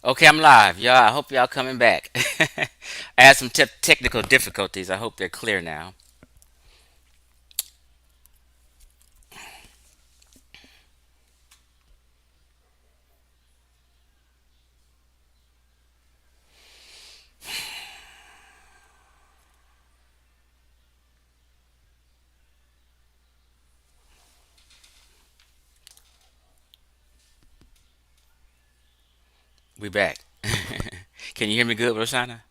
Okay, I'm live, y'all. I hope y'all coming back. I had some technical difficulties. I hope they're clear now. We back. Can you hear me good, Roshana?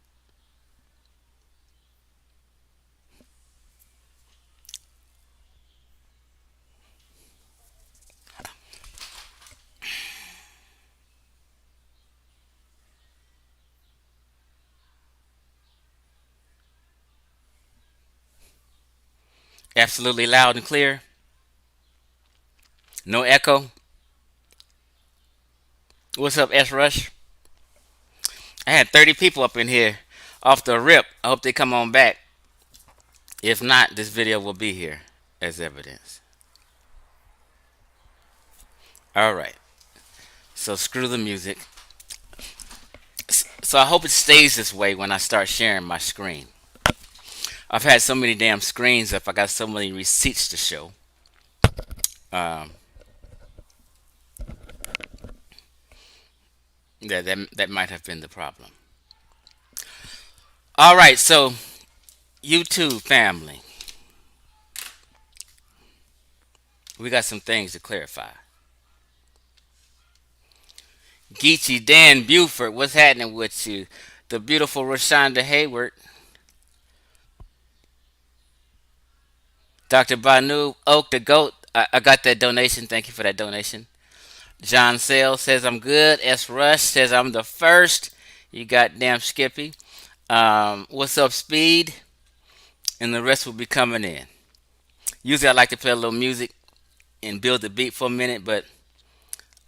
Absolutely loud and clear. No echo. What's up, S Rush? I had 30 people up in here off the rip. I hope they come on back. If not, this video will be here as evidence. All right. So screw the music. So I hope it stays this way when I start sharing my screen. I've had so many damn screens up. I got so many receipts to show. Um, that might have been the problem. All right, so YouTube family, we got some things to clarify. Geechee Dan Buford, what's happening with you? The beautiful Rashonda Hayward, Dr. Banu Oak the Goat. I got that donation. Thank you for that donation. John Sale says I'm good. S. Rush says I'm the first. You goddamn Skippy. What's up, Speed? And the rest will be coming in. Usually I like to play a little music and build the beat for a minute, but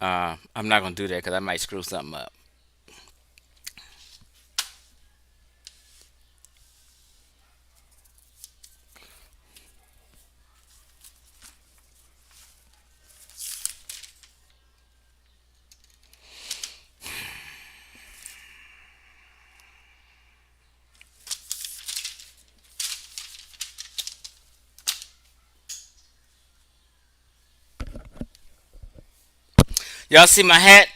I'm not gonna do that because I might screw something up. Y'all see my hat?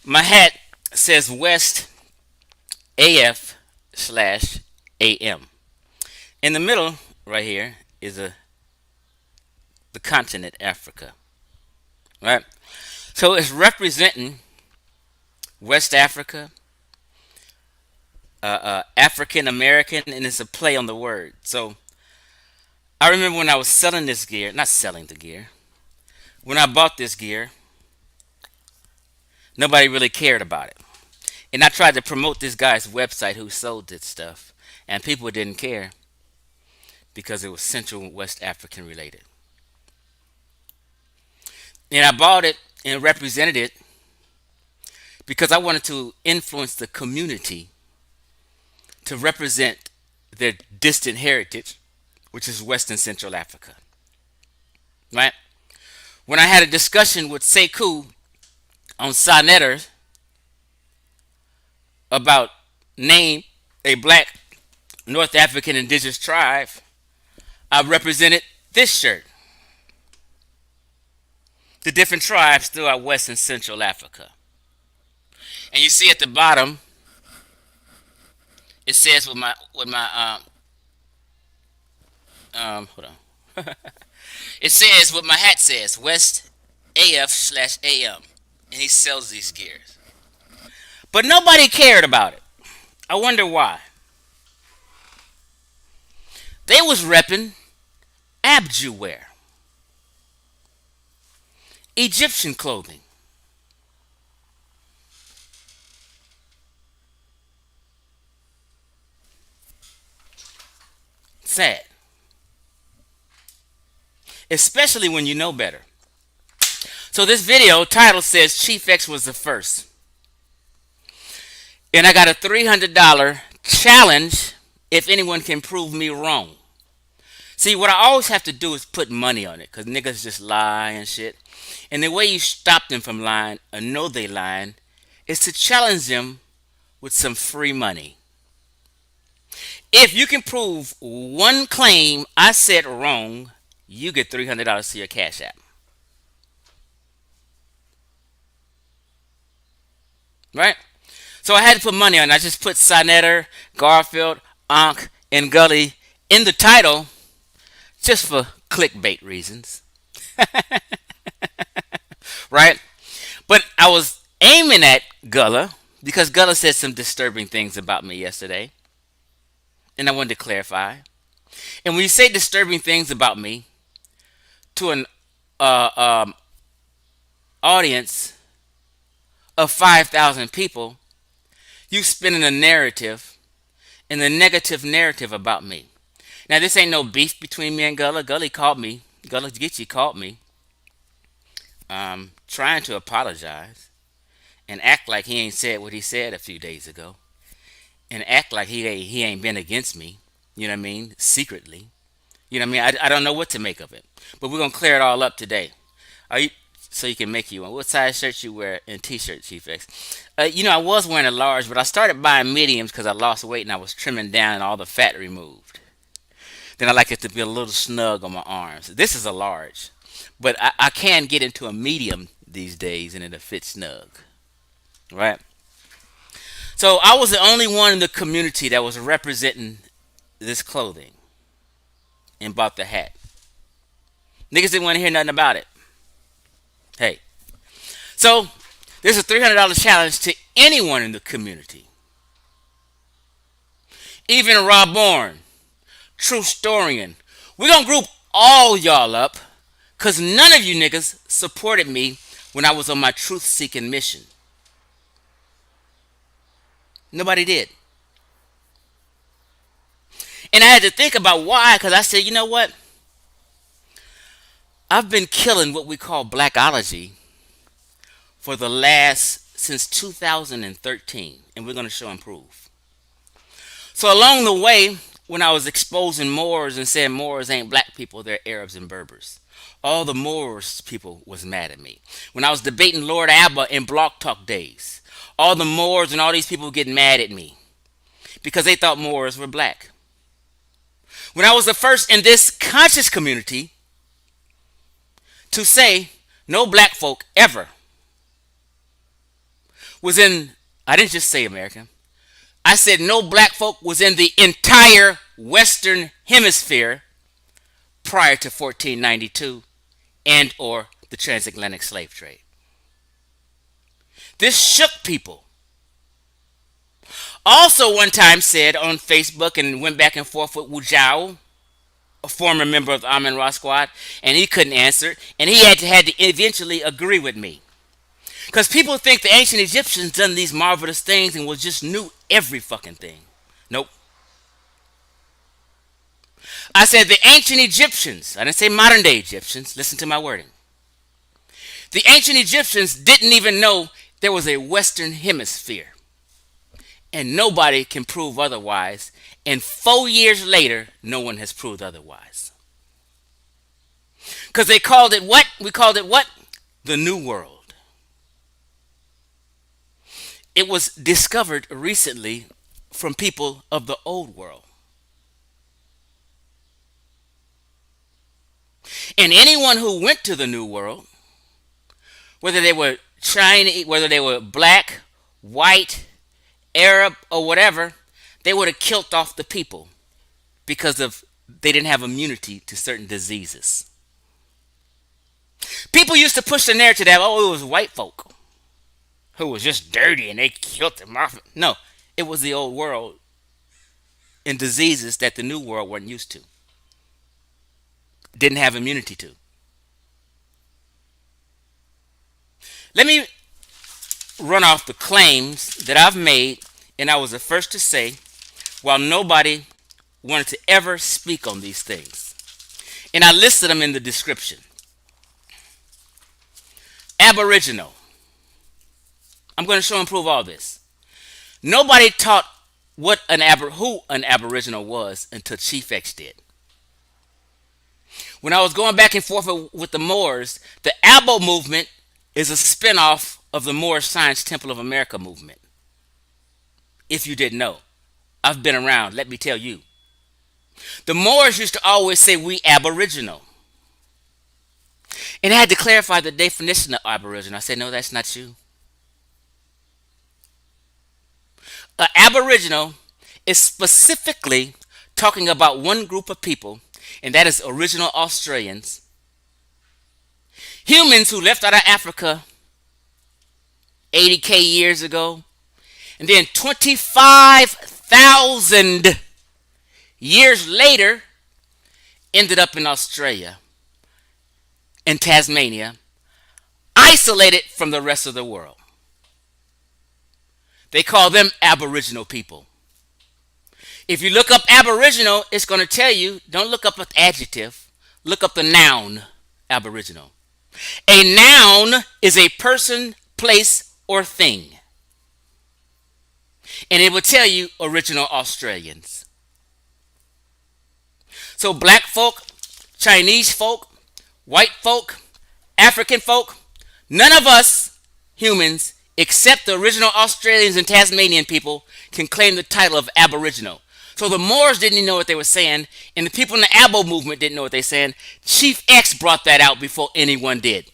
My hat says West AF slash AM. In the middle, right here, is the continent Africa. Right? So it's representing West Africa, African American, and it's a play on the word. So I remember when I was selling this gear, not selling the gear, when I bought this gear, nobody really cared about it. And I tried to promote this guy's website who sold this stuff, and people didn't care because it was Central West African related. And I bought it and represented it because I wanted to influence the community to represent their distant heritage, which is West and Central Africa. Right? When I had a discussion with Sekou on SaNeter about name a black North African indigenous tribe, I represented this shirt. The different tribes throughout West and Central Africa. And you see at the bottom, it says hold on. It says what my hat says, West AF slash AM. And he sells these gears. But nobody cared about it. I wonder why. They was repping Abju wear, Egyptian clothing. Sad. Especially when you know better. So this video title says Chief X was the first. And I got a $300 challenge if anyone can prove me wrong. See, what I always have to do is put money on it because niggas just lie and shit. And the way you stop them from lying or know they lying is to challenge them with some free money. If you can prove one claim I said wrong, you get $300 to your Cash App. Right? So I had to put money on it. I just put SaNeter, Garfield, Ankh, and Gullah in the title just for clickbait reasons. Right? But I was aiming at Gullah because Gullah said some disturbing things about me yesterday. And I wanted to clarify. And when you say disturbing things about me to an uh, um, audience of 5,000 people, you spinning a narrative and a negative narrative about me. Now, this ain't no beef between me and Gullah. Gullah called me. Gullah Geechee called me trying to apologize and act like he ain't said what he said a few days ago and act like he ain't been against me. You know what I mean? Secretly. You know what I mean? I don't know what to make of it. But we're going to clear it all up today. Are you, so you can make you one. What size shirt you wear and t-shirt, Chief X? I was wearing a large, but I started buying mediums because I lost weight and I was trimming down and all the fat removed. Then I like it to be a little snug on my arms. This is a large, but I can get into a medium these days and it'll fit snug. Right? So I was the only one in the community that was representing this clothing and bought the hat. Niggas didn't want to hear nothing about it. Hey. So there's a $300 challenge to anyone in the community. Even Rob Bourne, True Storian. We're going to group all y'all up because none of you niggas supported me when I was on my truth-seeking mission. Nobody did. And I had to think about why, because I said, you know what? I've been killing what we call blackology for the last, since 2013, and we're going to show and prove. So along the way, when I was exposing Moors and saying Moors ain't black people, they're Arabs and Berbers, all the Moors people was mad at me. When I was debating Lord Abba in Block Talk days, all the Moors and all these people getting mad at me because they thought Moors were black. When I was the first in this conscious community to say no black folk ever was in, I didn't just say American, I said no black folk was in the entire Western Hemisphere prior to 1492 and or the transatlantic slave trade. This shook people. Also one time said on Facebook and went back and forth with Wu Jiao, a former member of the Amin Ra Squad, and he couldn't answer, and he had to eventually agree with me. Because people think the ancient Egyptians done these marvelous things and was just knew every fucking thing. Nope. I said the ancient Egyptians, I didn't say modern day Egyptians, listen to my wording. The ancient Egyptians didn't even know there was a Western Hemisphere. And nobody can prove otherwise. And 4 years later, no one has proved otherwise. Because they called it what? We called it what? The New World. It was discovered recently from people of the Old World. And anyone who went to the New World, whether they were Chinese, whether they were black, white, Arab, or whatever, they would have killed off the people because of they didn't have immunity to certain diseases. People used to push the narrative that, oh, it was white folk who was just dirty and they killed them off. No, it was the old world and diseases that the new world weren't used to, didn't have immunity to. Let me run off the claims that I've made, and I was the first to say, while nobody wanted to ever speak on these things. And I listed them in the description. Aboriginal. I'm going to show and prove all this. Nobody taught who an Aboriginal was until Chief X did. When I was going back and forth with the Moors, the Abo movement is a spinoff of the Moorish Science Temple of America movement. If you didn't know, I've been around, let me tell you. The Moors used to always say we Aboriginal. And I had to clarify the definition of Aboriginal. I said, no, that's not you. Aboriginal is specifically talking about one group of people, and that is original Australians, humans who left out of Africa 80K years ago, and then 25,000 years later ended up in Australia and Tasmania, isolated from the rest of the world. They call them Aboriginal people. If you look up Aboriginal, it's going to tell you, don't look up an adjective, look up the noun Aboriginal. A noun is a person, place, or thing. And it will tell you original Australians. So black folk, Chinese folk, white folk, African folk, none of us humans, except the original Australians and Tasmanian people, can claim the title of Aboriginal. So the Moors didn't even know what they were saying, and the people in the Abo movement didn't know what they were saying. Chief X brought that out before anyone did.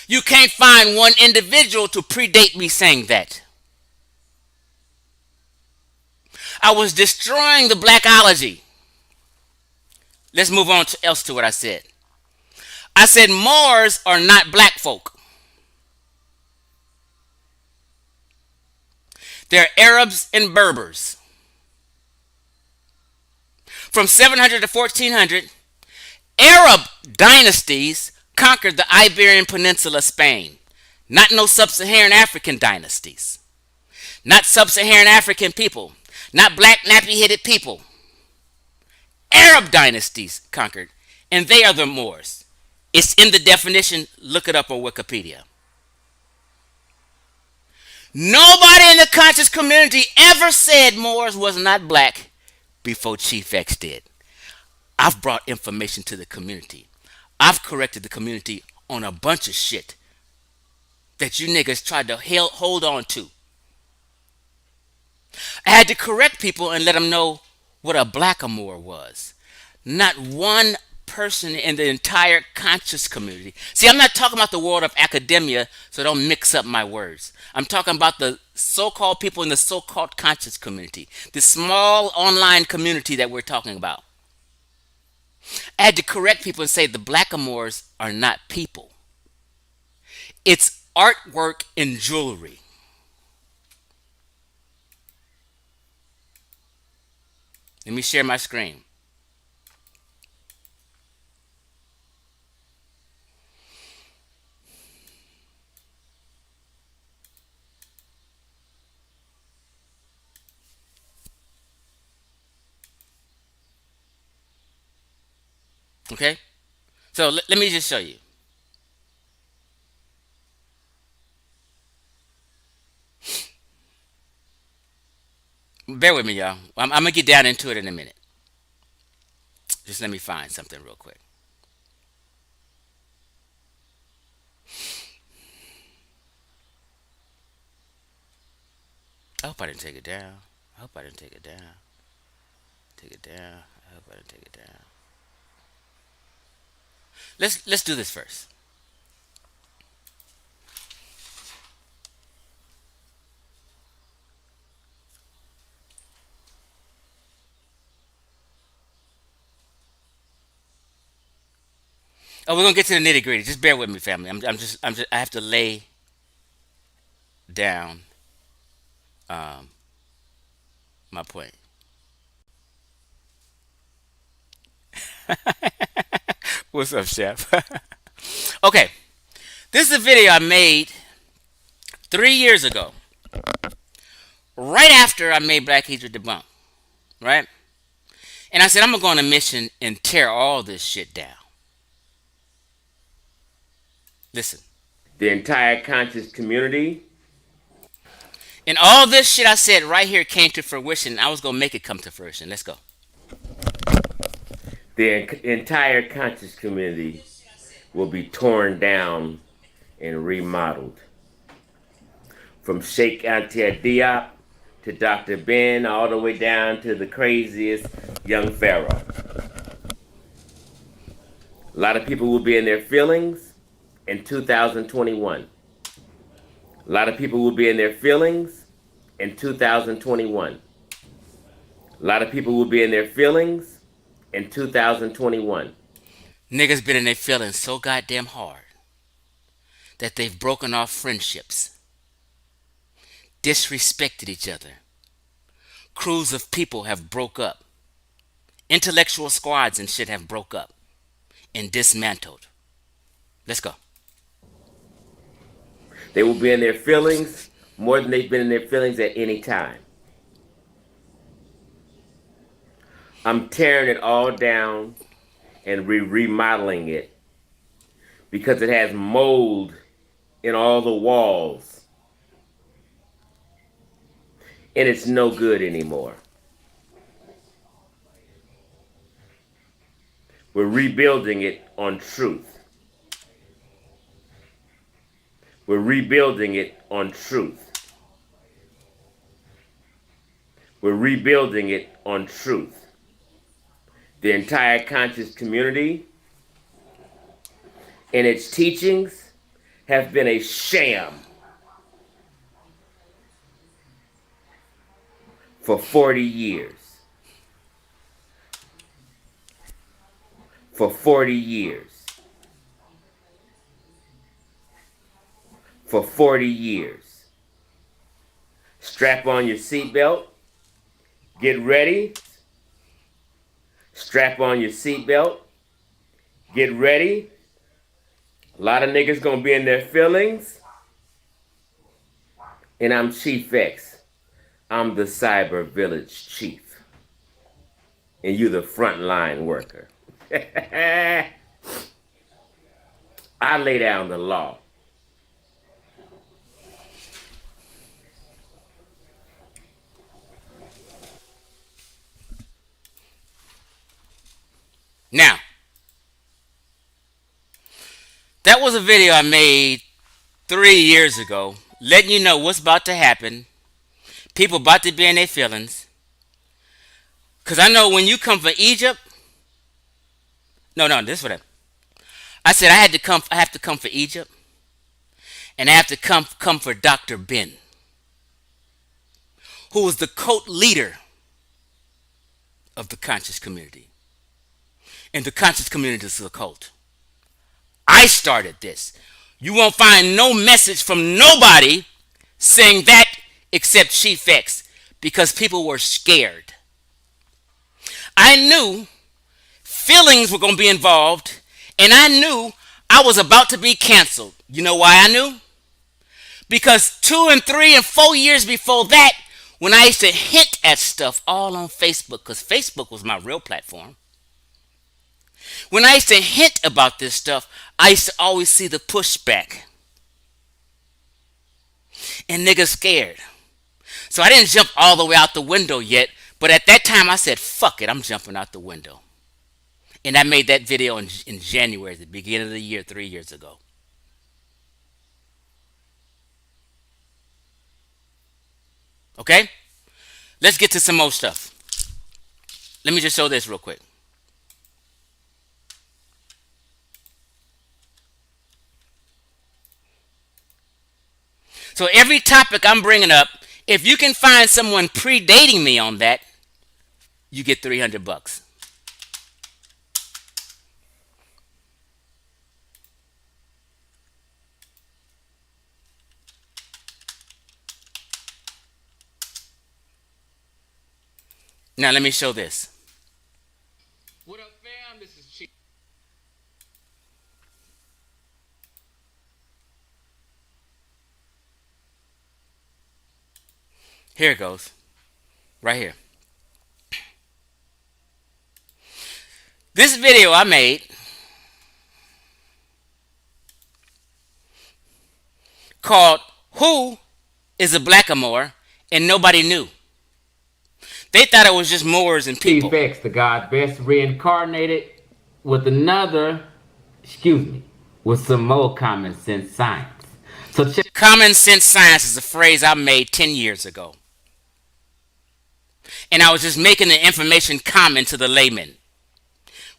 You can't find one individual to predate me saying that. I was destroying the blackology. Let's move on else to what I said. I said Moors are not black folk. They're Arabs and Berbers. From 700 to 1400, Arab dynasties conquered the Iberian Peninsula, Spain. Not no sub-Saharan African dynasties. Not sub-Saharan African people. Not black nappy-headed people. Arab dynasties conquered, and they are the Moors. It's in the definition. Look it up on Wikipedia. Nobody in the conscious community ever said Moors was not black before Chief X did. I've brought information to the community. I've corrected the community on a bunch of shit that you niggas tried to hold on to. I had to correct people and let them know what a Blackamoor was. Not one person in the entire conscious community. See, I'm not talking about the world of academia, so don't mix up my words. I'm talking about the so-called people in the so-called conscious community, the small online community that we're talking about. I had to correct people and say the Blackamoors are not people. It's artwork and jewelry. Let me share my screen. Okay? So let me just show you. Bear with me, y'all. I'm going to get down into it in a minute. Just let me find something real quick. I hope I didn't take it down. I hope I didn't take it down. Take it down. I hope I didn't take it down. Let's do this first. Oh, we're gonna get to the nitty gritty. Just bear with me, family. I have to lay down my point. What's up, chef? Okay, this is a video I made 3 years ago, right after I made Black History Debunk, right? And I said I'm gonna go on a mission and tear all this shit down. Listen. The entire conscious community. And all this shit I said right here came to fruition. I was going to make it come to fruition. Let's go. The entire conscious community will be torn down and remodeled. From Sheikh Anta Diop to Dr. Ben, all the way down to the craziest young pharaoh. A lot of people will be in their feelings in 2021. A lot of people will be in their feelings in 2021. A lot of people will be in their feelings in 2021. Niggas been in their feelings so goddamn hard that they've broken off friendships, disrespected each other. Crews of people have broke up. Intellectual squads and shit have broke up and dismantled. Let's go. They will be in their feelings more than they've been in their feelings at any time. I'm tearing it all down and remodeling it because it has mold in all the walls and it's no good anymore. We're rebuilding it on truth. We're rebuilding it on truth. We're rebuilding it on truth. The entire conscious community and its teachings have been a sham for 40 years. For 40 years. For 40 years. Strap on your seatbelt. Get ready. Strap on your seatbelt. Get ready. A lot of niggas gonna be in their feelings. And I'm Chief X. I'm the Cyber Village Chief. And you the frontline worker. I lay down the law. Now, that was a video I made 3 years ago, letting you know what's about to happen. People about to be in their feelings. Cause I know when you come from Egypt. No, this is what I said. I have to come for Egypt, and I have to come for Dr. Ben, who was the cult leader of the conscious community, and the conscious community is a cult. I started this. You won't find no message from nobody saying that except Chief X because people were scared. I knew feelings were going to be involved, and I knew I was about to be canceled. You know why I knew? Because 2 and 3 and 4 years before that, when I used to hint at stuff all on Facebook, because Facebook was my real platform, when I used to hint about this stuff, I used to always see the pushback. And niggas scared. So I didn't jump all the way out the window yet, but at that time I said, fuck it, I'm jumping out the window. And I made that video in January, at the beginning of the year, 3 years ago. Okay? Let's get to some more stuff. Let me just show this real quick. So every topic I'm bringing up, if you can find someone predating me on that, you get $300. Now let me show this. What up, fam? This is Chief. Here it goes. Right here. This video I made called Who is a Blackamoor? And nobody knew. They thought it was just Moors and people. Chief X, the God best reincarnated with another, excuse me, with some more common sense science. So check. Common sense science is a phrase I made 10 years ago. And I was just making the information common to the layman.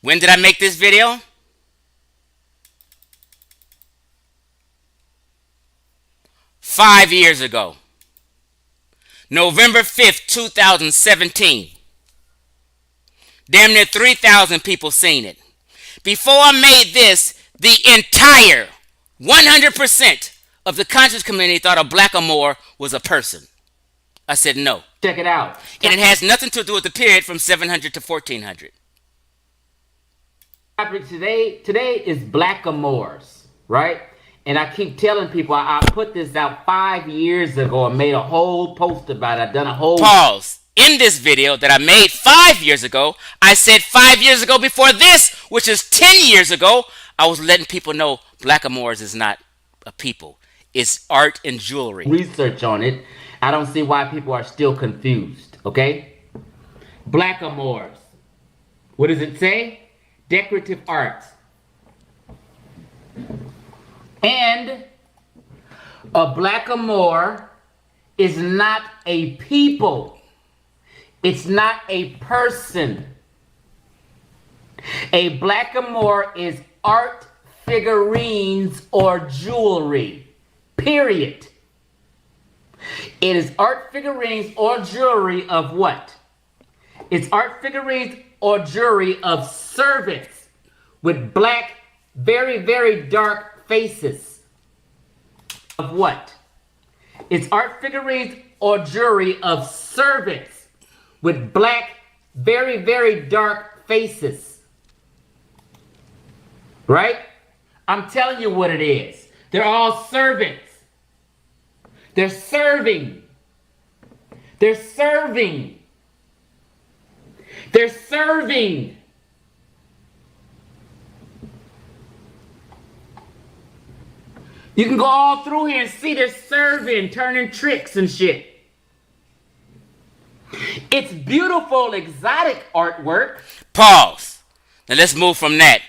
When did I make this video? 5 years ago. November 5th, 2017. Damn near 3,000 people seen it. Before I made this, the entire 100% of the conscious community thought a Blackamoor was a person. I said no. Check it out. And it has nothing to do with the period from 700 to 1400. Topic today is Blackamoors, right? And I keep telling people I put this out 5 years ago and made a whole post about it. I've done a whole Pause. In this video that I made 5 years ago, I said 5 years ago before this, which is 10 years ago, I was letting people know Blackamoors is not a people. It's art and jewelry. Research on it. I don't see why people are still confused, okay? Blackamoors. What does it say? Decorative art. And a Blackamoor is not a people. It's not a person. A Blackamoor is art, figurines, or jewelry. Period. It is art, figurines, or jewelry of what? It's art, figurines, or jewelry of servants with black, very, very dark faces. Of what? It's art, figurines, or jewelry of servants with black, very, very dark faces. Right? I'm telling you what it is. They're all servants. They're serving. They're serving. They're serving. You can go all through here and see they're serving, turning tricks and shit. It's beautiful, exotic artwork. Pause. Now let's move from that.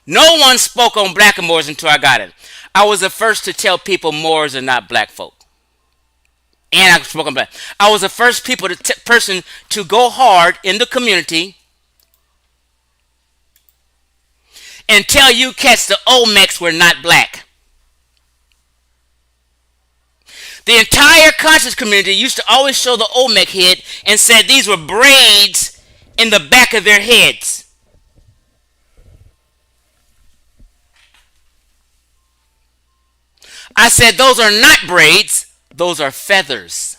No one spoke on Blackamoors until I got it. I was the first to tell people Moors are not black folk. And I spoke on black. I was the first person to go hard in the community and tell you cats the Olmecs were not black. The entire conscious community used to always show the Olmec head and said these were braids in the back of their heads. I said those are not braids, those are feathers.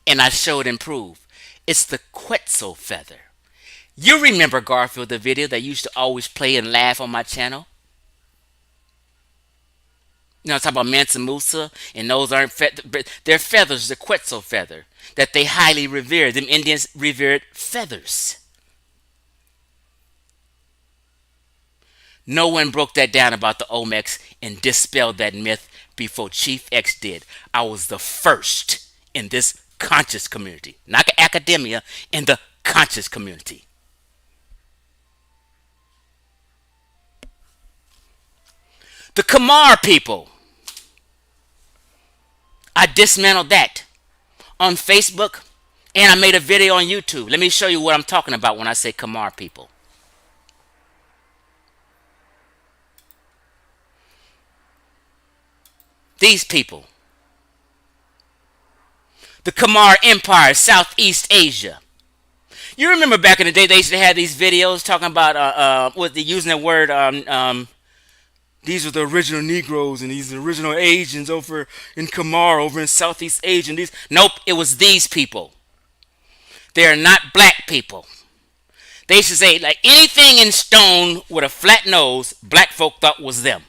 And I showed and proved. It's the Quetzal feather. You remember Garfield, the video that used to always play and laugh on my channel? You know, I talk about Mansa Musa, and those aren't they're feathers, the Quetzal feather, that they highly revere. Them Indians revered feathers. No one broke that down about the Olmecs and dispelled that myth before Chief X did. I was the first in this conscious community, not academia, in the conscious community. The Khmer people. I dismantled that on Facebook, and I made a video on YouTube. Let me show you what I'm talking about when I say Khmer people. These people. The Khmer Empire, Southeast Asia. You remember back in the day, they used to have these videos talking about, using the word, these are the original Negroes and these are the original Asians over in Khmer, over in Southeast Asia. And nope, it was these people. They are not black people. They used to say, like, anything in stone with a flat nose, black folk thought was them.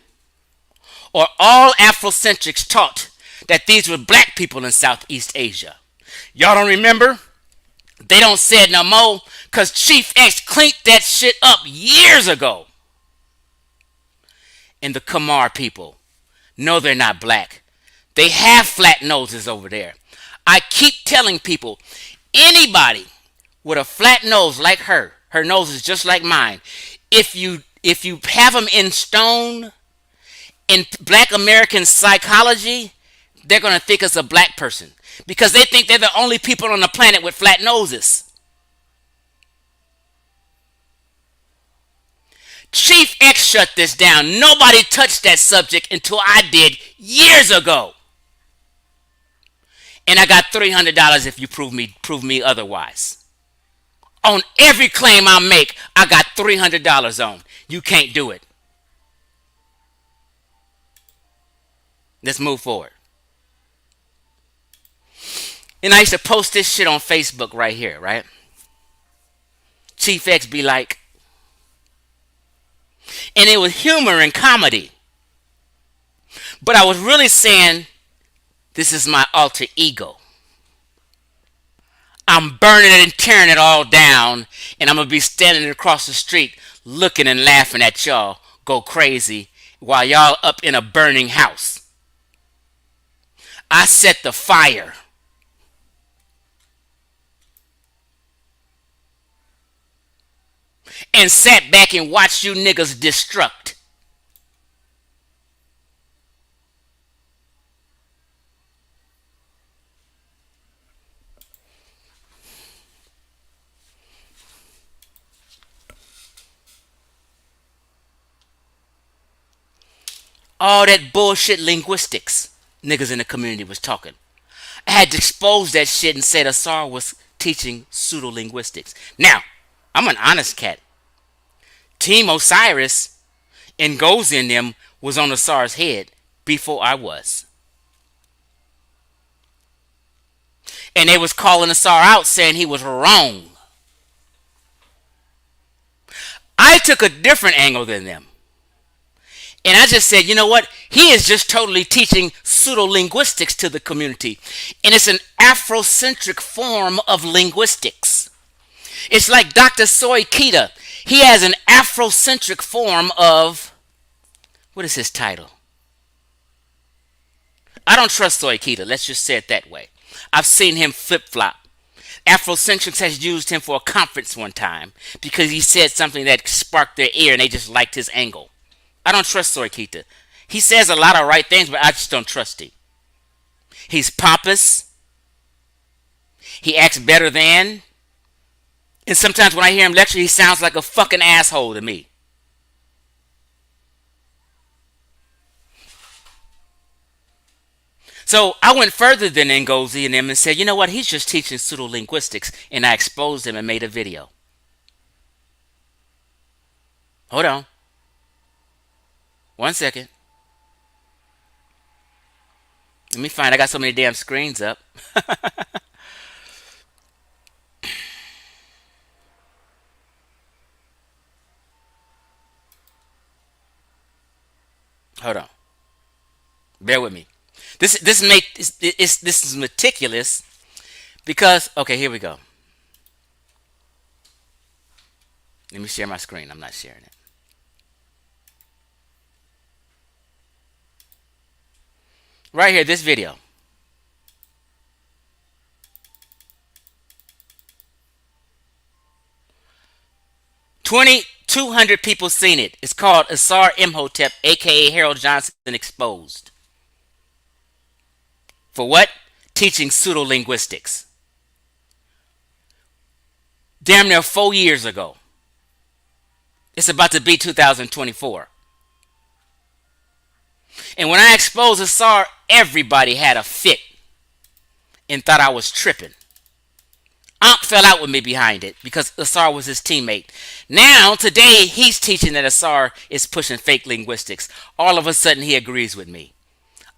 Or all Afrocentrics taught that these were black people in Southeast Asia. Y'all don't remember? They don't say it no more because Chief X cleaned that shit up years ago. And the Khmer people, no, they're not black. They have flat noses over there. I keep telling people, anybody with a flat nose like her nose is just like mine. If you if you have them in stone in Black American psychology, they're gonna think it's a black person because they think they're the only people on the planet with flat noses. Chief X shut this down. Nobody touched that subject until I did years ago. And I got $300 if you prove me otherwise. On every claim I make, I got $300 on. You can't do it. Let's move forward. And I used to post this shit on Facebook right here, right? Chief X be like, and it was humor and comedy. But I was really saying, this is my alter ego. I'm burning it and tearing it all down, and I'm going to be standing across the street looking and laughing at y'all go crazy while y'all up in a burning house. I set the fire. And sat back and watched you niggas destruct. All that bullshit linguistics niggas in the community was talking. I had to expose that shit and say Asar was teaching pseudo-linguistics. Now, I'm an honest cat. Team Osiris and Gozi in them was on Asar's head before I was. And they was calling Asar out saying he was wrong. I took a different angle than them. And I just said, you know what? He is just totally teaching pseudo-linguistics to the community. And it's an Afrocentric form of linguistics. It's like Dr. Soy Kita. He has an Afrocentric form of, what is his title? I don't trust Soy Kita. Let's just say it that way. I've seen him flip-flop. Afrocentrics has used him for a conference one time because he said something that sparked their ear and they just liked his angle. I don't trust Soy Kita. He says a lot of right things, but I just don't trust him. He's pompous. He acts better than. And sometimes when I hear him lecture, he sounds like a fucking asshole to me. So I went further than Ngozi and them and said, you know what? He's just teaching pseudo-linguistics. And I exposed him and made a video. Hold on. 1 second. Let me find. I got so many damn screens up. Hold on. Bear with me. This is meticulous because okay, here we go. Let me share my screen. I'm not sharing it. Right here, this video. 2,200 people seen it. It's called Asar Imhotep, aka Harold Johnson Exposed. For what? Teaching pseudo-linguistics. Damn near 4 years ago. It's about to be 2024. And when I exposed Asar, everybody had a fit and thought I was tripping. Ankh fell out with me behind it because Asar was his teammate. Now, today, he's teaching that Asar is pushing fake linguistics. All of a sudden, he agrees with me.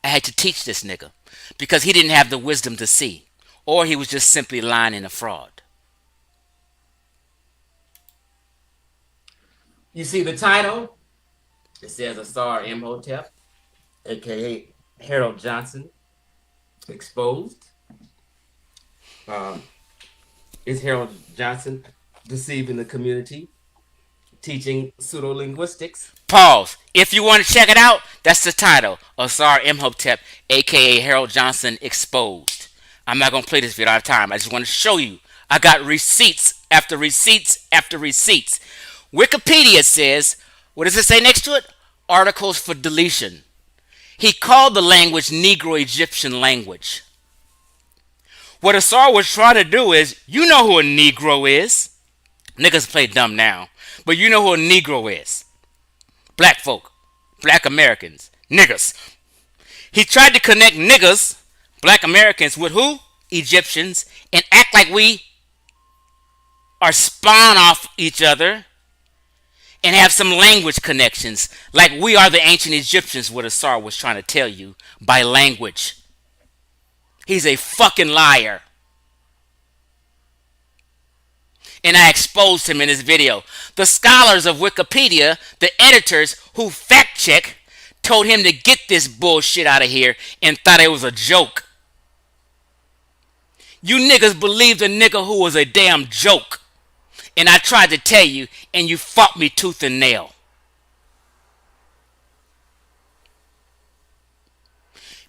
I had to teach this nigga because he didn't have the wisdom to see. Or he was just simply lying and a fraud. You see the title? It says Asar Imhotep, aka Harold Johnson Exposed. Is Harold Johnson deceiving the community, teaching pseudo-linguistics? Pause. If you want to check it out, that's the title. Asar Imhotep, a.k.a. Harold Johnson Exposed. I'm not going to play this video. I don't have time. I just want to show you. I got receipts after receipts after receipts. Wikipedia says What does it say next to it? Articles for deletion. He called the language Negro Egyptian language. What Asar was trying to do is, you know who a Negro is. Niggas play dumb now, but you know who a Negro is. Black folk, black Americans, niggas. He tried to connect niggas, black Americans, with who? Egyptians, and act like we are spawn off each other and have some language connections, like we are the ancient Egyptians, what Asar was trying to tell you by language. He's a fucking liar. And I exposed him in this video. The scholars of Wikipedia, the editors who fact check, told him to get this bullshit out of here and thought it was a joke. You niggas believed a nigga who was a damn joke. And I tried to tell you, and you fought me tooth and nail.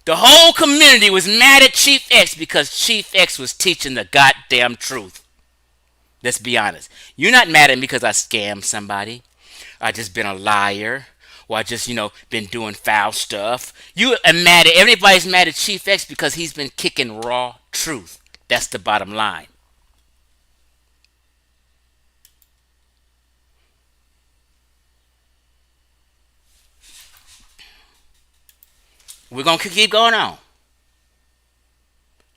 The whole community was mad at Chief X because Chief X was teaching the goddamn truth. Let's be honest. You're not mad at me because I scammed somebody. I just been a liar. Or I just, been doing foul stuff. You are mad at, everybody's mad at Chief X because he's been kicking raw truth. That's the bottom line. We're going to keep going on.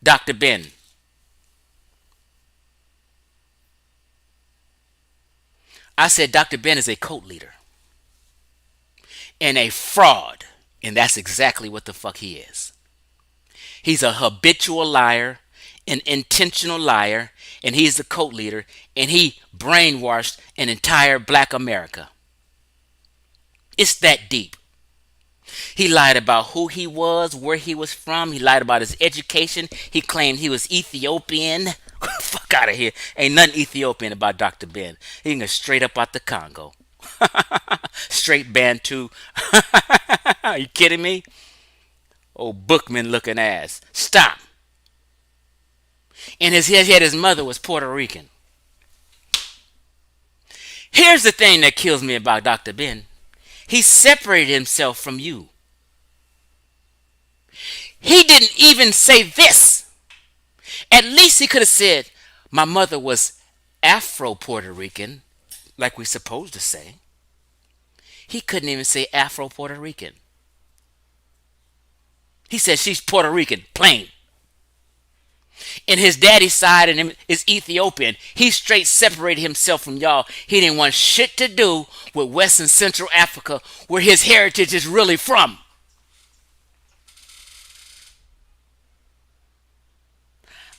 Dr. Ben. I said Dr. Ben is a cult leader. And a fraud. And that's exactly what the fuck he is. He's a habitual liar, an intentional liar, and he's the cult leader, and he brainwashed an entire black America. It's that deep. He lied about who he was, where he was from. He lied about his education. He claimed he was Ethiopian. Fuck out of here. Ain't nothing Ethiopian about Dr. Ben. He can go straight up out the Congo. Straight Bantu. Are you kidding me? Old bookman looking ass. Stop. And his mother was Puerto Rican. Here's the thing that kills me about Dr. Ben. He separated himself from you. He didn't even say this. At least he could have said, my mother was Afro-Puerto Rican, like we're supposed to say. He couldn't even say Afro-Puerto Rican. He said she's Puerto Rican, plain. And his daddy's side and him is Ethiopian. He straight separated himself from y'all. He didn't want shit to do with West and Central Africa, where his heritage is really from.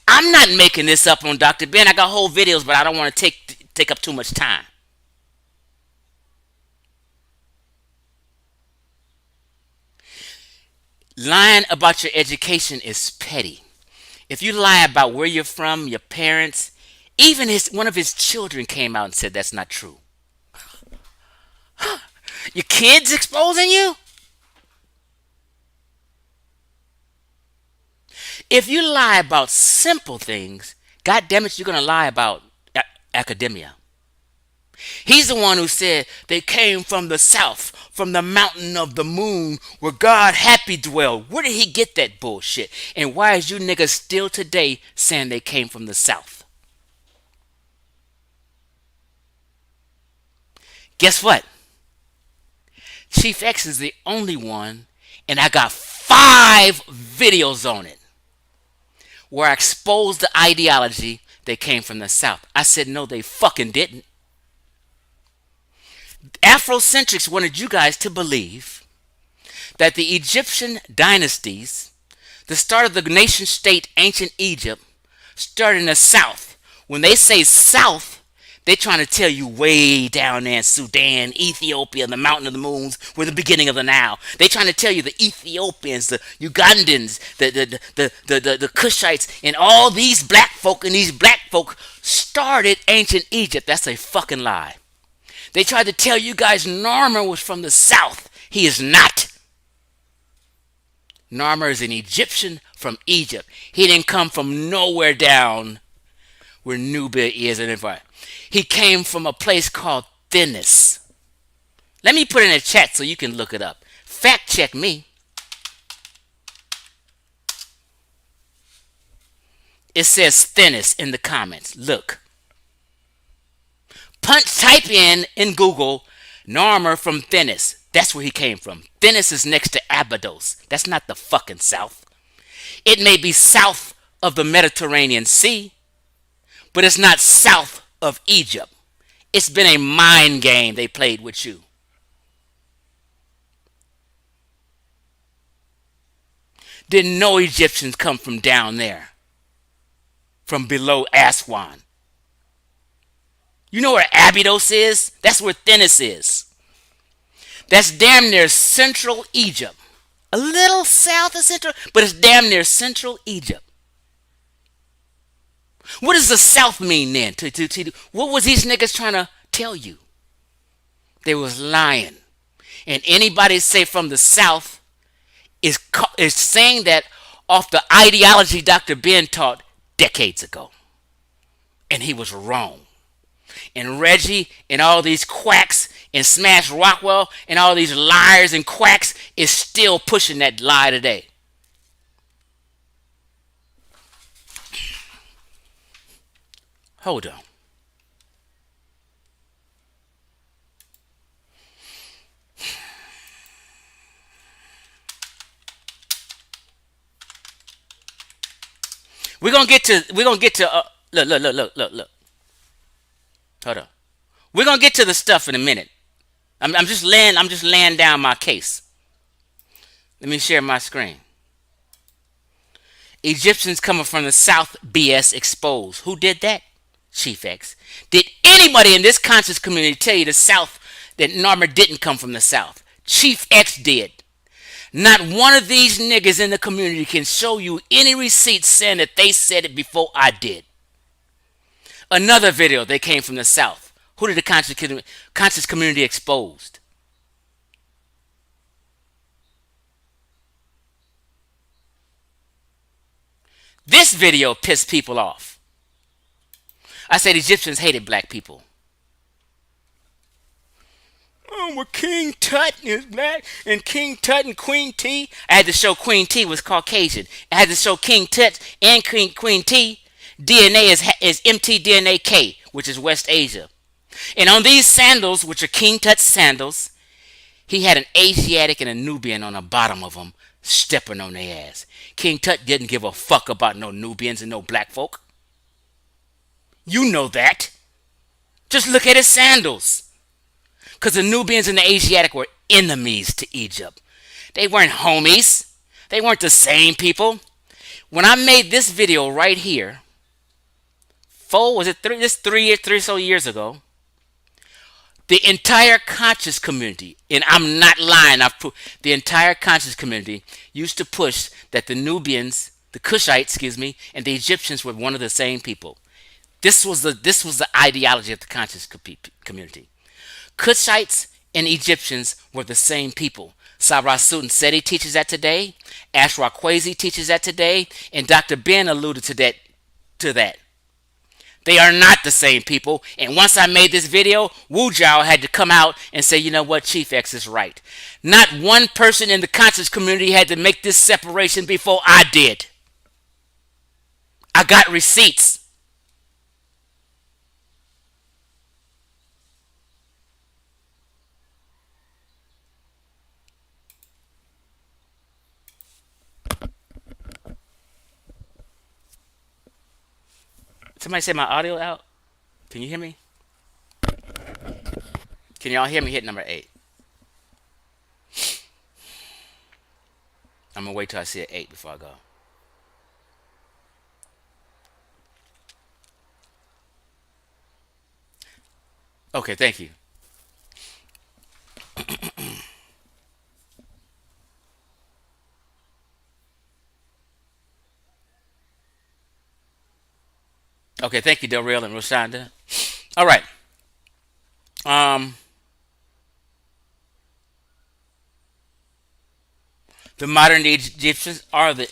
I'm not making this up on Dr. Ben. I got whole videos, but I don't want to take up too much time. Lying about your education is petty. If you lie about where you're from, your parents, even one of his children came out and said that's not true. Your kids exposing you? If you lie about simple things, God damn it, you're going to lie about academia. He's the one who said they came from the south, from the mountain of the moon where God happy dwelled. Where did he get that bullshit? And why is you niggas still today saying they came from the south? Guess what? Chief X is the only one, and I got 5 videos on it where I exposed the ideology they came from the south. I said no, they fucking didn't. Afrocentrics wanted you guys to believe that the Egyptian dynasties, the start of the nation state ancient Egypt, started in the south. When they say south, they're trying to tell you way down there in Sudan, Ethiopia, the mountain of the moons, were the beginning of the Nile. They're trying to tell you the Ethiopians, the Ugandans, the Cushites, and all these black folk and these black folk started ancient Egypt. That's a fucking lie. They tried to tell you guys Narmer was from the south. He is not. Narmer is an Egyptian from Egypt. He didn't come from nowhere down where Nubia is. And he came from a place called Thinis. Let me put it in a chat so you can look it up. Fact check me. It says thinnest in the comments. Look. Type in Google Narmer from Thinnest. That's where he came from. Thinnest is next to Abydos. That's not the fucking South. It may be south of the Mediterranean Sea, but it's not south of Egypt. It's been a mind game they played with you. Didn't know Egyptians come from down there, from below Aswan. You know where Abydos is? That's where Thinis is. That's damn near central Egypt. A little south of central, but it's damn near central Egypt. What does the South mean then? What was these niggas trying to tell you? They was lying. And anybody say from the South is saying that off the ideology Dr. Ben taught decades ago. And he was wrong. And Reggie and all these quacks and Smash Rockwell and all these liars and quacks is still pushing that lie today. Hold on. We're gonna get to look. Hold on. We're gonna get to the stuff in a minute. I'm just laying down my case. Let me share my screen. Egyptians coming from the South, BS exposed. Who did that? Chief X. Did anybody in this conscious community tell you the South that Narmer didn't come from the South? Chief X did. Not one of these niggas in the community can show you any receipts saying that they said it before I did. Another video, they came from the South. Who did the conscious community exposed? This video pissed people off. I said Egyptians hated black people. Oh, well, King Tut is black, and King Tut and Queen T. I had to show Queen T was Caucasian. I had to show King Tut and Queen T. DNA is mtDNA-K, which is West Asia. And on these sandals, which are King Tut's sandals, he had an Asiatic and a Nubian on the bottom of them stepping on their ass. King Tut didn't give a fuck about no Nubians and no black folk. You know that. Just look at his sandals. Because the Nubians and the Asiatic were enemies to Egypt. They weren't homies. They weren't the same people. When I made this video right here, three or so years ago, the entire conscious community, and I'm not lying, the entire conscious community used to push that the Nubians, the Cushites, and the Egyptians were one of the same people. This was the ideology of the conscious community. Cushites and Egyptians were the same people. Sarah Sutton Seti teaches that today. Ashra Kwesi teaches that today. And Dr. Ben alluded to that. They are not the same people. And once I made this video, Wu Jiao had to come out and say, you know what, Chief X is right. Not one person in the conscious community had to make this separation before I did. I got receipts. Somebody say my audio out. Can you hear me? Can y'all hear me? Hit number 8. I'm gonna wait till I see an 8 before I go. Okay, thank you. Okay, thank you, Del Real and Roshonda. All right. The modern Egyptians are the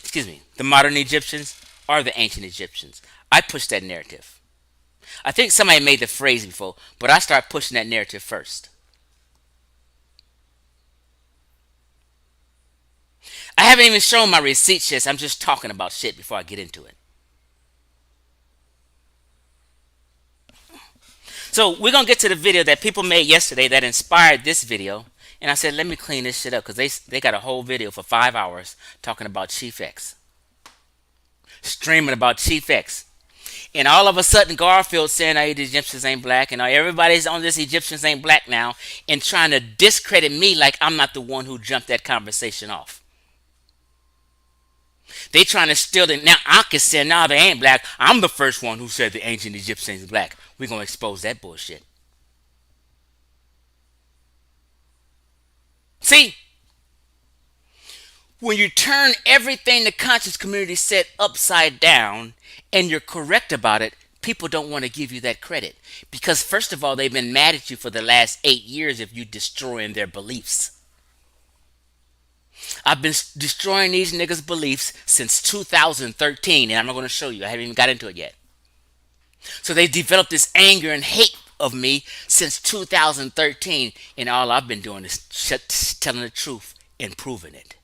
ancient Egyptians. I push that narrative. I think somebody made the phrase before, but I start pushing that narrative first. haven't even shown my receipts yet. I'm just talking about shit before I get into it. So we're gonna get to the video that people made yesterday that inspired this video. And I said, let me clean this shit up because they got a whole video for 5 hours talking about Chief X, streaming about Chief X. And all of a sudden, Garfield saying, "Hey, the Egyptians ain't black," and everybody's on this Egyptians ain't black now, and trying to discredit me like I'm not the one who jumped that conversation off. They trying to steal it. Now Ankh is saying, "No, they ain't black. I'm the first one who said the ancient Egyptians is black." We're gonna expose that bullshit. See, when you turn everything the conscious community said upside down and you're correct about it, people don't want to give you that credit. Because, first of all, they've been mad at you for the last 8 years if you destroying their beliefs. I've been destroying these niggas' beliefs since 2013, and I'm not going to show you. I haven't even got into it yet. So they developed this anger and hate of me since 2013, and all I've been doing is telling the truth and proving it.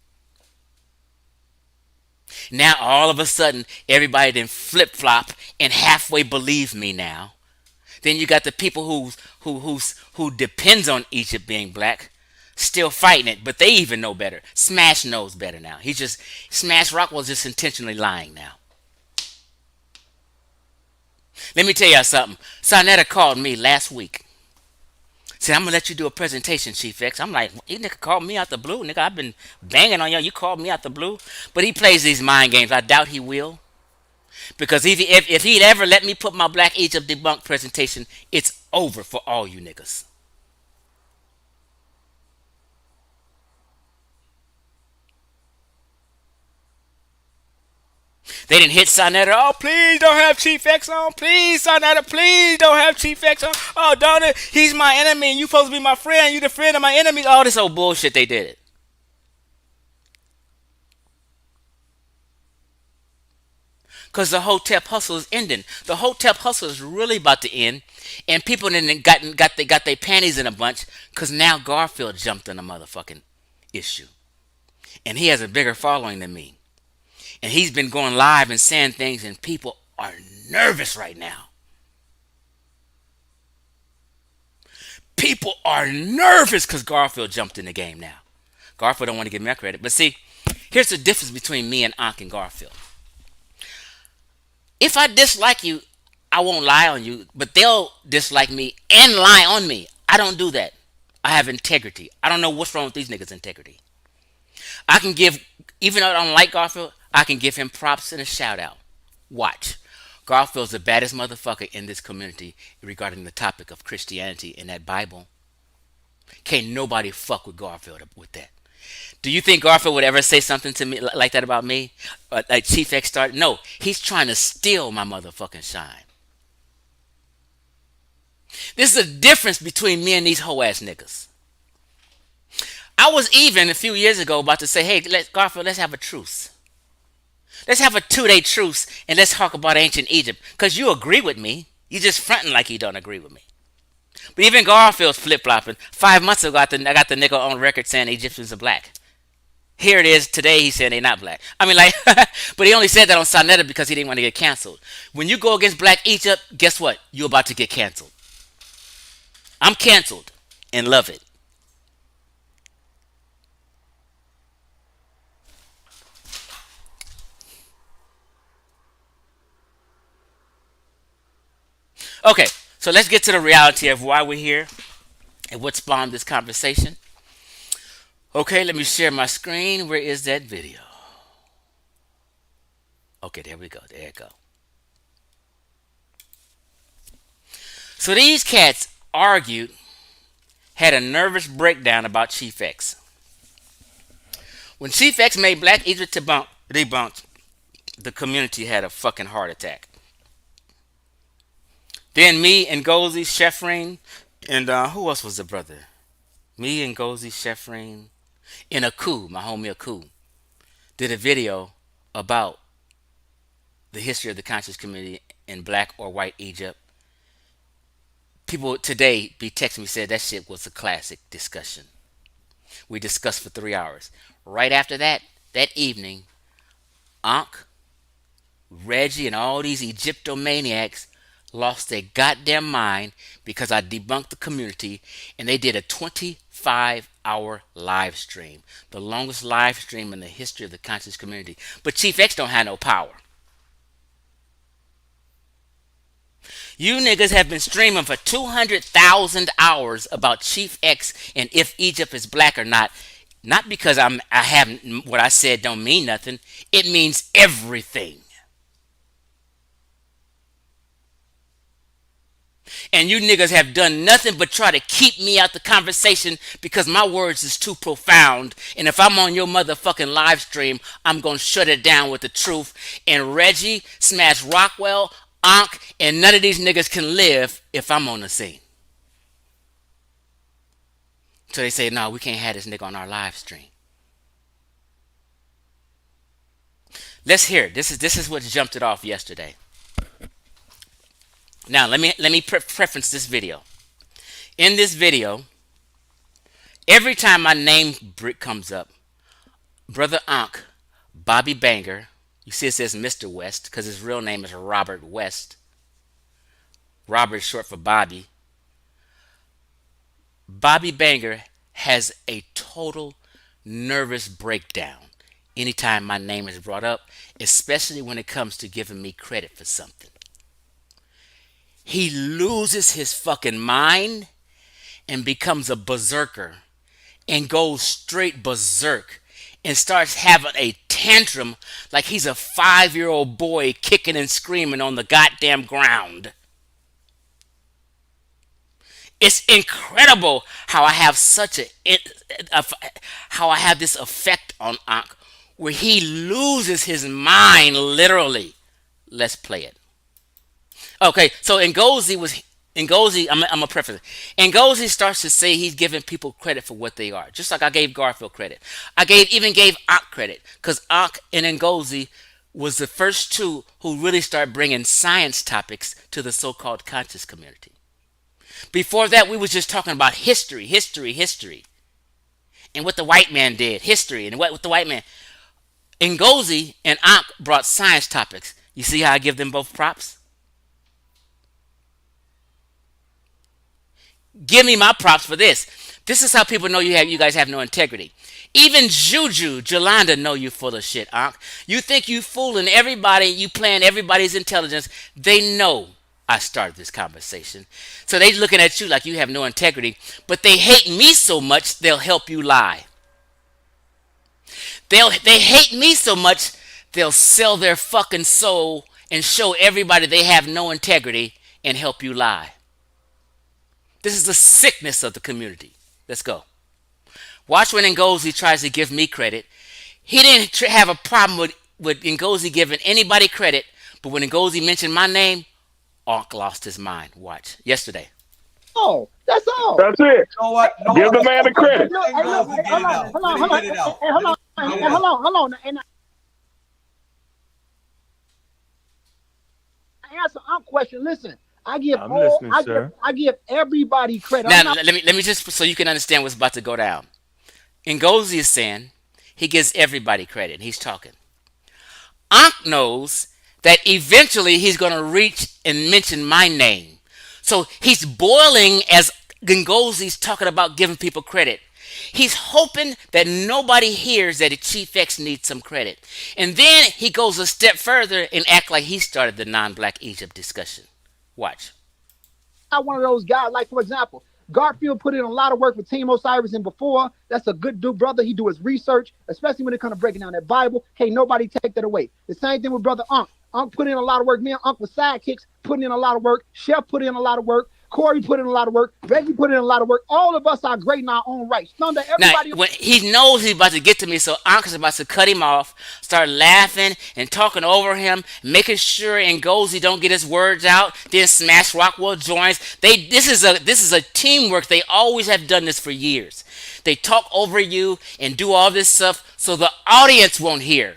Now all of a sudden, everybody then flip flop and halfway believe me now. Then you got the people who depends on Egypt being black, still fighting it, but they even know better. Smash knows better now. Smash Rockwell's just intentionally lying now. Let me tell y'all something. SaNeter called me last week. Said, "I'm gonna let you do a presentation, Chief X." I'm like, "You nigga called me out the blue, nigga. I've been banging on you. You called me out the blue." But he plays these mind games. I doubt he will. Because if he'd ever let me put my Black Egypt Debunked presentation, it's over for all you niggas. They didn't hit SaNeter. "Oh, please don't have Chief X on. Please, SaNeter, please don't have Chief X on. Oh, don't it? He's my enemy and you supposed to be my friend. You the friend of my enemy." All this old bullshit they did it. Because the Hotep hustle is ending. The Hotep hustle is really about to end. And people then got their panties in a bunch because now Garfield jumped on the motherfucking issue. And he has a bigger following than me. And he's been going live and saying things, and people are nervous right now. People are nervous because Garfield jumped in the game now. Garfield don't want to give me credit. But see, here's the difference between me and Ankh and Garfield. If I dislike you, I won't lie on you, but they'll dislike me and lie on me. I don't do that. I have integrity. I don't know what's wrong with these niggas' integrity. I can give, even though I don't like Garfield, I can give him props and a shout out. Watch. Garfield's the baddest motherfucker in this community regarding the topic of Christianity in that Bible. Can't nobody fuck with Garfield with that. Do you think Garfield would ever say something to me like that about me? Like Chief X started? No, he's trying to steal my motherfucking shine. This is the difference between me and these hoe ass niggas. I was even a few years ago about to say, "Hey, Garfield, let's have a truce. Let's have a 2-day truce and let's talk about ancient Egypt. Because you agree with me. You just fronting like you don't agree with me." But even Garfield's flip flopping. 5 months ago, I got the nigga on record saying Egyptians are black. Here it is today. He's saying they're not black. I mean, like, but he only said that on SaNeter because he didn't want to get canceled. When you go against Black Egypt, guess what? You're about to get canceled. I'm canceled and love it. Okay, so let's get to the reality of why we're here and what spawned this conversation. Okay, let me share my screen. Where is that video? Okay, there we go. There it go. So these cats argued, had a nervous breakdown about Chief X. When Chief X made Black Egypt debunked, the community had a fucking heart attack. Then me and Gozi, Sheffrin, and who else was the brother? Me and Gozi, Sheffrin, and Aku, my homie Aku, did a video about the history of the conscious community in Black or White Egypt. People today be texting me said that shit was a classic discussion. We discussed for 3 hours. Right after that, That evening, Ankh, Reggie, and all these Egyptomaniacs lost their goddamn mind because I debunked the community and they did a 25-hour live stream. The longest live stream in the history of the conscious community. But Chief X don't have no power. You niggas have been streaming for 200,000 hours about Chief X and if Egypt is black or not. Not because I haven't what I said don't mean nothing. It means everything. And you niggas have done nothing but try to keep me out the conversation because my words is too profound. And if I'm on your motherfucking live stream, I'm gonna shut it down with the truth. And Reggie, Smash Rockwell, Ankh, and none of these niggas can live if I'm on the scene. So they say, no, we can't have this nigga on our live stream. Let's hear it. This is what jumped it off yesterday. Now let me preference this video. In this video, every time my name comes up, Brother Ankh, Bobby Banger, you see it says Mr. West because his real name is Robert West. Robert is short for Bobby. Bobby Banger has a total nervous breakdown anytime my name is brought up, especially when it comes to giving me credit for something. He loses his fucking mind and becomes a berserker and goes straight berserk and starts having a tantrum like he's a 5-year-old boy kicking and screaming on the goddamn ground. It's incredible how I have how I have this effect on Ankh where he loses his mind literally. Let's play it. Okay, so Ngozi. I'm a preface. Ngozi starts to say he's giving people credit for what they are, just like I gave Garfield credit. Even gave Ankh credit because Ankh and Ngozi was the first two who really started bringing science topics to the so-called conscious community. Before that, we was just talking about history, and what the white man did, history, and what the white man. Ngozi and Ankh brought science topics. You see how I give them both props? Give me my props for this. This is how people know you guys have no integrity. Even Juju, Jolanda know you full of shit, Ankh. You think you fooling everybody, you playing everybody's intelligence. They know I started this conversation. So they looking at you like you have no integrity, but they hate me so much they'll help you lie. They hate me so much they'll sell their fucking soul and show everybody they have no integrity and help you lie. This is the sickness of the community. Let's go. Watch when Ngozi tries to give me credit. He didn't have a problem with Ngozi giving anybody credit, but when Ngozi mentioned my name, Ankh lost his mind. Watch. Yesterday. Oh, that's all. That's it. You know what? No, Give the man the credit. No, hey, look, hey, hold on, Let him get it out. hold on. And I answer our question. Listen, I give I'm listening, sir. I give everybody credit. Now let me just so you can understand what's about to go down. Ngozi is saying he gives everybody credit. He's talking. Ankh knows that eventually he's going to reach and mention my name. So he's boiling as Ngozi's talking about giving people credit. He's hoping that nobody hears that Chief X needs some credit. And then he goes a step further and act like he started the non-black Egypt discussion. Watch. Not one of those guys. Like, for example, Garfield put in a lot of work with Team Osiris and before. That's a good dude, brother. He do his research, especially when it comes to breaking down that Bible. Hey, nobody take that away. The same thing with brother Ankh. Ankh put in a lot of work. Me and Ankh was sidekicks, putting in a lot of work. Chef put in a lot of work. Corey put in a lot of work. Reggie put in a lot of work. All of us are great in our own rights. Thunder, everybody. Now, when he knows he's about to get to me, so Ankh is about to cut him off, start laughing and talking over him, making sure Ngozi don't get his words out. Then Smash Rockwell joins. This is a teamwork. They always have done this for years. They talk over you and do all this stuff so the audience won't hear.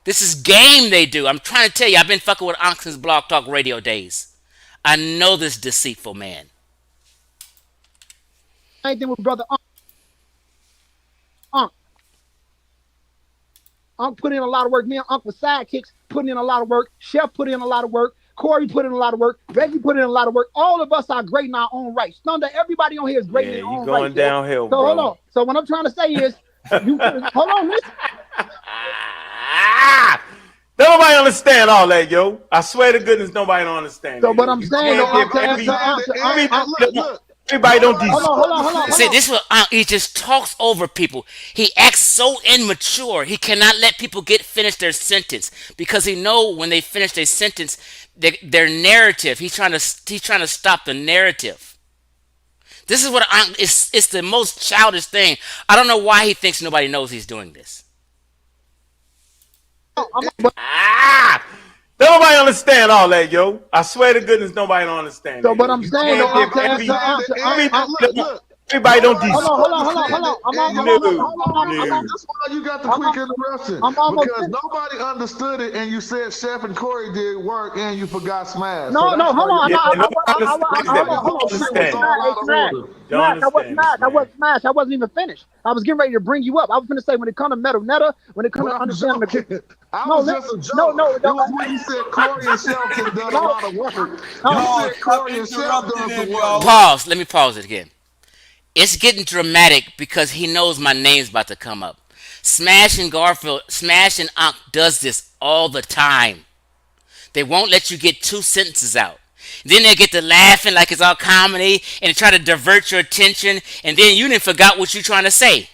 This is game they do. I'm trying to tell you, I've been fucking with Ankh since Blog Talk Radio days. I know this deceitful man. Same thing with brother Ankh. Unc put in a lot of work. Me and Unc was sidekicks, putting in a lot of work. Chef put in a lot of work. Corey put in a lot of work. Reggie put in a lot of work. All of us are great in our own rights. Thunder, everybody on here is great in Yeah, their you own going rights. Yo. downhill, So hold bro. on. So what I'm trying to say is, you hold on, listen. Ah! Nobody understand all that, yo. I swear to goodness, nobody don't understand So that. what Yo. I'm You saying, though, can't Unc, give every. Everybody don't hold on, hold on, hold on, hold See, on. this is what he just talks over people. He acts so immature. He cannot let people get finish their sentence because he know when they finish their sentence, their narrative. He's trying to stop the narrative. This is what it's the most childish thing. I don't know why he thinks nobody knows he's doing this. Ah! Nobody understand all that, yo. I swear to goodness, nobody don't understand So that. what Yo. I'm You saying, though, can't Unc, give every. Everybody don't hold on, hold on, hold on, hold on. No. That's why you got the quick interruption. I'm almost Because finished. nobody understood it, and you said Chef and Corey did work, and you forgot Smash. No, So no, that's hold why on. Yeah, you Hold on. shit was Smash, all hey, out of Smash. order. Don't understand this, I man. wasn't smashed. I wasn't even finished. I was getting ready to bring you up. I was going to say when it comes to metal netta, when it comes But to I'm understanding the joking. I no, was li- just a no, joke. no, It was when you said Corey and Shelton done a no, lot of work. no. You Yo, said stop Corey and Shelton done interrupting some him, work. yo. Pause. Let me pause it again. It's getting dramatic because he knows my name's about to come up. Smash and Ankh does this all the time. They won't let you get two sentences out. Then they get to laughing like it's all comedy and they try to divert your attention, and then you didn't forgot what you're trying to say.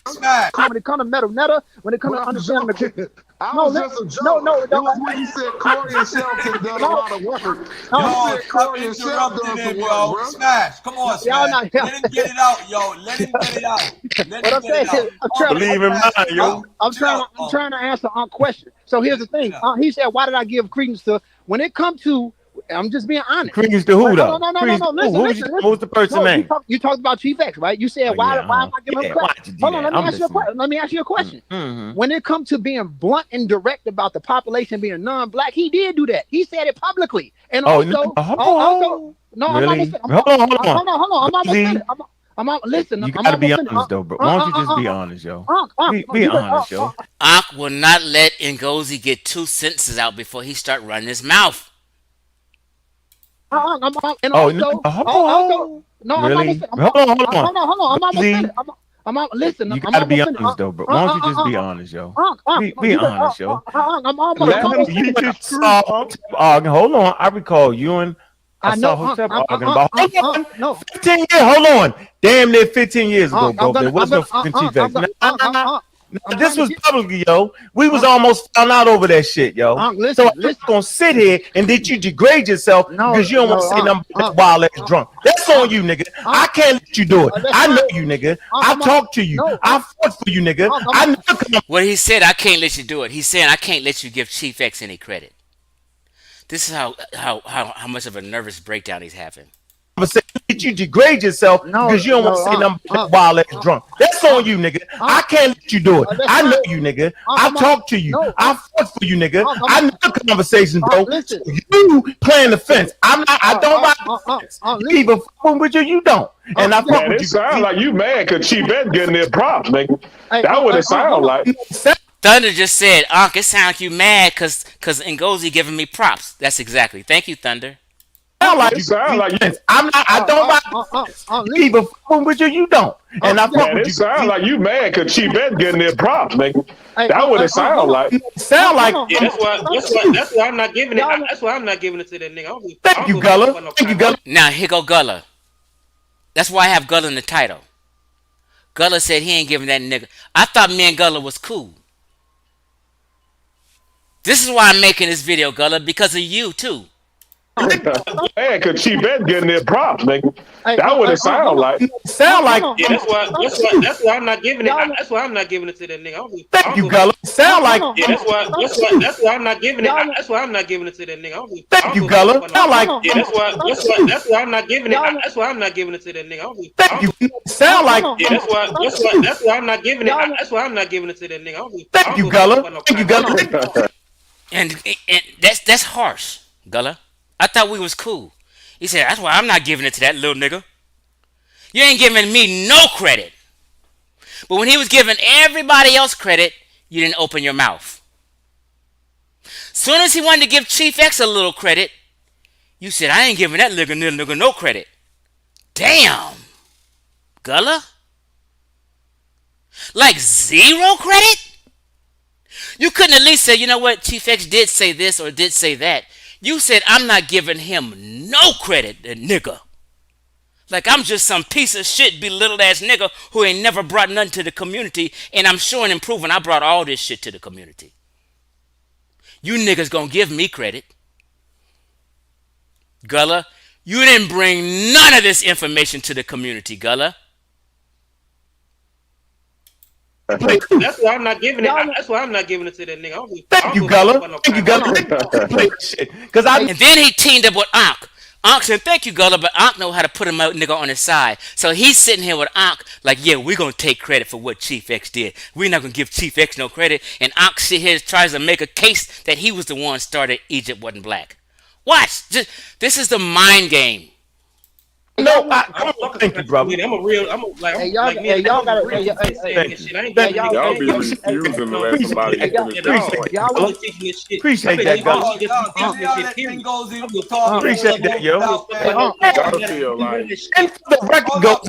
Smash. When it comes to metal netta, when it comes But to I'm understanding the joking. I no, was li- just a no, joke. no, It was when you said Corey and Shelton done a no, lot of work. no. You Yo, said stop Corey and Shelton interrupting done some him, work, yo. bro. Smash. Come on, Y'all Smash. not. Let him get it out, yo. Let him get it out. Let What him I'm get it saying is, out. Unc, let Believe in Smash mine, get it yo. out. Chill out, I'm Unc. trying to answer Unc's question. So here's Let the him get it thing. out. He said, "Why did I give credence to?" When it comes to, I'm just being honest. Credence to Wait, who hold on, though? no, no, no, Credence no. to who? Listen, listen, What was listen. the person No, name? you talked about Chief X, right? You said, Oh "Why yeah, am I giving him yeah. credit?" Why'd you do Hold on, that? I'm listening. let me ask you a question. Mm-hmm. When it comes to being blunt and direct about the population being non-black, he did do that. He said it publicly, and Oh no! also, no, I'm almost Really? finished. Hold on. I'm almost Cozy, finished. Listen, you I'm gotta be almost finished. honest though, bro. Why don't you just be honest, yo? Be You got, honest, yo. Ankh will not let Ngozi get two sentences out before he start running his mouth. and Oh no! no, I'm almost Really? finished. Hold on, I'm almost Cozy, finished. Listen, you I'm gotta be almost finished. honest though, bro. Why don't you just be honest, yo? Be You got, honest, yo. I'm Let him almost speak finished. his truth. Arguing. Hold on. I recall you and I I know, saw Hotep arguing about. Hold on. no, 15 years. Hold on. Damn near 15 years ago, bro. There was no fucking Chief X. This trying to was get, publicly, yo. We was almost found out over that shit, yo. So listen, I'm not gonna sit here and let you degrade yourself because you don't want to say nothing but that wild ass drunk. That's on you, nigga. I can't let you do it. I know you, nigga. I talk to you. I fought for you, nigga. I never come What he said, I can't let you do it. He's saying I can't let you give Chief X any credit. This is how much of a nervous breakdown he's having. say that you degrade yourself because you don't want to say nothing but that wild ass drunk. That's on you, nigga. I can't let you do it. I know you, nigga. I talk to you. I fought for you, nigga. I know conversations, bro. So you playing the fence. I don't ride the fence. You either fucking with you, you don't. And I fuck Man, with it you. sound like you mad because Chief Ed getting their props, nigga. That what it sound like. Thunder just said, Ankh, it sounds like you mad because Ngozi giving me props. That's exactly. Thank you, Thunder. Sound like It sound like you. I don't ride the fence. You either fucking with you, you don't. And I fuck Man, with it you. sound like you mad because Chief Ed getting their props, nigga. That what it sound like. Sound like Yeah, that's why I'm not giving it. That's why I'm not giving it to that nigga. thank you, Gullah. Thank you, Gullah. Now, here go Gullah. That's why I have Gullah in the title. Gullah said he ain't giving that nigga. I thought me and Gullah was cool. This is why I'm making this video, Gullah, because of you, too. Man, because Chief Ed getting their props, nigga. That what it sound like. Sound like Yeah, that's why I'm not giving it. That's why I'm not giving it to that nigga. thank you, Gullah. Sound like Yeah, that's why I'm not giving it. That's why I'm not giving it to that nigga. thank you, Gullah. Sound like Yeah, that's why I'm not giving it. That's why I'm not giving it to that nigga. thank you. Sound like Yeah, that's why I'm not giving it. That's why I'm not giving it to that nigga. thank you, Gullah. Thank you, Gullah. And that's harsh, Gullah. I thought we was cool. He said, that's why I'm not giving it to that little nigga. You ain't giving me no credit. But when he was giving everybody else credit, you didn't open your mouth. Soon as he wanted to give Chief X a little credit, you said, I ain't giving that nigga no credit. Damn. Gullah? Like zero credit? You couldn't at least say, you know what, Chief X did say this or did say that. You said, I'm not giving him no credit, the nigga. Like I'm just some piece of shit, belittled ass nigga who ain't never brought nothing to the community, and I'm showing and proving I brought all this shit to the community. You niggas gonna give me credit. Gullah, you didn't bring none of this information to the community, Gullah. That's why I'm not giving it. That's why I'm not giving it to that nigga. Thank you, Gullah. Thank you, Gullah. And then he teamed up with Ankh. Ankh said, thank you, Gullah, but Ankh know how to put him out nigga on his side. So he's sitting here with Ankh like, yeah, we're going to take credit for what Chief X did. We're not going to give Chief X no credit. And Ankh sit here tries to make a case that he was the one started Egypt wasn't black. Watch. This is the mind game. No, thank you, brother. I'm a real. Y'all gotta. Y'all be refusing to let somebody finish their point. Appreciate that, Gullah. Appreciate that, yo. Garfield, like, And for the record, go.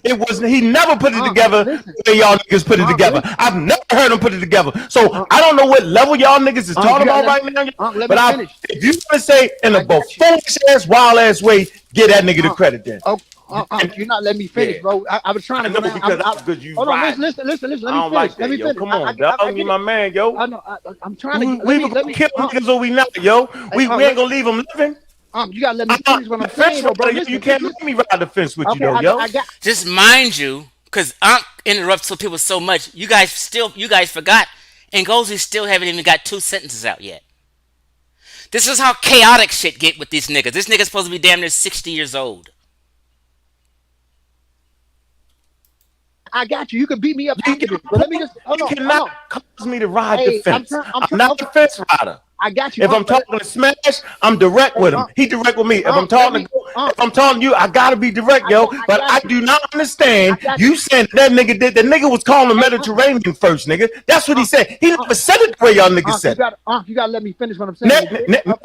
It wasn't. He never put it together the way y'all niggas put it together. I've never heard him put it together. So I don't know what level y'all niggas is talking about right now. But if you gonna say in a foolish ass, wild ass way, get that nigga the credit then. You're not letting me finish, bro. I was trying to go down. Because you Hold on, listen. Let me finish. Let me finish. Come on, dog. You my man, yo. I know. I'm trying to. We were gonna kill niggas or we not, yo. We ain't gonna leave them living. You gotta let me finish what I'm saying, though, bro. You can't let me ride the fence with you, though, yo. Just mind you, because Ankh interrupts people so much, you guys forgot, and Ngozi still haven't even got 2 sentences out yet. This is how chaotic shit get with these niggas. This nigga's supposed to be damn near 60 years old. I got you. You can beat me up after this, but let me just hold on. You cannot cause me to ride the fence. I'm not the fence rider. I got you. If I'm talking to Smash, I'm direct with him. He direct with me. If I'm talking to you, I gotta be direct, yo. But I do not understand you saying that nigga did. The nigga was calling the Mediterranean first, nigga. That's what he said. He never said it the way y'all niggas said. You gotta let me finish what I'm saying.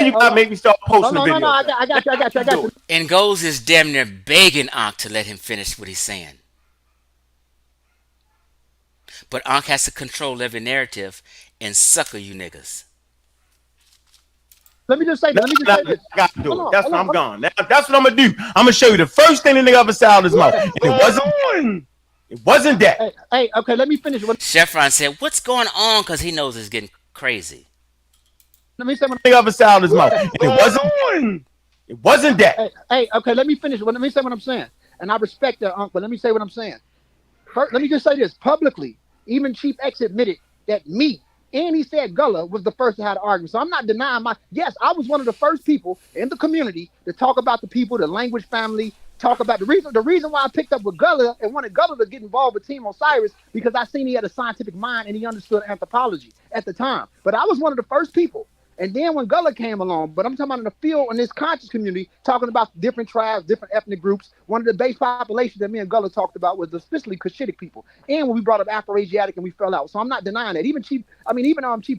You gotta make me start posting the video. No, I got you. And Ngozi is damn near begging Ankh to let him finish what he's saying. But Ankh has to control every narrative and sucker you niggas. Let me just say this. I got to do it. That's what I'm gone. That's what I'm gonna do. I'm gonna show you the first thing the nigga ever said out of his mouth. And it wasn't that. Hey, okay, let me finish. Chevron said, "What's going on?" Because he knows it's getting crazy. Let me say what the nigga ever said out of his mouth. And it wasn't that. Hey, okay, let me finish. Let me say what I'm saying. And I respect that, Unc, but let me say what I'm saying. First, let me just say this publicly. Even Chief X admitted that me. And he said Gullah was the first to have the argument. So I'm not denying yes, I was one of the first people in the community to talk about the people, the language family, talk about the reason why I picked up with Gullah and wanted Gullah to get involved with Team Osiris, because I seen he had a scientific mind and he understood anthropology at the time. But I was one of the first people. And then when Gullah came along, but I'm talking about in the field, in this conscious community, talking about different tribes, different ethnic groups. One of the base populations that me and Gullah talked about was especially Cushitic people. And when we brought up Afro-Asiatic and we fell out. So I'm not denying that. Even Chief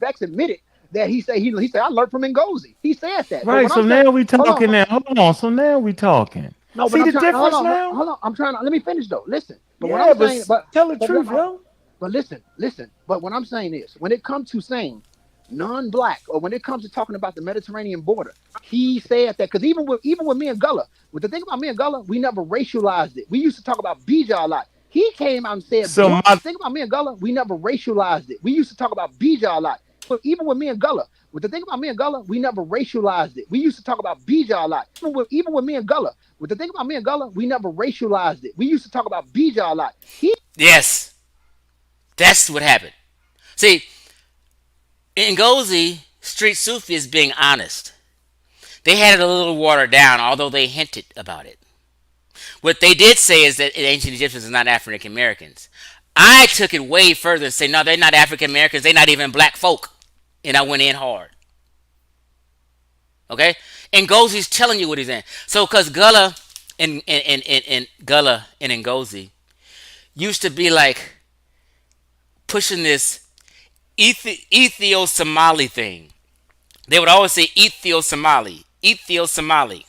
X admitted that he said I learned from Ngozi. He said that. Right. So now we talking now. Hold on. So now we talking. No, see the difference now? Hold on. I'm trying to let me finish though. Listen. But what I'm saying, tell the truth, yo. But listen. But what I'm saying is, when it comes to saying non-black, or when it comes to talking about the Mediterranean border, he said that, because even with me and Gullah, with the thing about me and Gullah, we never racialized it. We used to talk about Bija a lot. He came out and said, the thing about me and Gullah, we never racialized it. We used to talk about Bija a lot. But even with me and Gullah, with the thing about me and Gullah, we never racialized it. We used to talk about Bija a lot. Even with me and Gullah, with the thing about me and Gullah, we never racialized it. We used to talk about Bija a lot. Yes, that's what happened. See, Ngozi, Street Sufi is being honest. They had it a little watered down, although they hinted about it. What they did say is that ancient Egyptians are not African Americans. I took it way further and say, no, they're not African Americans. They're not even black folk. And I went in hard. Okay? And Ngozi's telling you what he's in. So, because Gullah and Ngozi, used to be like pushing this Ethio-Somali thing. They would always say Ethio-Somali, Ethio-Somali,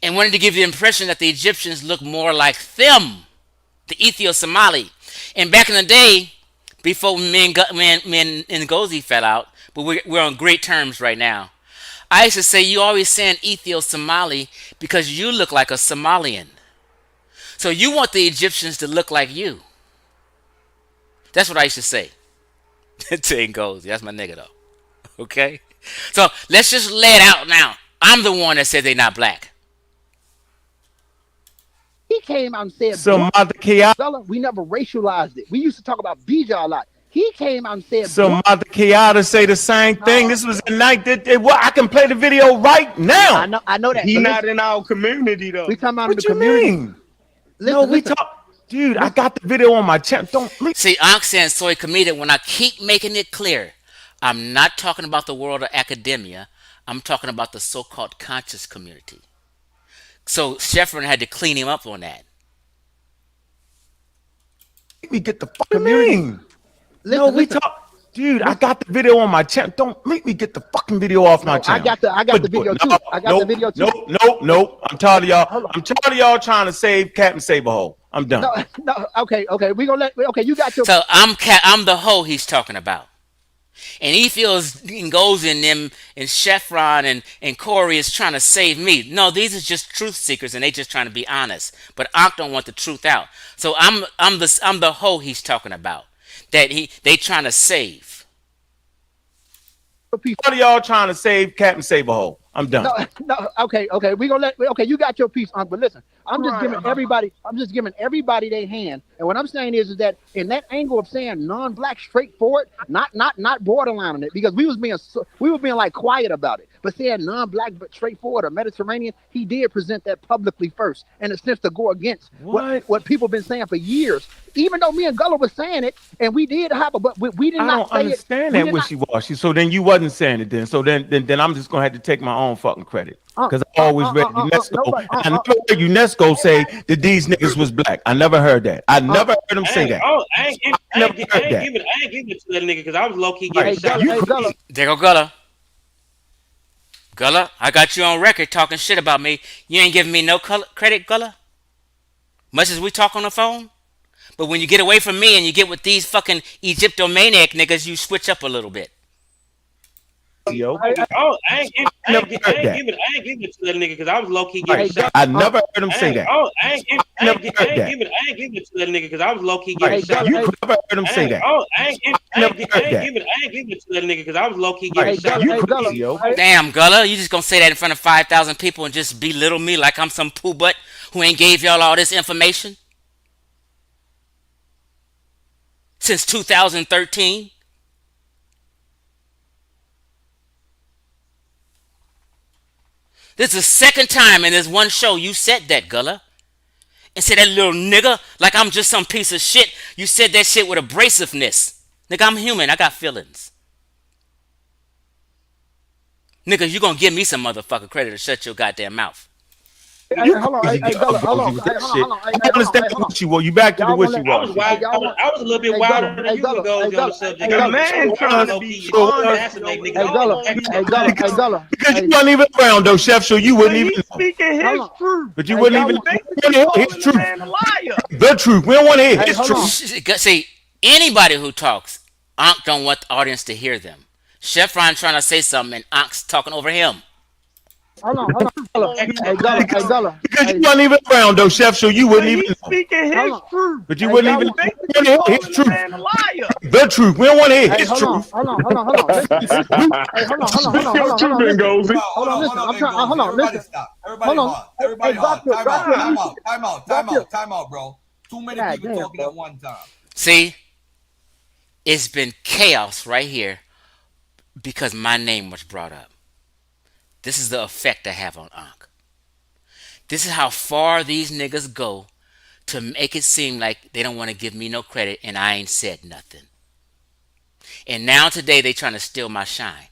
and wanted to give the impression that the Egyptians look more like them, the Ethio-Somali. And back in the day, before me and Ngozi fell out, but we're on great terms right now. I used to say you always saying Ethio-Somali because you look like a Somalian. So you want the Egyptians to look like you. That's what I used to say. To Ngozi. That's my nigga though. Okay? So let's just lay it out now. I'm the one that said they're not black. He came out and said, So Mother Kiata, we never racialized it. We used to talk about Bija a lot. He came out and said, so Mother Kiata say the same thing. This was the night that well, I can play the video right now. I know that. He not in our community though. We talking about What in the you community. mean? No, we talk, dude. I got the video on my channel. Don't See, Ankh saying soy comedic when I keep making it clear. I'm not talking about the world of academia. I'm talking about the so-called conscious community. So Sheffrin had to clean him up on that. make me get the fucking mean. No, we talk, dude. I got the video on my channel. Don't make me get the fucking video off my channel. I got the video too. I got the video too. Nope. I'm tired of y'all. I'm tired of y'all trying to save Captain Saberhole. I'm done. No. Okay. We gonna let. Okay, you got your. So I'm the hoe he's talking about. And he feels and goes in them, and Sheffron and Corey is trying to save me. No, these are just truth seekers, and they just trying to be honest. But Ankh don't want the truth out. So I'm the hoe he's talking about. That they trying to save. What are y'all trying to save Captain Saberhole? I'm done. No. Okay. We gonna let. Okay, you got your piece, Ankh. But listen, I'm just giving everybody their hand. And what I'm saying is that in that angle of saying non-black, straightforward, not borderline on it, because we were being like quiet about it. But saying non-black but straightforward or Mediterranean, he did present that publicly first, in a sense to go against what people been saying for years. Even though me and Gullah was saying it, and we did have it, but we did not say it. I don't understand that wishy-washy. So then you wasn't saying it then. So then I'm just gonna have to take my own fucking credit. Because I always read UNESCO. I never heard UNESCO say that these niggas was black. I never heard that. I never heard them say that. I ain't giving it to that nigga because I was low-key getting shot. There go Gullah. Gullah, I got you on record talking shit about me. You ain't giving me no credit, Gullah. Much as we talk on the phone. But when you get away from me and you get with these fucking Egyptomaniac niggas, you switch up a little bit. Yo. I ain't giving it to that nigga because I was low key getting shot. I never heard him say that. I ain't giving it to that nigga because I was low key getting shot. You never heard him say that. I ain't giving it to that nigga because I was low key getting shot. Damn, Gullah, you just gonna say that in front of 5,000 people and just belittle me like I'm some poo butt who ain't gave y'all all this information since 2013? This is the second time in this one show you said that, Gullah. And said that little nigga like I'm just some piece of shit. You said that shit with abrasiveness. Nigga, I'm human. I got feelings. Nigga, you gonna give me some motherfucking credit to shut your goddamn mouth. Hold on. I understand the wishy-washy. You back to the wishy-washy. I was a little bit wilder than you ago on the subject. The man trying to be assassinate nigga. Because you wasn't even around though, Chef, so you wouldn't even speaking his truth. But you wouldn't even hear his truth. The truth. We don't want to hear his truth. See, anybody who talks, Ankh don't want the audience to hear them. Chef Ron trying to say something and Ankh's talking over him. Hold on. Gullah. Because you wasn't even around though, Chef, so you wouldn't even speaking his truth. But you wouldn't even hear his truth. The truth. We don't want to hear his truth. Hold on. Time out, bro. Too many people talking at one time. See, it's been chaos right here because my name was brought up. This is the effect I have on Ankh. This is how far these niggas go to make it seem like they don't want to give me no credit and I ain't said nothing. And now today they trying to steal my shine.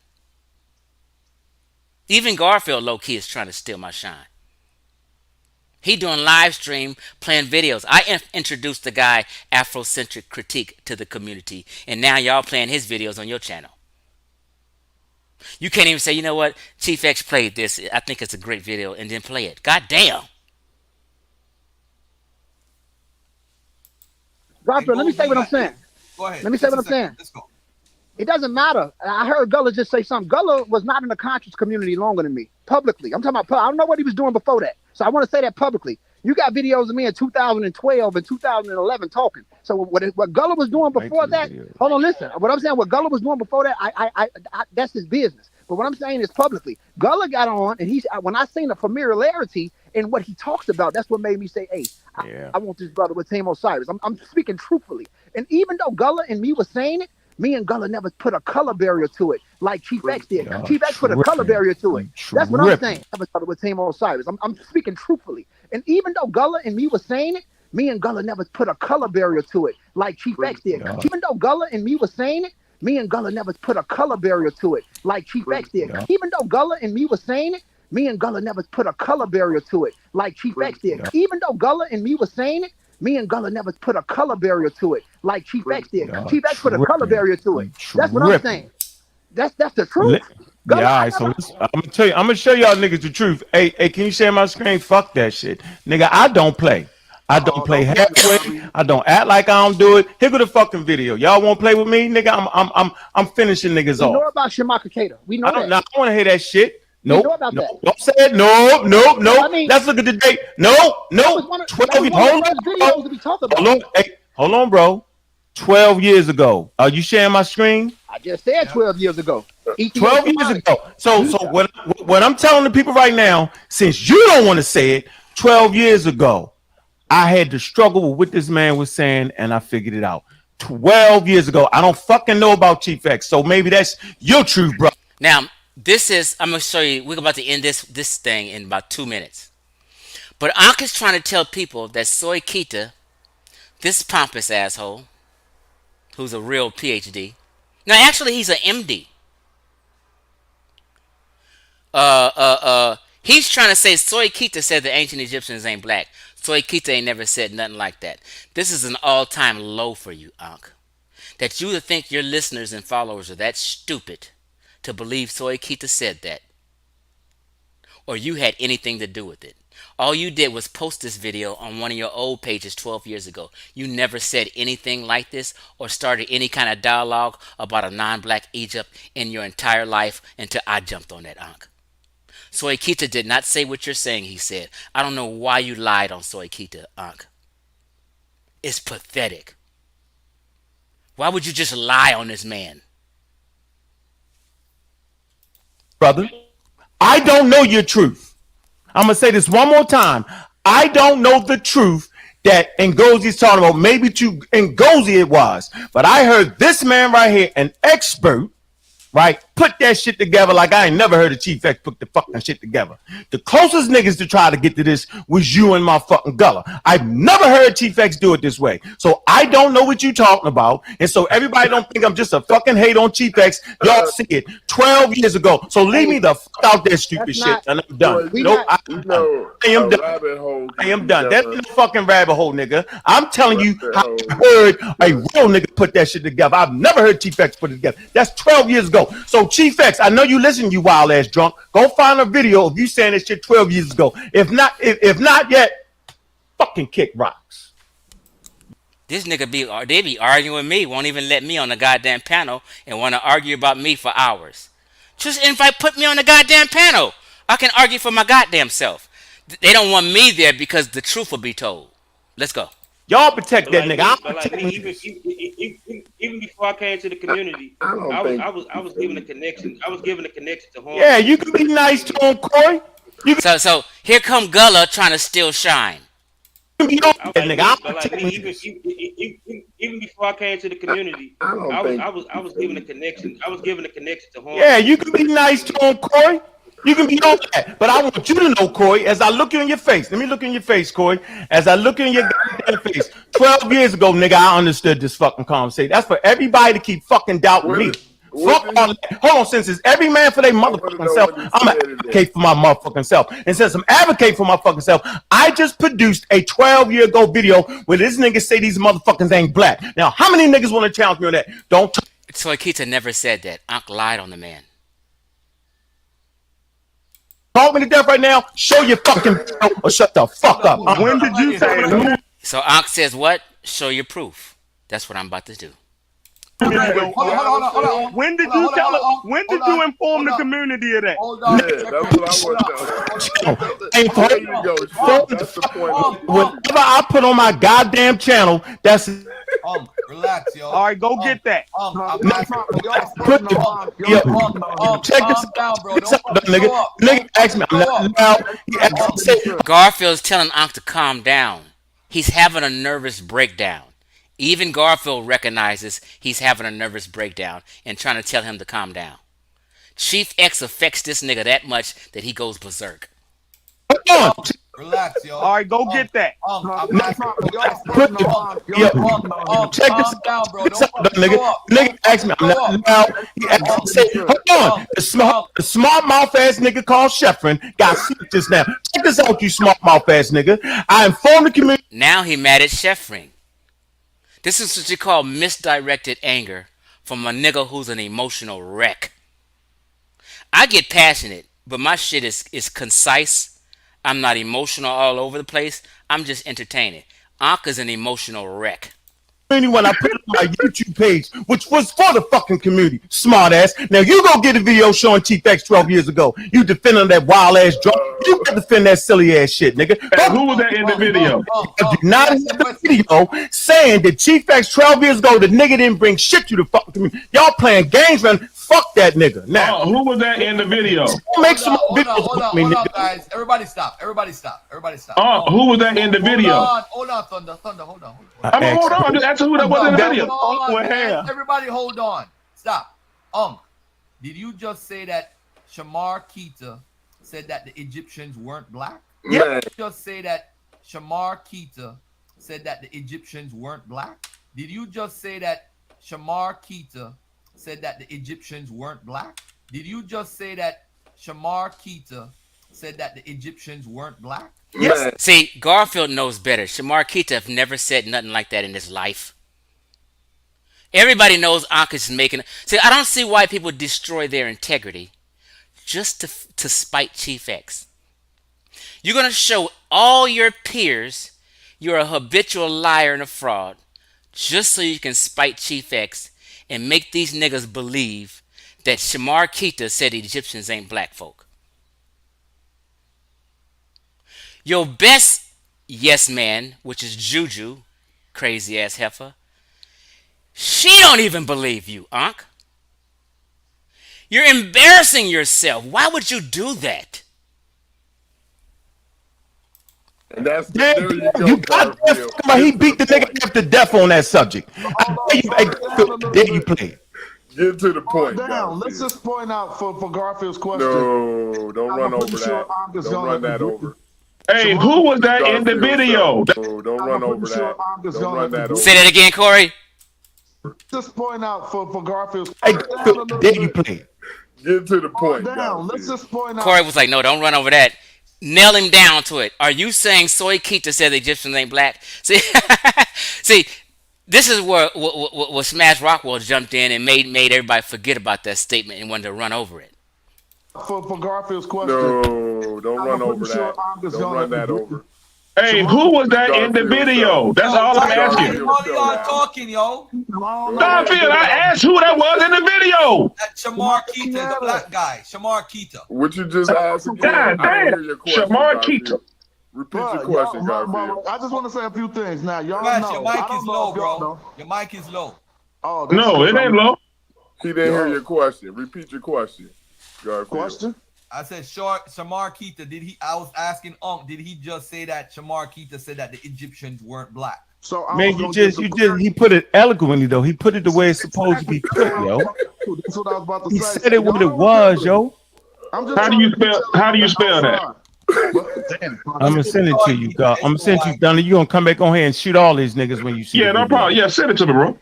Even Garfield low-key is trying to steal my shine. He doing live stream playing videos. I introduced the guy Afrocentric Critique to the community, and now y'all playing his videos on your channel. You can't even say, you know what, Chief X played this. I think it's a great video, and then play it. God damn. Garfield, let me say what I'm saying. Go ahead. Let me say what I'm saying. Let's go. It doesn't matter. I heard Gullah just say something. Gullah was not in the conscious community longer than me, publicly. I'm talking about, I don't know what he was doing before that. So I want to say that publicly. You got videos of me in 2012 and 2011 talking. So what Gullah was doing before that, hold on, listen. What I'm saying, what Gullah was doing before that, I that's his business. But what I'm saying is publicly, Gullah got on, and when I seen the familiarity in what he talks about, that's what made me say, hey, I want this brother with Team Osiris. I'm speaking truthfully. And even though Gullah and me was saying it, me and Gullah never put a color barrier to it like Chief X did. Chief X put a color barrier to it. That's what I'm saying. With Team Osiris. I'm speaking truthfully. And even though Gullah and me was saying it, me and Gullah never put a color barrier to it like Chief X did. Even though Gullah and me was saying it, me and Gullah never put a color barrier to it like Chief X did. Even though Gullah and me was saying it, me and Gullah never put a color barrier to it like Chief X did. Even though Gullah and me was saying it, me and Gullah never put a color barrier to it like Chief X did. Chief X put a color barrier to it. That's what I'm saying. That's the truth. Yeah, all right, so I'm gonna show y'all niggas the truth. Hey, can you share my screen? Fuck that shit. Nigga, I don't play. I don't play halfway. I don't act like I don't do it. Here go the fucking video. Y'all won't play with me, nigga? I'm finishing niggas off. We know about Shamaka Cater. We know that. I don't want to hear that shit. Nope. Don't say it. Nope. I mean, let's look at the date. No. 12 years. Hold on, bro. 12 years ago. Are you sharing my screen? I just said 12 years ago. 12 years ago. So what I'm telling the people right now, since you don't want to say it, 12 years ago, I had to struggle with what this man was saying, and I figured it out. 12 years ago. I don't fucking know about Chief X, so maybe that's your truth, bro. Now, I'm going to show you, we're about to end this thing in about 2 minutes. But Ankh is trying to tell people that Soy Kita, this pompous asshole, who's a real PhD. Now, actually, he's an MD. He's trying to say Soy Kita said the ancient Egyptians ain't black. Soy Kita ain't never said nothing like that. This is an all-time low for you, Ankh. That you would think your listeners and followers are that stupid to believe Soy Kita said that, or you had anything to do with it. All you did was post this video on one of your old pages 12 years ago. You never said anything like this or started any kind of dialogue about a non-black Egypt in your entire life until I jumped on that, Ankh. Soy Kita did not say what you're saying he said. I don't know why you lied on Soy Kita, Ankh. It's pathetic. Why would you just lie on this man? Brother, I don't know your truth. I'm going to say this one more time. I don't know the truth that Ngozi's talking about. Maybe to Ngozi it was. But I heard this man right here, an expert, right, put that shit together like I ain't never heard a Chief X put the fucking shit together. The closest niggas to try to get to this was you and my fucking Gullah. I've never heard Chief X do it this way. So I don't know what you talking about. And so everybody don't think I'm just a fucking hate on Chief X. Y'all see it 12 years ago. So leave me the fuck out that stupid shit. And I'm done. Nope, I am done. I am done. That's no fucking rabbit hole, nigga. I'm telling you how I heard a real nigga put that shit together. I've never heard Chief X put it together. That's 12 years ago. So Chief X, I know you listen, you wild ass drunk. Go find a video of you saying this shit 12 years ago. If not yet, fucking kick rocks. This nigga they be arguing with me, won't even let me on the goddamn panel and want to argue about me for hours. Just put me on the goddamn panel. I can argue for my goddamn self. They don't want me there because the truth will be told. Let's go. Y'all protect that nigga. Even before I came to the community, I was given a connection. I was given a connection to home. Yeah, you can be nice to him, Corey. So here come Gullah trying to still shine. Even before I came to the community, I was given a connection. I was given a connection to home. Yeah, you can be nice to him, Corey. You can be on that, but I want you to know, Corey, as I look you in your face. Let me look in your face, Corey. As I look in your goddamn face. 12 years ago, nigga, I understood this fucking conversation. That's for everybody to keep fucking doubting me. Fuck all that. Hold on, since it's every man for their motherfucking self, I'm gonna advocate for my motherfucking self. And since I'm advocating for my fucking self, I just produced a 12-year ago video where this nigga say these motherfuckers ain't black. Now, how many niggas want to challenge me on that? Don't. Soy Keita never said that. Ankh lied on the man. Talk me to death right now. Show your fucking or shut the fuck up. When did you say? So Ankh says what? Show your proof. That's what I'm about to do. Hold on. When did you tell us? When did you inform the community of that? That's the point. Whatever I put on my goddamn channel, that's. Relax, yo. All right, go get that. Check this out, bro. Nigga asked me. Garfield's telling Ankh to calm down. He's having a nervous breakdown. Even Garfield recognizes he's having a nervous breakdown and trying to tell him to calm down. Chief X affects this nigga that much that he goes berserk. Relax, yo. All right, go get that. Check this out, bro. Nigga asked me. Hold on. The smart mouth ass nigga called Sheffrin got sick just now. Check this out, you smart mouth ass nigga. I informed the community. Now he mad at Sheffrin. This is what you call misdirected anger from a nigga who's an emotional wreck. I get passionate, but my shit is concise. I'm not emotional all over the place. I'm just entertaining. Ankh is an emotional wreck. When I put it on my YouTube page, which was for the fucking community, smart ass. Now you go get a video showing Chief X 12 years ago. You defending that wild ass drunk. You can defend that silly ass shit, nigga. And who was that in the video? I do not have the video saying that Chief X 12 years ago, the nigga didn't bring shit to the fucking community. Y'all playing games, man. Fuck that nigga. Now, who was that in the video? Make some videos. Hold on, guys. Everybody stop. Everybody stop. Who was that in the video? Hold on, Thunder. Hold on. Hold on. Just answer who that was in the video. Everybody hold on. Stop. Did you just say that Shamar Keita said that the Egyptians weren't black? Yeah. Did you just say that Shamar Keita said that the Egyptians weren't black? Did you just say that Shamar Keita said that the Egyptians weren't black? Did you just say that Shamar Keita said that the Egyptians weren't black? Yes. See, Garfield knows better. Shamar Keita have never said nothing like that in his life. Everybody knows Ankh is making. See, I don't see why people destroy their integrity just to spite Chief X. You're going to show all your peers you're a habitual liar and a fraud just so you can spite Chief X and make these niggas believe that Shamar Keita said the Egyptians ain't black folk. Your best yes man, which is Juju, crazy ass heifer, she don't even believe you, Ankh. You're embarrassing yourself. Why would you do that? And that's you got that. He beat the nigga after death on that subject. There you play. Get to the point. Let's just point out for Garfield's question. No, don't run over that. Don't run that over. Hey, who was that in the video? No, don't run over that. Don't run that over. Say that again, Corey. Just point out for Garfield's question. There you play. Get to the point. Let's just point out. Corey was like, no, don't run over that. Nail him down to it. Are you saying Soy Keita said the Egyptians ain't black? See, see, this is where Smash Rockwell jumped in and made everybody forget about that statement and wanted to run over it. For Garfield's question. No, don't run over that. Don't run that over. Hey, who was that in the video? That's all I'm asking. While y'all talking, yo. Garfield, I asked who that was in the video. That Shamar Keita, the black guy. Shamar Keita. What you just asked God again? damn. Shamar Keita. Repeat your question, Garfield. I just want to say a few things. Now, y'all know. Your mic is low, bro. Your mic is low. Oh, no, it ain't low. He didn't hear your question. Repeat your question, Garfield. Question? I said, Shamar Keita, I was asking did he just say that Shamar Keita said that the Egyptians weren't black? So man, he put it eloquently though. He put it the way it's supposed to be put, yo. That's what I was about to say. He said it what it was, yo. How do you spell that? I'm gonna send it to you, God. I'm gonna send you, Donnie. You gonna come back on here and shoot all these niggas when you see. Yeah, no problem. Yeah, send it to me, bro.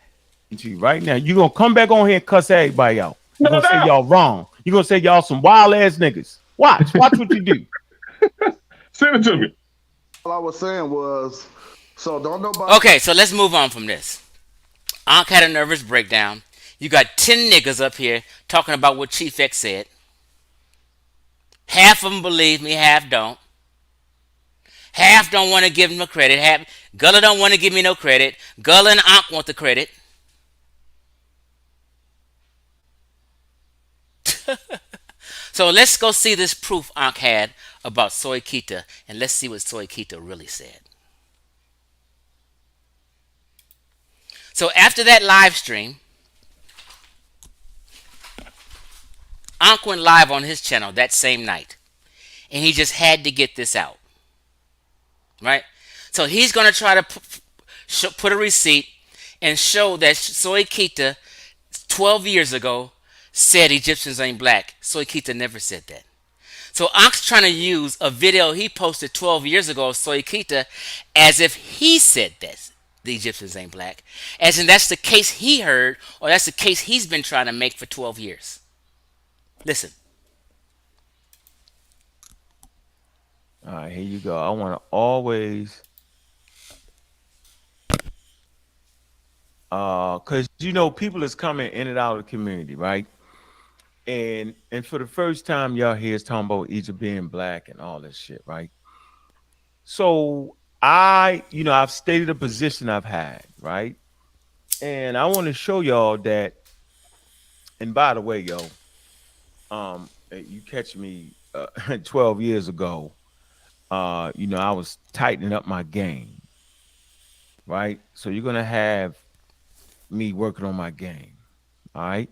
To you right now. You gonna come back on here and cuss everybody out. You're No gonna say doubt. y'all wrong. You're gonna say y'all some wild ass niggas. Watch what you do. Send it to me. All I was saying was, so don't nobody. Okay, so let's move on from this. Ankh had a nervous breakdown. You got 10 niggas up here talking about what Chief X said. Half of them believe me, half don't. Half don't want to give him no credit. Half Gullah don't want to give me no credit. Gullah and Ankh want the credit. So let's go see this proof Ankh had about Soy Kita, and let's see what Soy Kita really said. So after that live stream, Ankh went live on his channel that same night, and he just had to get this out, right? So he's going to try to put a receipt and show that Soy Kita 12 years ago said Egyptians ain't black. Soy Kita never said that. So Ankh's trying to use a video he posted 12 years ago of Soy Kita as if he said that the Egyptians ain't black. As in that's the case he heard, or that's the case he's been trying to make for 12 years. Listen. All right, here you go. I want to always, because you know people is coming in and out of the community, right? And for the first time, y'all hear us talking about Egypt being black and all this shit, right? So I've stated a position I've had, right? And I want to show y'all that. And by the way, yo, you catch me 12 years ago. I was tightening up my game, right? So you're gonna have me working on my game, all right?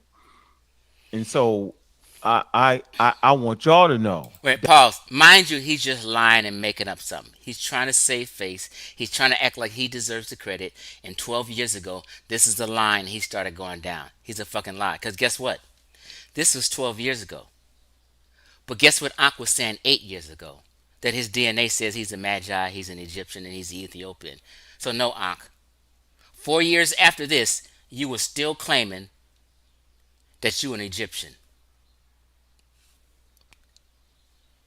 And so I want y'all to know. Wait, pause. Mind you, he's just lying and making up something. He's trying to save face. He's trying to act like he deserves the credit. And 12 years ago, this is the line he started going down. He's a fucking lie. Because guess what? This was 12 years ago. But guess what Ankh was saying 8 years ago? That his DNA says he's a Magi, he's an Egyptian, and he's Ethiopian. So no, Ankh. 4 years after this, you were still claiming that you an Egyptian.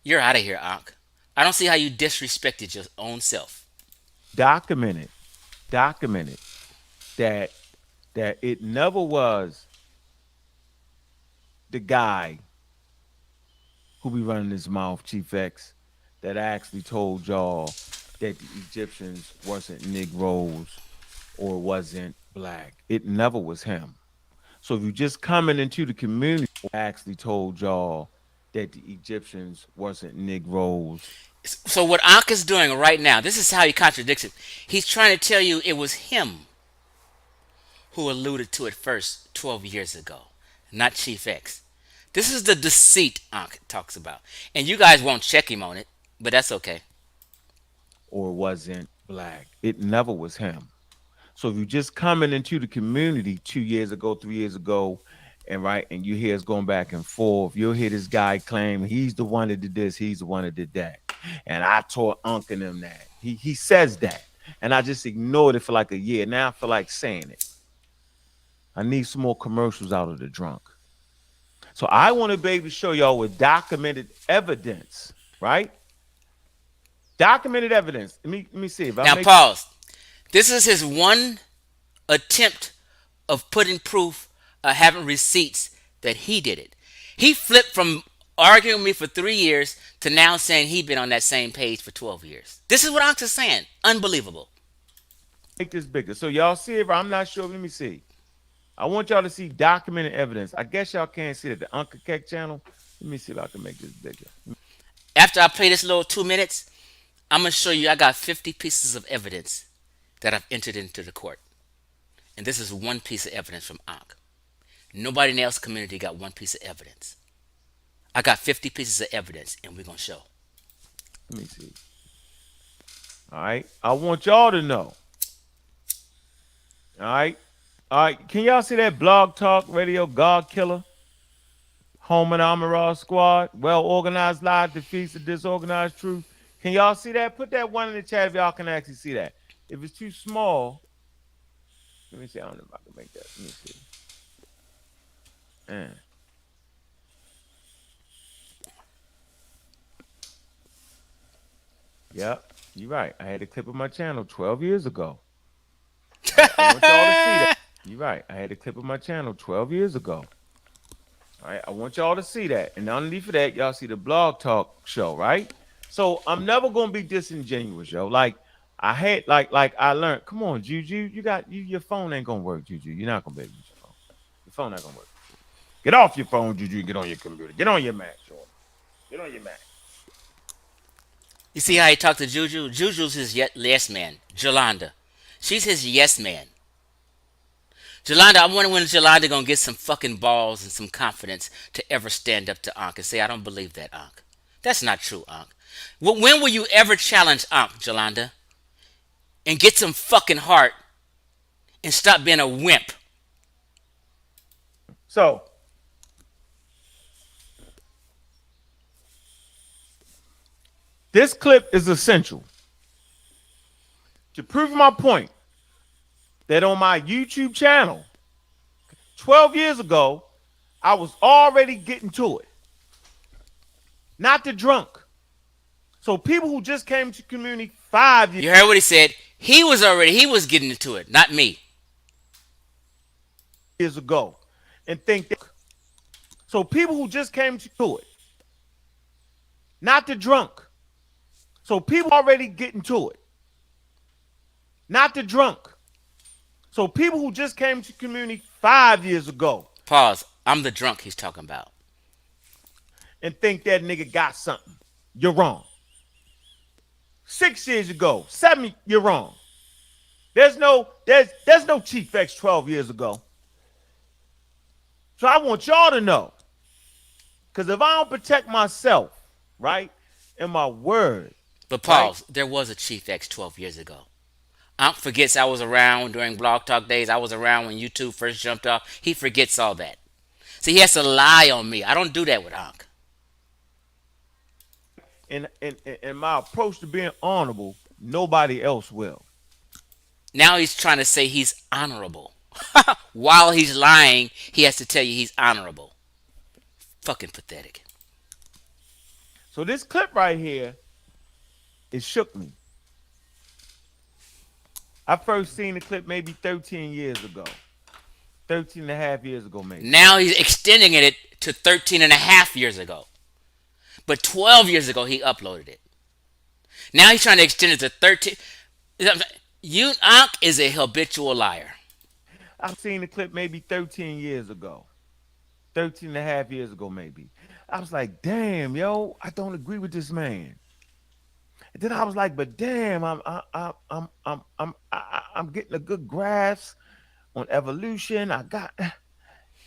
You're out of here, Ankh. I don't see how you disrespected your own self. Documented that it never was the guy who be running his mouth, Chief X, that actually told y'all that the Egyptians wasn't Negroes or wasn't black. It never was him. So if you just coming into the community, actually told y'all that the Egyptians wasn't Negroes. So what Ankh is doing right now, this is how he contradicts it. He's trying to tell you it was him who alluded to it first 12 years ago, not Chief X. This is the deceit Ankh talks about. And you guys won't check him on it, but that's okay. Or wasn't black. It never was him. So if you just coming into the community 2 years ago, 3 years ago, and you hear us going back and forth, you'll hear this guy claim he's the one that did this, he's the one that did that. And I taught Ankh and him that. He says that. And I just ignored it for like a year. Now I feel like saying it. I need some more commercials out of the drunk. So I want to be able to show y'all with documented evidence, right? Documented evidence. Let me see. Now pause. This is his one attempt of putting proof, having receipts that he did it. He flipped from arguing with me for 3 years to now saying he'd been on that same page for 12 years. This is what Ankh is saying. Unbelievable. Make this bigger. So y'all see it, I'm not sure. Let me see. I want y'all to see documented evidence. I guess y'all can't see it. The Uncle Keck channel. Let me see if I can make this bigger. After I play this little 2 minutes, I'm going to show you I got 50 pieces of evidence that I've entered into the court. And this is one piece of evidence from Ankh. Nobody in the else community got one piece of evidence. I got 50 pieces of evidence, and we're going to show. Let me see. All right. I want y'all to know. All right. All right. Can y'all see that Blog Talk Radio God Killer? Home and Amara Squad. Well organized lie defeats the disorganized truth. Can y'all see that? Put that one in the chat if y'all can actually see that. If it's too small, let me see. I don't know if I can make that. Let me see. Yep, you're right. I had a clip of my channel 12 years ago. All right, I want y'all to see that. You're right. I had a clip of my channel 12 years ago. All right, I want y'all to see that. And underneath of that, y'all see the blog talk show, right? So I'm never gonna be disingenuous, yo. Like I had like I learned. Come on, Juju. Your phone ain't gonna work, Juju. You're not gonna be able to use your phone. Your phone not gonna work. Get off your phone, Juju, and get on your computer. Get on your Mac, Sean. Get on your Mac. You see how he talked to Juju? Juju's his yes man. Jolanda. She's his yes man. Jolanda, I wonder when Jolanda gonna get some fucking balls and some confidence to ever stand up to Ankh and say, I don't believe that, Ankh. That's not true, Ankh. When will you ever challenge Ankh, Jolanda? And get some fucking heart and stop being a wimp? So this clip is essential to prove my point that on my YouTube channel 12 years ago, I was already getting to it. Not the drunk. So people who just came to community 5 years. You heard what he said? He was getting into it, not me. Years ago. And think that. So people who just came to it. Not the drunk. So people already getting to it. Not the drunk. So people who just came to community 5 years ago. Pause. I'm the drunk he's talking about. And think that nigga got something. You're wrong. 6 years ago, 7, you're wrong. There's no Chief X 12 years ago. So I want y'all to know. Because if I don't protect myself, right, and my word. But pause. Right? There was a Chief X 12 years ago. Ankh forgets I was around during Blog Talk days. I was around when YouTube first jumped off. He forgets all that. See, he has to lie on me. I don't do that with Ankh. And my approach to being honorable, nobody else will. Now he's trying to say he's honorable. While he's lying, he has to tell you he's honorable. Fucking pathetic. So this clip right here, it shook me. I first seen the clip maybe 13 years ago. 13 and a half years ago, maybe. Now he's extending it to 13 and a half years ago. But 12 years ago, he uploaded it. Now he's trying to extend it to 13. Ankh is a habitual liar. I've seen the clip maybe 13 years ago. 13 and a half years ago, maybe. I was like, damn, yo, I don't agree with this man. And then I was like, but damn, I'm getting a good grasp on evolution.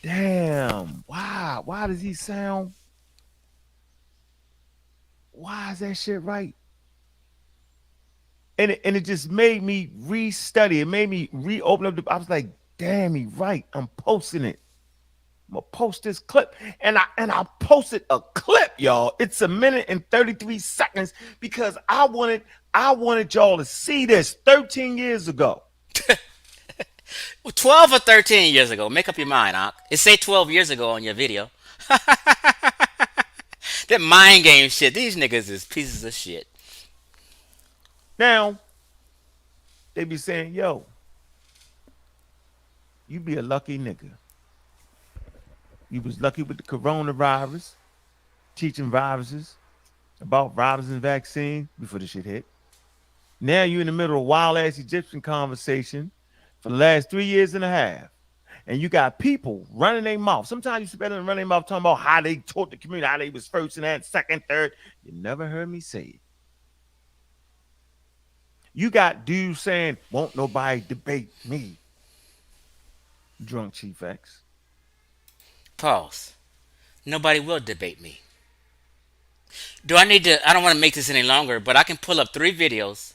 Damn, why does he sound? Why is that shit right? And it just made me restudy. It made me reopen up. I was like, damn, he right. I'm posting it. I'm gonna post this clip. And I posted a clip, y'all. It's 1 minute and 33 seconds because I wanted y'all to see this 13 years ago. 12 or 13 years ago. Make up your mind, Ankh. It say 12 years ago on your video. That mind game shit. These niggas is pieces of shit. Now, they be saying, yo, you be a lucky nigga. You was lucky with the coronavirus, teaching viruses about viruses and vaccine before the shit hit. Now you in the middle of a wild-ass Egyptian conversation for the last 3 years and a half. And you got people running their mouth. Sometimes you spend them running their mouth talking about how they taught the community, how they was first and that, second, third. You never heard me say it. You got dudes saying, won't nobody debate me. Drunk Chief X. Pause. Nobody will debate me. I don't want to make this any longer, but I can pull up 3 videos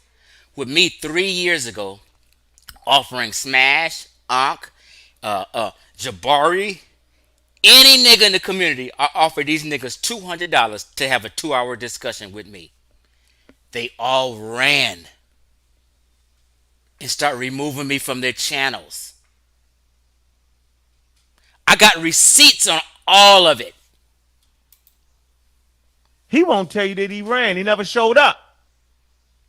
with me 3 years ago offering Smash, Ankh, Jabari, any nigga in the community. I offer these niggas $200 to have a 2-hour discussion with me. They all ran and start removing me from their channels. I got receipts on all of it. He won't tell you that he ran. He never showed up.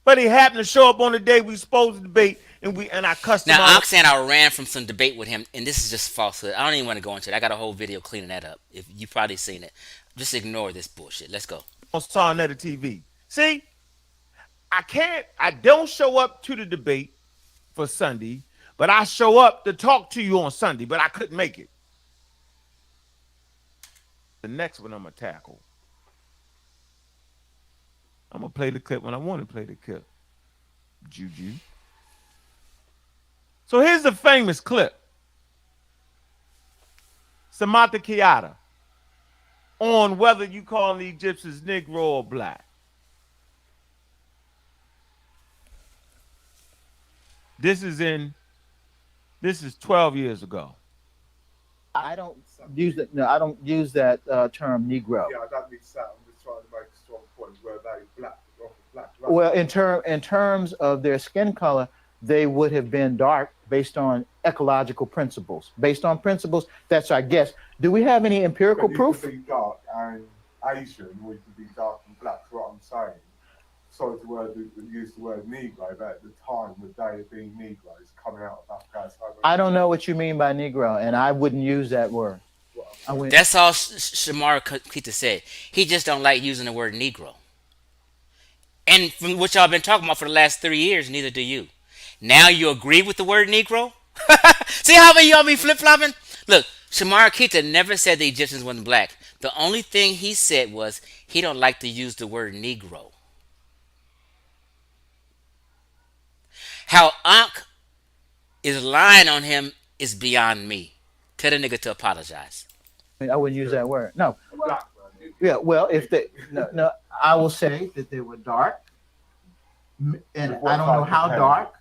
But he happened to show up on the day we supposed to debate, and I cussed him Now, out. I'm saying I ran from some debate with him, and this is just falsehood. I don't even want to go into it. I got a whole video cleaning that up. If you probably seen it, just ignore this bullshit. Let's go. On SaNeter TV. See, I don't show up to the debate for Sunday, but I show up to talk to you on Sunday, but I couldn't make it. The next one I'm going to tackle. I'm going to play the clip when I want to play the clip. Juju. So here's the famous clip. Samantha Kiata on whether you call the Egyptians Negro or black. This is 12 years ago. I don't use that. No, I don't use that term Negro. Yeah, I don't mean that. I'm just trying to make a strong point. Where they black, right? Well, in terms of their skin color, they would have been dark based on ecological principles. Based on principles, that's our guess. Do we have any empirical proof? To be dark and Asian, or to be dark and black. That's what I'm saying. Sorry to use the word Negro, but at the time, would they have been Negroes coming out of Africa? I don't know what you mean by Negro, and I wouldn't use that word. That's all Shamar Kita said. He just don't like using the word Negro. And from what y'all been talking about for the last 3 years, neither do you. Now you agree with the word Negro? See how y'all be flip-flopping? Look, Shamar Kita never said the Egyptians wasn't black. The only thing he said was he don't like to use the word Negro. How Ankh is lying on him is beyond me. Tell the nigga to apologize. I wouldn't use that word. No. Yeah, well, if they no, I will say that they were dark, and I don't know how dark,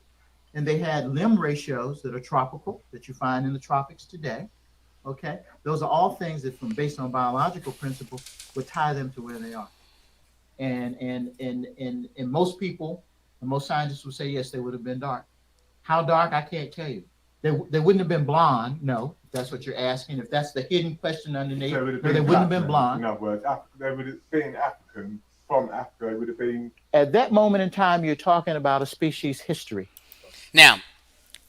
and they had limb ratios that are tropical that you find in the tropics today. Okay, those are all things that, from based on biological principles, would tie them to where they are. And most people, and most scientists would say yes, they would have been dark. How dark, I can't tell you. They wouldn't have been blonde. No, if that's what you're asking. If that's the hidden question underneath, no, they wouldn't have been blonde. In other words, they would have been African from Africa. They would have been. At that moment in time, you're talking about a species history. Now,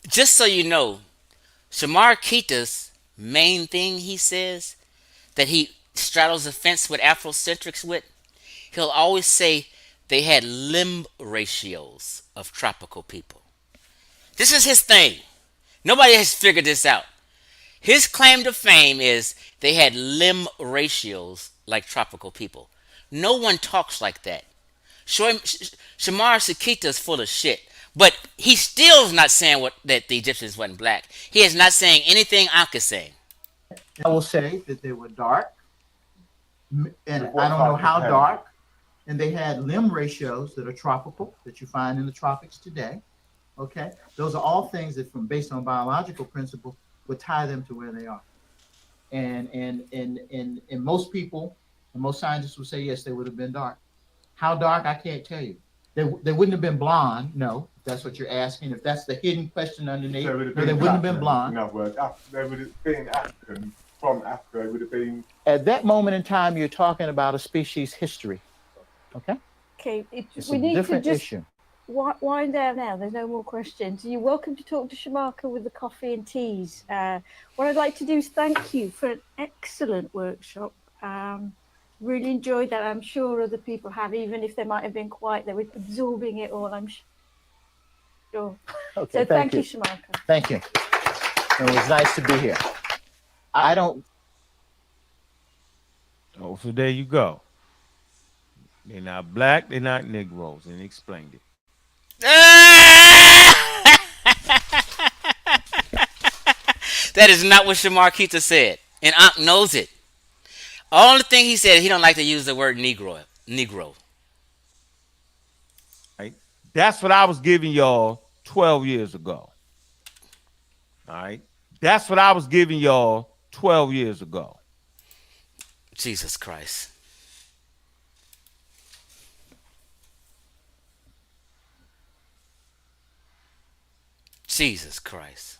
just so you know, Shamar Kita's main thing he says that he straddles the fence with Afrocentrics with, he'll always say they had limb ratios of tropical people. This is his thing. Nobody has figured this out. His claim to fame is they had limb ratios like tropical people. No one talks like that. Shamar Sakita is full of shit. But he still is not saying that the Egyptians wasn't black. He is not saying anything Ankh is saying. I will say that they were dark, and I don't know how dark, and they had limb ratios that are tropical that you find in the tropics today. Okay, those are all things that, from based on biological principles, would tie them to where they are. And most people, and most scientists would say yes, they would have been dark. How dark, I can't tell you. They wouldn't have been blonde. No, if that's what you're asking. If that's the hidden question underneath, no, they wouldn't have been blonde. In other words, they would have been African from Africa. They would have been. At that moment in time, you're talking about a species history. Okay. Okay, it's we a need different to just issue. Wind down now. There's no more questions. You're welcome to talk to Shamaka with the coffee and teas. What I'd like to do is thank you for an excellent workshop. Really enjoyed that. I'm sure other people have, even if they might have been quiet. They were absorbing it all, I'm sure. Okay, so thank you, Shamaka. Thank you. It was nice to be here. I don't. Oh, so there you go. They're not black, they're not Negroes, and he explained it. That is not what Shamar Kita said, and Ankh knows it. Only thing he said, he don't like to use the word Negro. Right? That's what I was giving y'all 12 years ago. All right? That's what I was giving y'all 12 years ago. Jesus Christ. Jesus Christ.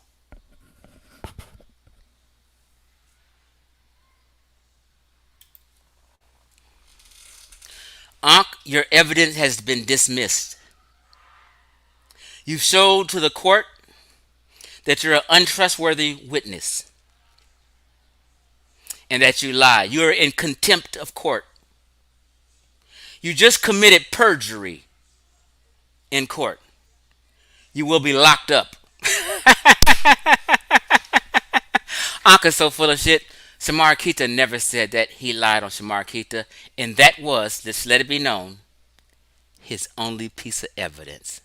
Ankh, your evidence has been dismissed. You showed to the court that you're an untrustworthy witness and that you lie. You're in contempt of court. You just committed perjury in court. You will be locked up. Ankh is so full of shit. Shamar Kita never said that. He lied on Shamar Kita, and that was, let's let it be known, his only piece of evidence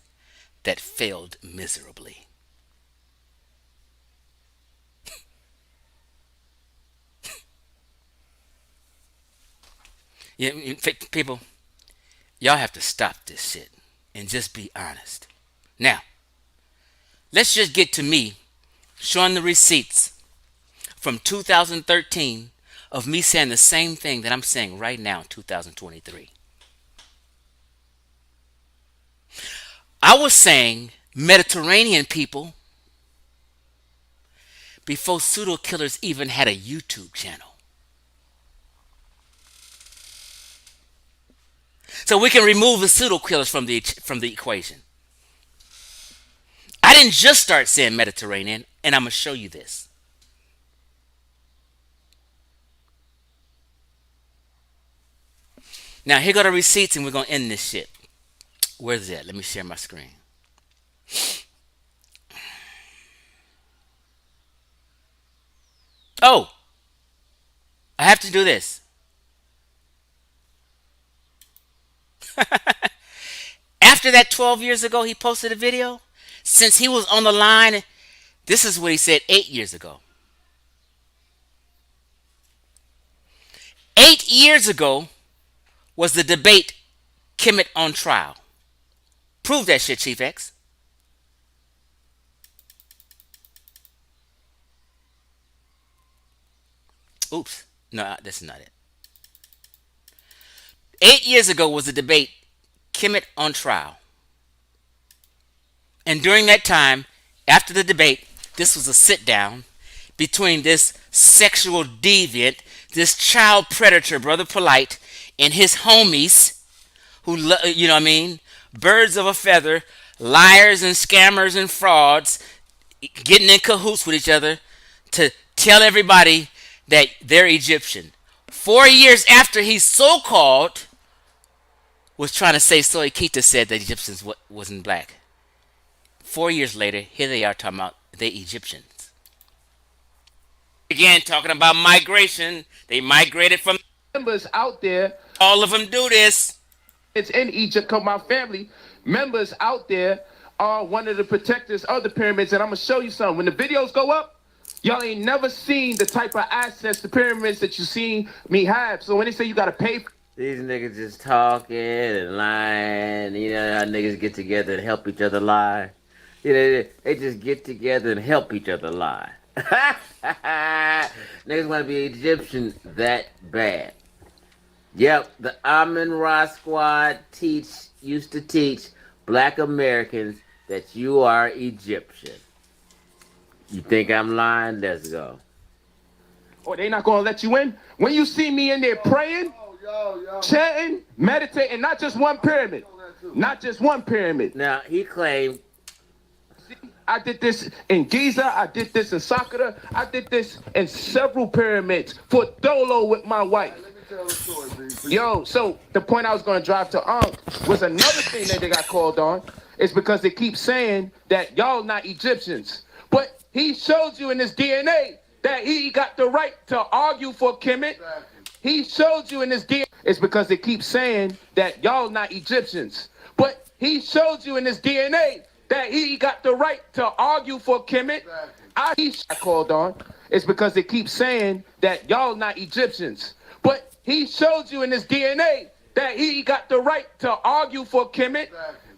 that failed miserably. Yeah, people, y'all have to stop this shit and just be honest. Now, let's just get to me showing the receipts from 2013 of me saying the same thing that I'm saying right now in 2023. I was saying Mediterranean people before pseudo killers even had a YouTube channel. So we can remove the pseudo killers from the equation. I didn't just start saying Mediterranean, and I'm going to show you this. Now, here go the receipts, and we're going to end this shit. Where's that? Let me share my screen. Oh, I have to do this. After that 12 years ago, he posted a video. Since he was on the line, this is what he said 8 years ago. 8 years ago was the debate Khmer on trial. Prove that shit, Chief X. Oops. No, that's not it. 8 years ago was the debate Khmer on trial. And during that time, after the debate, this was a sit down between this sexual deviant, this child predator, Brother Polite, and his homies, who, you know what I mean, birds of a feather, liars and scammers and frauds, getting in cahoots with each other to tell everybody that they're Egyptian. 4 years after he so-called was trying to say Soy Kita said that Egyptians wasn't black. 4 years later, here they are talking about they Egyptians. Again, talking about migration. They migrated from members out there. All of them do this. It's in Egypt, because my family members out there are one of the protectors of the pyramids. And I'm going to show you something. When the videos go up, y'all ain't never seen the type of access to pyramids that you seen me have. So when they say you got to pay for these niggas just talking and lying. You know how niggas get together and help each other lie? You know, they just get together and help each other lie. Niggas want to be Egyptian that bad. Yep, the Amin Ra squad used to teach black Americans that you are Egyptian. You think I'm lying? Let's go. Or they not going to let you in? When you see me in there praying, chanting, meditating, not just one pyramid. Not just one pyramid. Now, he claimed, I did this in Giza, I did this in Saqqara, I did this in several pyramids for Dolo with my wife. Yo, so the point I was going to drive to Ankh was another thing that they got called on, is because they keep saying that y'all not Egyptians. But he showed you in his DNA that he got the right to argue for Kemet. He showed you in his DNA. It's because they keep saying that y'all not Egyptians. But he showed you in his DNA that he got the right to argue for Kemet. I called on. It's because they keep saying that y'all not Egyptians. But he showed you in his DNA that he got the right to argue for Kemet.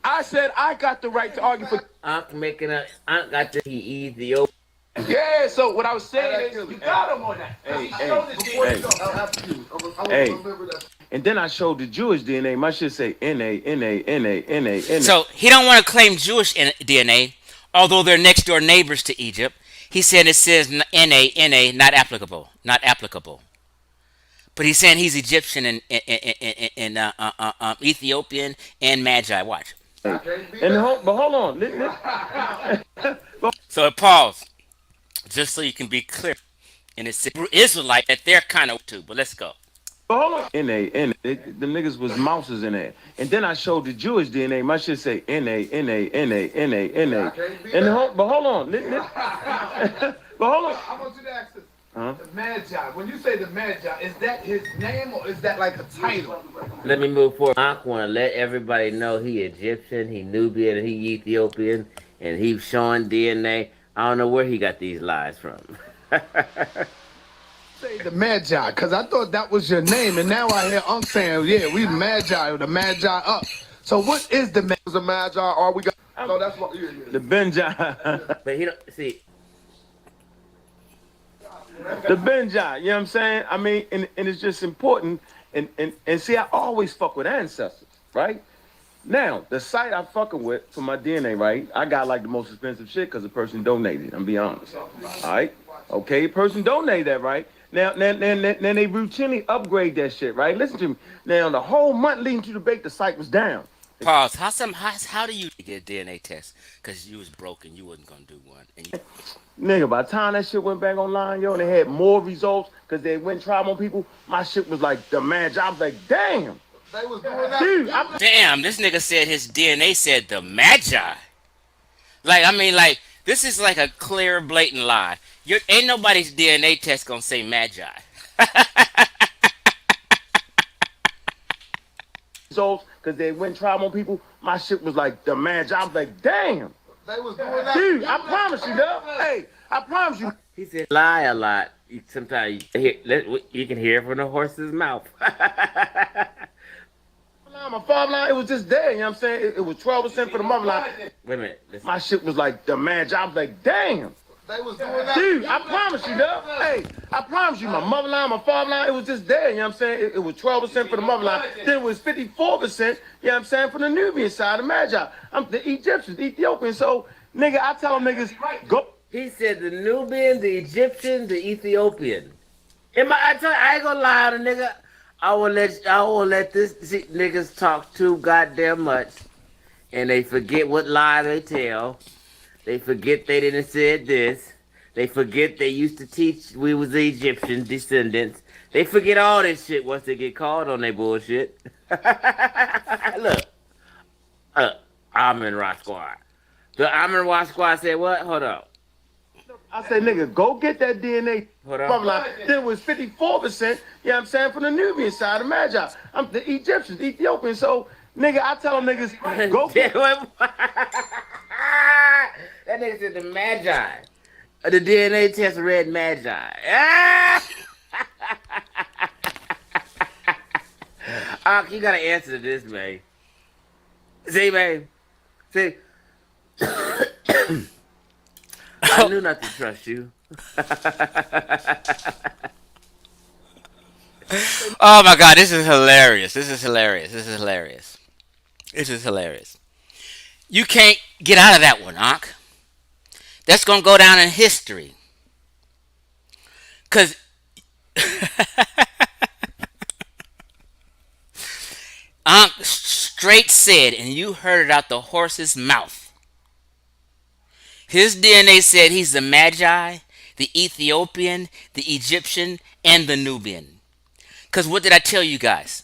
I said I got the right to argue for. Ankh got the Ethiopia. Yeah, so what I was saying is, you got him on that. Hey. And then I showed the Jewish DNA. My shit say NA. So he don't want to claim Jewish DNA, although they're next door neighbors to Egypt. He said it says NA, not applicable. But he's saying he's Egyptian and Ethiopian and Magi. Watch. But hold on. So pause, just so you can be clear. And it's Israelite that they're kind of too. But let's go. But hold on. The niggas was mouses in there. And then I showed the Jewish DNA. My shit say NA. But hold on. But hold on. I want you to ask this. The Magi. When you say the Magi, is that his name or is that like a title? Let me move forward. Ankh want to let everybody know he Egyptian, he Nubian, and he Ethiopian, and he's showing DNA. I don't know where he got these lies from. Say the Magi, because I thought that was your name, and now I hear Unc saying, yeah, we Magi, or the Magi up. So what is the Magi? Or we got? So that's what. The Benjai. But he don't see. The Benjai, you know what I'm saying? I mean, and it's just important. And see, I always fuck with ancestors, right? Now, the site I'm fucking with for my DNA, right? I got like the most expensive shit because the person donated. I'm be honest. All right? Okay, person donated that, right? Now they routinely upgrade that shit, right? Listen to me. Now, the whole month leading to the debate, the site was down. Pause. How do you get a DNA test? Because you was broken, you wasn't gonna do one. And Nigga, by the time that shit went back online, yo, and they had more results because they went and tried on people, my shit was like the man. I was like, damn. They was doing that. Dude, damn, this nigga said his DNA said the Magi. Like, I mean, like, this is like a clear, blatant lie. Ain't nobody's DNA test gonna say Magi. Results because they went and tried on people, my shit was like the man. I was like, damn. They was doing that. Dude, I promise you, though. Hey, I promise you. He said lie a lot. Sometimes you can hear it from the horse's mouth. My father line, it was just there, you know what I'm saying? It was 12% for the mother line. Wait a minute. My shit was like the man. I was like, damn. They was doing that. Dude, I promise you, though. Hey, I promise you, my mother line, my father line, it was just there, you know what I'm saying? It was 12% for the mother line. Then it was 54%, you know what I'm saying, for the Nubian side of Magi. I'm the Egyptians, the Ethiopians. So, nigga, I tell them niggas, go. He said the Nubian, the Egyptian, the Ethiopian. I ain't gonna lie to nigga. I will let this niggas talk too goddamn much, and they forget what lie they tell. They forget they didn't said this. They forget they used to teach we was the Egyptian descendants. They forget all this shit once they get called on their bullshit. Look, Amin Ra Squad. The Amin Ra Squad said what? Hold up. I said, nigga, go get that DNA. Hold on. Then it was 54%, you know what I'm saying, for the Nubian side of Magi. I'm the Egyptians, Ethiopians. So, nigga, I tell them niggas, go get that nigga said the Magi. The DNA test read Magi. You gotta answer to this, man. See, man. See. I knew not to trust you. Oh my god, this is hilarious. You can't get out of that one, Ankh. That's gonna go down in history. Cause Ankh straight said, and you heard it out the horse's mouth. His DNA said he's the Magi, the Ethiopian, the Egyptian, and the Nubian. Because what did I tell you guys?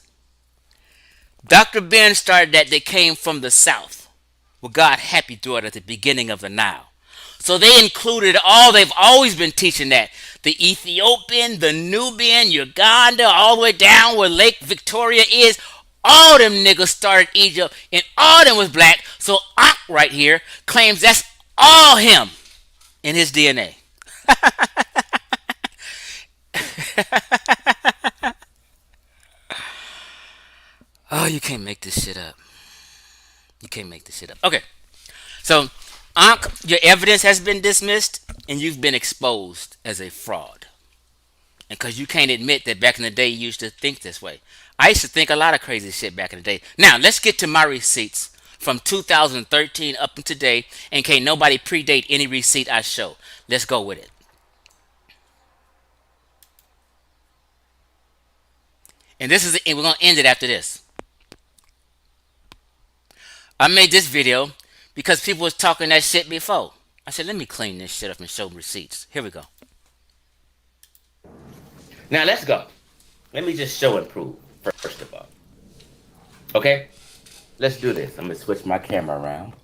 Dr. Ben started that they came from the south, where God happy through it at the beginning of the Nile. So they included they've always been teaching that. The Ethiopian, the Nubian, Uganda, all the way down where Lake Victoria is. All them niggas started Egypt, and all them was black. So Ankh right here claims that's all him in his DNA. Oh, you can't make this shit up. Okay. So, Ankh, your evidence has been dismissed, and you've been exposed as a fraud. And because you can't admit that back in the day you used to think this way. I used to think a lot of crazy shit back in the day. Now, let's get to my receipts from 2013 up to today, and can't nobody predate any receipt I show. Let's go with it. And we're going to end it after this. I made this video because people was talking that shit before. I said, let me clean this shit up and show receipts. Here we go. Now let's go. Let me just show and prove, first of all. Okay? Let's do this. I'm going to switch my camera around.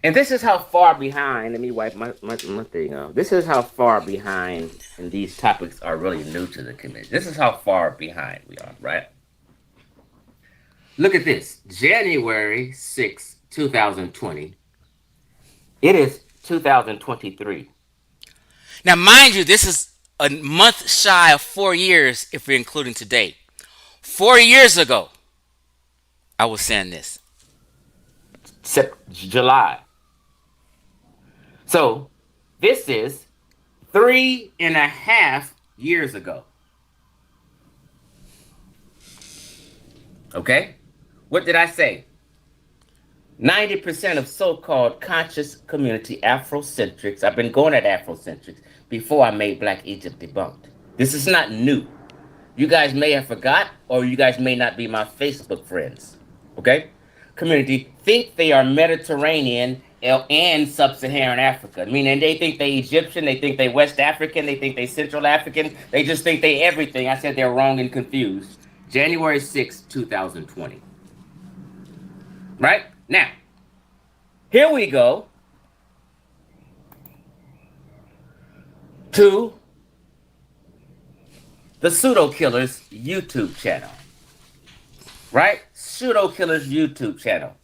And this is how far behind, let me wipe my thing off. This is how far behind, and these topics are really new to the community. This is how far behind we are, right? Look at this. January 6, 2020. It is 2023. Now, mind you, this is a month shy of 4 years if we're including today. 4 years ago, I was saying this. July. So, this is 3.5 years ago. Okay? What did I say? 90% of so-called conscious community Afrocentrics, I've been going at Afrocentrics before I made Black Egypt Debunked. This is not new. You guys may have forgot, or you guys may not be my Facebook friends. Okay? Community think they are Mediterranean and Sub-Saharan Africa. Meaning they think they Egyptian, they think they West African, they think they Central African, they just think they everything. I said they're wrong and confused. January 6, 2020. Right? Now, here we go to the Pseudo Killers YouTube channel. Right? Pseudo Killers YouTube channel.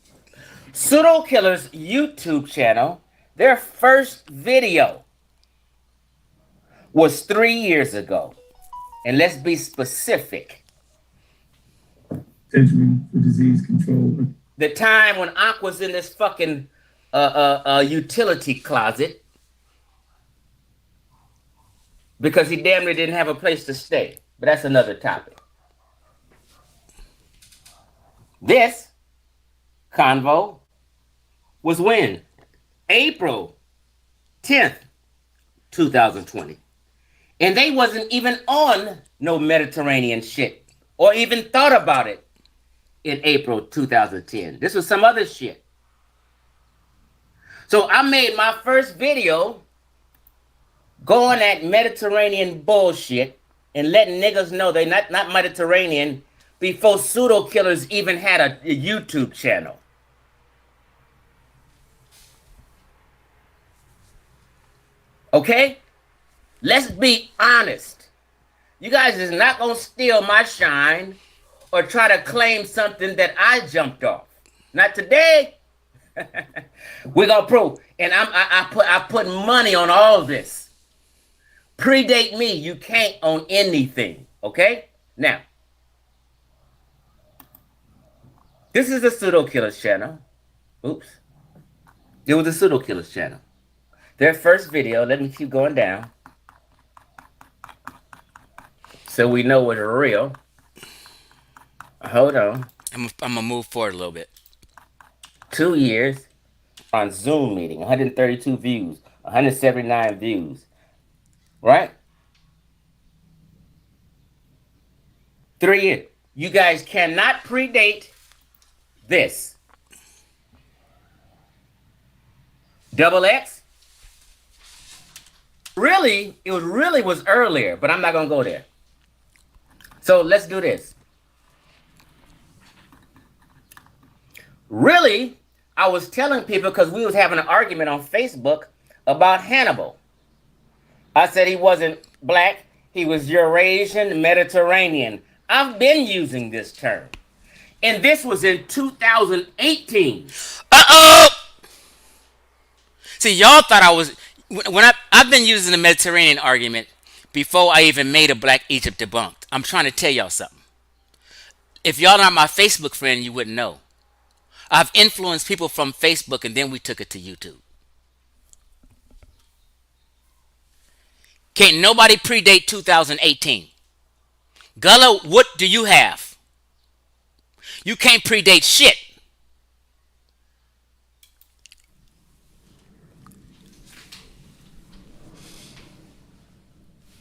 Pseudo Killers YouTube channel, their first video was 3 years ago. And let's be specific. Scheduling for disease control. The time when Ankh was in this fucking utility closet because he damn near didn't have a place to stay. But that's another topic. This convo was when? April 10th, 2020. And they wasn't even on no Mediterranean shit or even thought about it in April 2010. This was some other shit. So I made my first video going at Mediterranean bullshit and letting niggas know they not Mediterranean before Pseudo Killers even had a YouTube channel. Okay? Let's be honest. You guys is not gonna steal my shine or try to claim something that I jumped off. Not today. We're gonna prove. And I put money on all this. Predate me. You can't own anything. Okay? Now, this is the Pseudo Killers channel. Oops. It was the Pseudo Killers channel. Their first video, let me keep going down so we know it's real. Hold on. I'm going to move forward a little bit. 2 years on Zoom meeting, 132 views, 179 views. Right? 3 years. You guys cannot predate this. Double X? Really, it was earlier, but I'm not going to go there. So let's do this. Really, I was telling people because we was having an argument on Facebook about Hannibal. I said he wasn't black, he was Eurasian Mediterranean. I've been using this term. And this was in 2018. Uh-oh! See, y'all thought I was... I've been using the Mediterranean argument before I even made a Black Egypt Debunked. I'm trying to tell y'all something. If y'all not my Facebook friend, you wouldn't know. I've influenced people from Facebook, and then we took it to YouTube. Can't nobody predate 2018. Gullah, what do you have? You can't predate shit.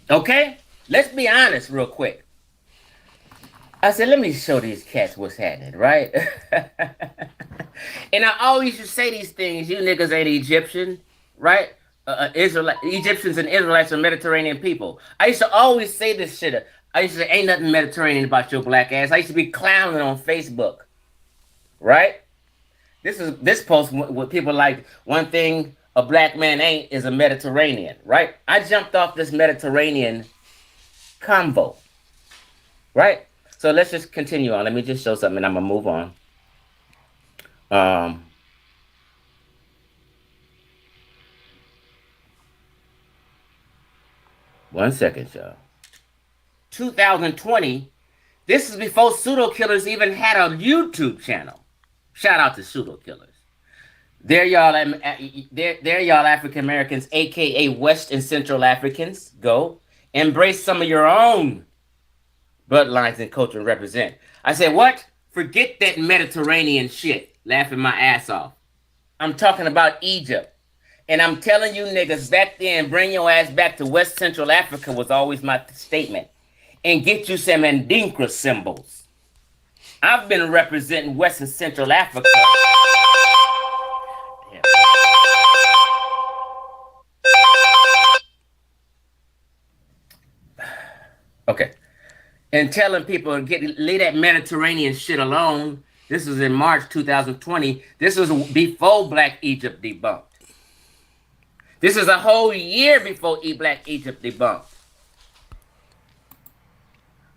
Okay? Let's be honest real quick. I said, let me show these cats what's happening, right? And I always used to say these things, you niggas ain't Egyptian, right? Egyptians and Israelites are Mediterranean people. I used to always say this shit. I used to say, ain't nothing Mediterranean about your black ass. I used to be clowning on Facebook, right? This post with people like, one thing a black man ain't is a Mediterranean, right? I jumped off this Mediterranean convo, right? So let's just continue on. Let me just show something and I'm gonna move on. One second, y'all. 2020, this is before pseudo killers even had a YouTube channel. Shout out to pseudo killers. There y'all African Americans, aka West and Central Africans, go embrace some of your own bloodlines and culture and represent. I said, what? Forget that Mediterranean shit. Laughing my ass off. I'm talking about Egypt. And I'm telling you niggas, back then, bring your ass back to West Central Africa was always my statement. And get you some Ndinkra symbols. I've been representing West and Central Africa. Okay. And telling people, leave that Mediterranean shit alone. This was in March 2020. This was before Black Egypt debunked. This is a whole year before Black Egypt debunked.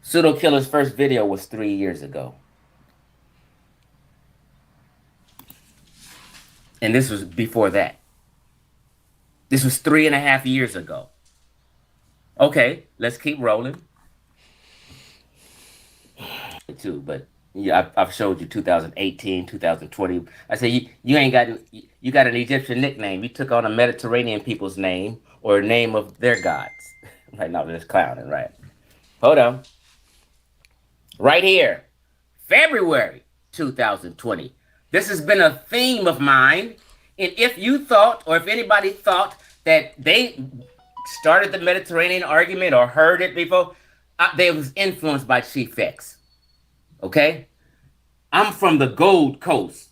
Pseudo Killer's first video was 3 years ago. And this was before that. This was 3.5 years ago. Okay, let's keep rolling. Too, but yeah, I've showed you 2018, 2020. I say you ain't got, you got an Egyptian nickname. You took on a Mediterranean people's name or a name of their gods. Right now, they're just clowning, right? Hold on. Right here, February 2020. This has been a theme of mine. And if you thought, or if anybody thought that they started the Mediterranean argument or heard it before, they was influenced by Chief X. Okay? I'm from the Gold Coast,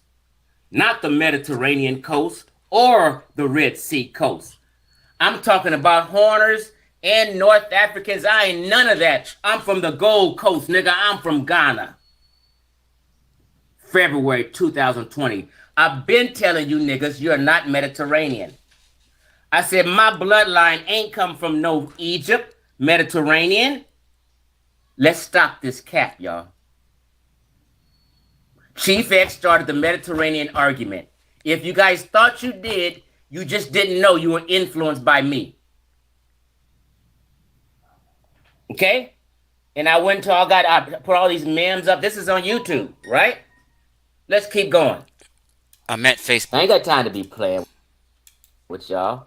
not the Mediterranean coast or the Red Sea coast. I'm talking about Horners and North Africans. I ain't none of that. I'm from the Gold Coast, nigga. I'm from Ghana. February 2020. I've been telling you niggas you're not Mediterranean. I said my bloodline ain't come from no Egypt, Mediterranean. Let's stop this cap, y'all. Chief X started the Mediterranean argument. If you guys thought you did, you just didn't know you were influenced by me. Okay? And I went to I put all these memes up. This is on YouTube, right? Let's keep going. I'm at Facebook. I ain't got time to be playing with y'all.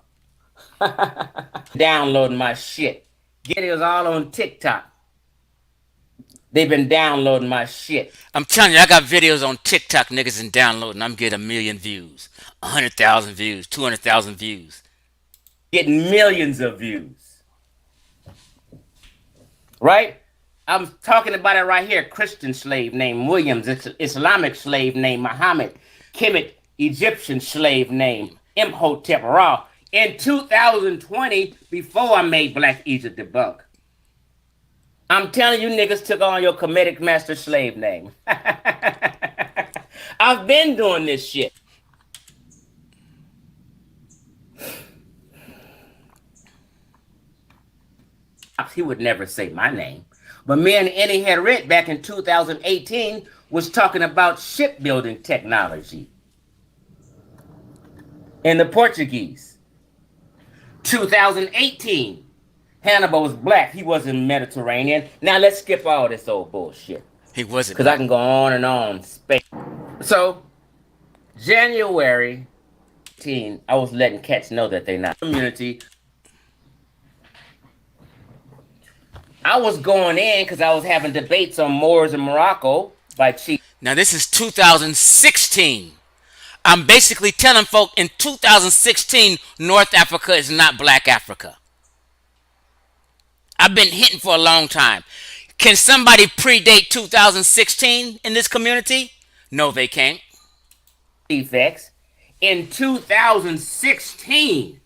Downloading my shit. Get it all on TikTok. They've been downloading my shit. I'm telling you, I got videos on TikTok, niggas, and downloading. I'm getting 1 million views, 100,000 views, 200,000 views. Getting millions of views. Right? I'm talking about it right here. Christian slave named Williams. Islamic slave named Muhammad. Kemet, Egyptian slave named Imhotep Ra. In 2020, before I made Black Egypt debunk. I'm telling you niggas took on your Kemetic master slave name. I've been doing this shit. He would never say my name. But me and Eddie Herret back in 2018 was talking about shipbuilding technology. In the Portuguese. 2018. Hannibal was black. He wasn't Mediterranean. Now let's skip all this old bullshit. He wasn't. Because I can go on and on. So, January 18, I was letting cats know that they're not community. I was going in because I was having debates on Moors in Morocco by Chief. Now this is 2016. I'm basically telling folk in 2016, North Africa is not Black Africa. I've been hitting for a long time. Can somebody predate 2016 in this community? No, they can't. Defects in 2016.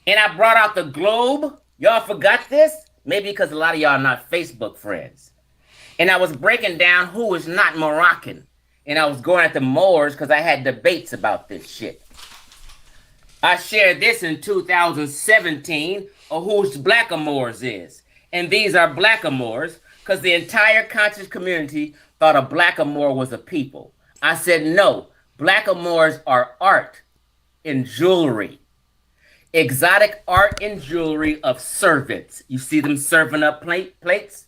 And I brought out the globe. Y'all forgot this? Maybe because a lot of y'all are not Facebook friends. And I was breaking down who is not Moroccan. And I was going at the Moors because I had debates about this shit. I shared this in 2017 of who's Blackamoors is. And these are Blackamoors because the entire conscious community thought a Blackamoor was a people. I said, no, Blackamoors are art and jewelry. Exotic art and jewelry of servants. You see them serving up plates?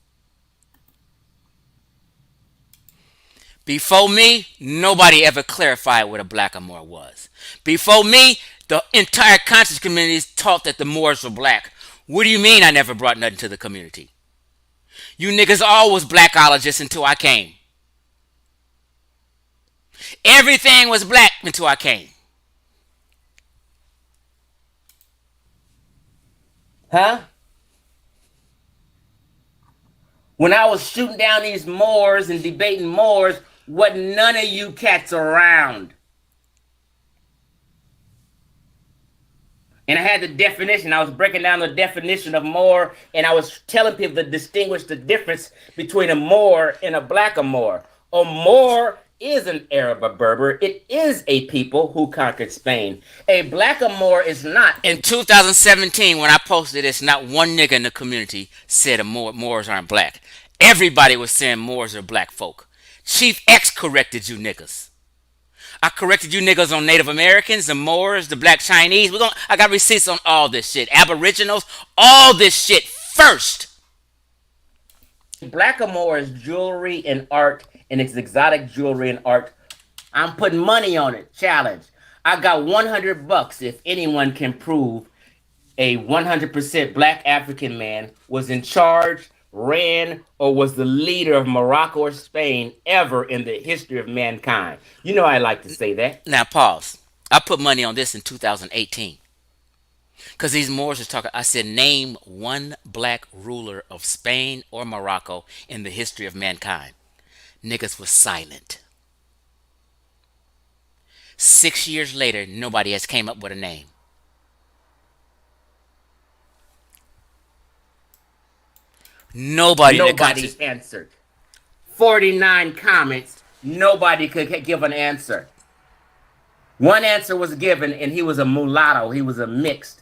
Before me, nobody ever clarified what a Blackamoor was. Before me, the entire conscious community taught that the Moors were black. What do you mean I never brought nothing to the community? You niggas always blackologists until I came. Everything was black until I came. Huh? When I was shooting down these Moors and debating Moors, wasn't none of you cats around. And I had the definition. I was breaking down the definition of Moor, and I was telling people to distinguish the difference between a Moor and a Blackamoor. A Moor is an Arab or Berber. It is a people who conquered Spain. A Blackamoor is not. In 2017, when I posted this, not one nigga in the community said Moors aren't black. Everybody was saying Moors are black folk. Chief X corrected you niggas. I corrected you niggas on Native Americans, the Moors, the Black Chinese. I got receipts on all this shit. Aboriginals, all this shit first. Blackamoor is jewelry and art, and it's exotic jewelry and art. I'm putting money on it. Challenge. I got $100 if anyone can prove a 100% black African man was in charge, ran, or was the leader of Morocco or Spain ever in the history of mankind. You know I like to say that. Now pause. I put money on this in 2018. Because these Moors was talking. I said, name one black ruler of Spain or Morocco in the history of mankind. Niggas was silent. 6 years later, nobody has came up with a name. Nobody answered. 49 comments. Nobody could give an answer. One answer was given, and he was a mulatto. He was a mixed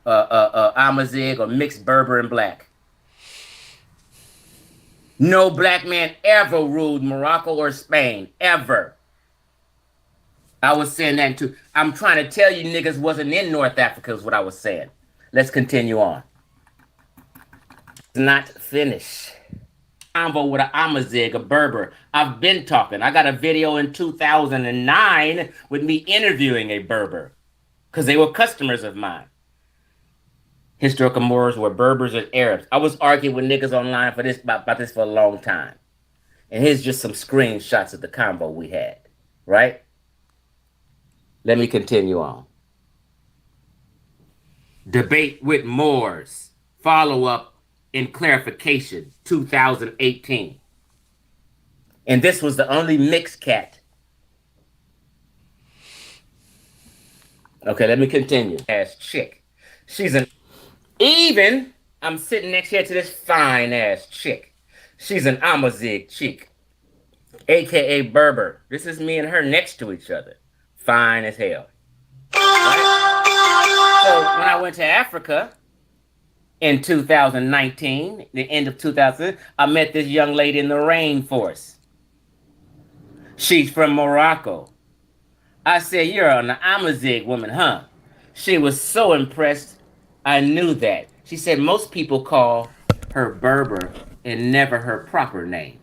Amazigh or mixed Berber and black. No black man ever ruled Morocco or Spain, ever. I was saying that too. I'm trying to tell you niggas wasn't in North Africa is what I was saying. Let's continue on. Not finished. Convo with an Amazigh, a Berber. I've been talking. I got a video in 2009 with me interviewing a Berber because they were customers of mine. Historical Moors were Berbers and Arabs. I was arguing with niggas online for this about this for a long time. And here's just some screenshots of the convo we had, right? Let me continue on. Debate with Moors. Follow-up and clarification, 2018. And this was the only mixed cat. Okay, let me continue. Ass chick. She's an even, I'm sitting next here to this fine ass chick. She's an Amazigh chick, aka Berber. This is me and her next to each other. Fine as hell. Right? So when I went to Africa in 2019, the end of 2000, I met this young lady in the rainforest. She's from Morocco. I said, you're an Amazigh woman, huh? She was so impressed. I knew that. She said most people call her Berber and never her proper name.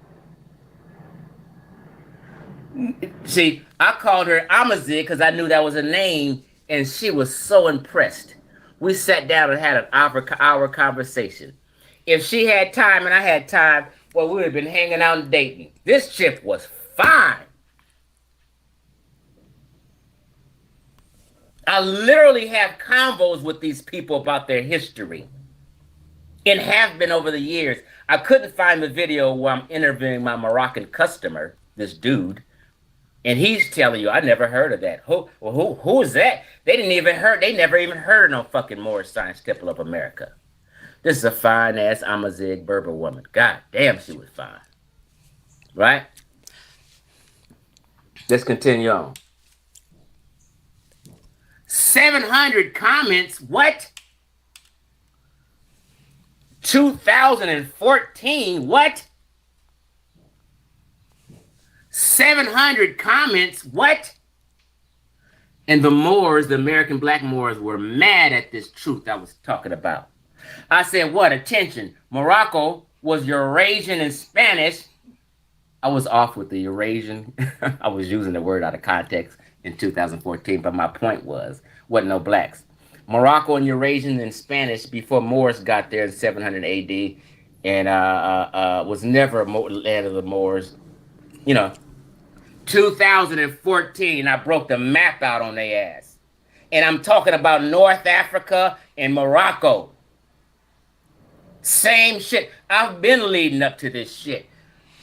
See, I called her Amazigh because I knew that was a name, and she was so impressed. We sat down and had an hour conversation. If she had time and I had time, well, we would have been hanging out and dating. This chick was fine. I literally have convos with these people about their history. and have been over the years. I couldn't find the video where I'm interviewing my Moroccan customer, this dude, and he's telling you, I never heard of that. Who is that? They never even heard of no fucking Moorish Science Temple of America. This is a fine ass Amazigh Berber woman. God damn, she was fine. Right? Let's continue on. 700 comments. What? 2014. What? 700 comments. What? And the Moors, the American black Moors, were mad at this truth I was talking about. I said, what? Attention. Morocco was Eurasian in Spanish. I was off with the Eurasian. I was using the word out of context in 2014, but my point wasn't no blacks. Morocco and Eurasian in Spanish before Moors got there in 700 AD, and was never a land of the Moors. 2014, I broke the map out on their ass. And I'm talking about North Africa and Morocco. Same shit. I've been leading up to this shit.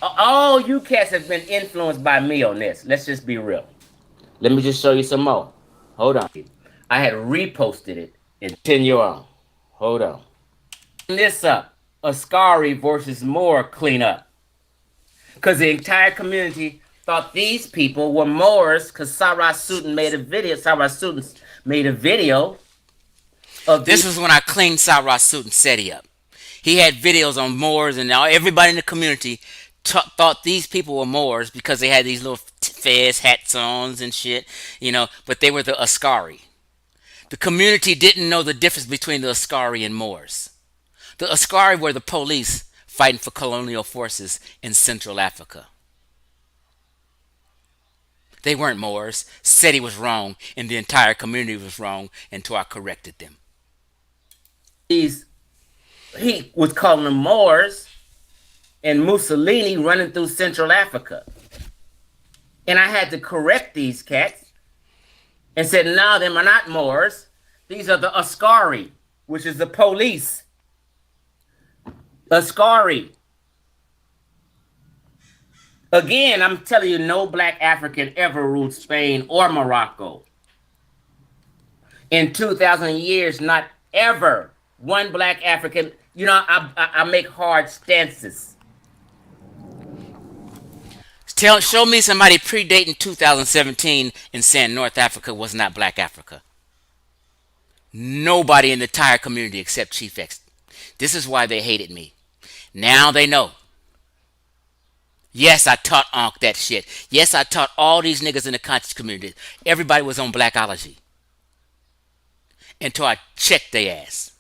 All you cats have been influenced by me on this. Let's just be real. Let me just show you some more. Hold on. I had reposted it and continue on. Hold on. This up. Askari versus Moor cleanup. Because the entire community thought these people were Moors because Sarah Sutton made a video. Sarah Sutton made a video of this. Was when I cleaned Sarah Sutton SETI up. He had videos on Moors, and now everybody in the community thought these people were Moors because they had these little fez hats on and shit, but they were the Askari. The community didn't know the difference between the Askari and Moors. The Askari were the police fighting for colonial forces in Central Africa. They weren't Moors. SETI was wrong, and the entire community was wrong until I corrected them. He was calling them Moors and Mussolini running through Central Africa. And I had to correct these cats and said, no, them are not Moors. These are the Askari, which is the police. Askari. Again, I'm telling you, no black African ever ruled Spain or Morocco. In 2,000 years, not ever. One black African, I make hard stances. Show me somebody predating 2017 and saying North Africa was not black Africa. Nobody in the entire community except Chief X. This is why they hated me. Now they know. Yes, I taught Ankh that shit. Yes, I taught all these niggas in the conscious community. Everybody was on Blackology. Until I checked their ass.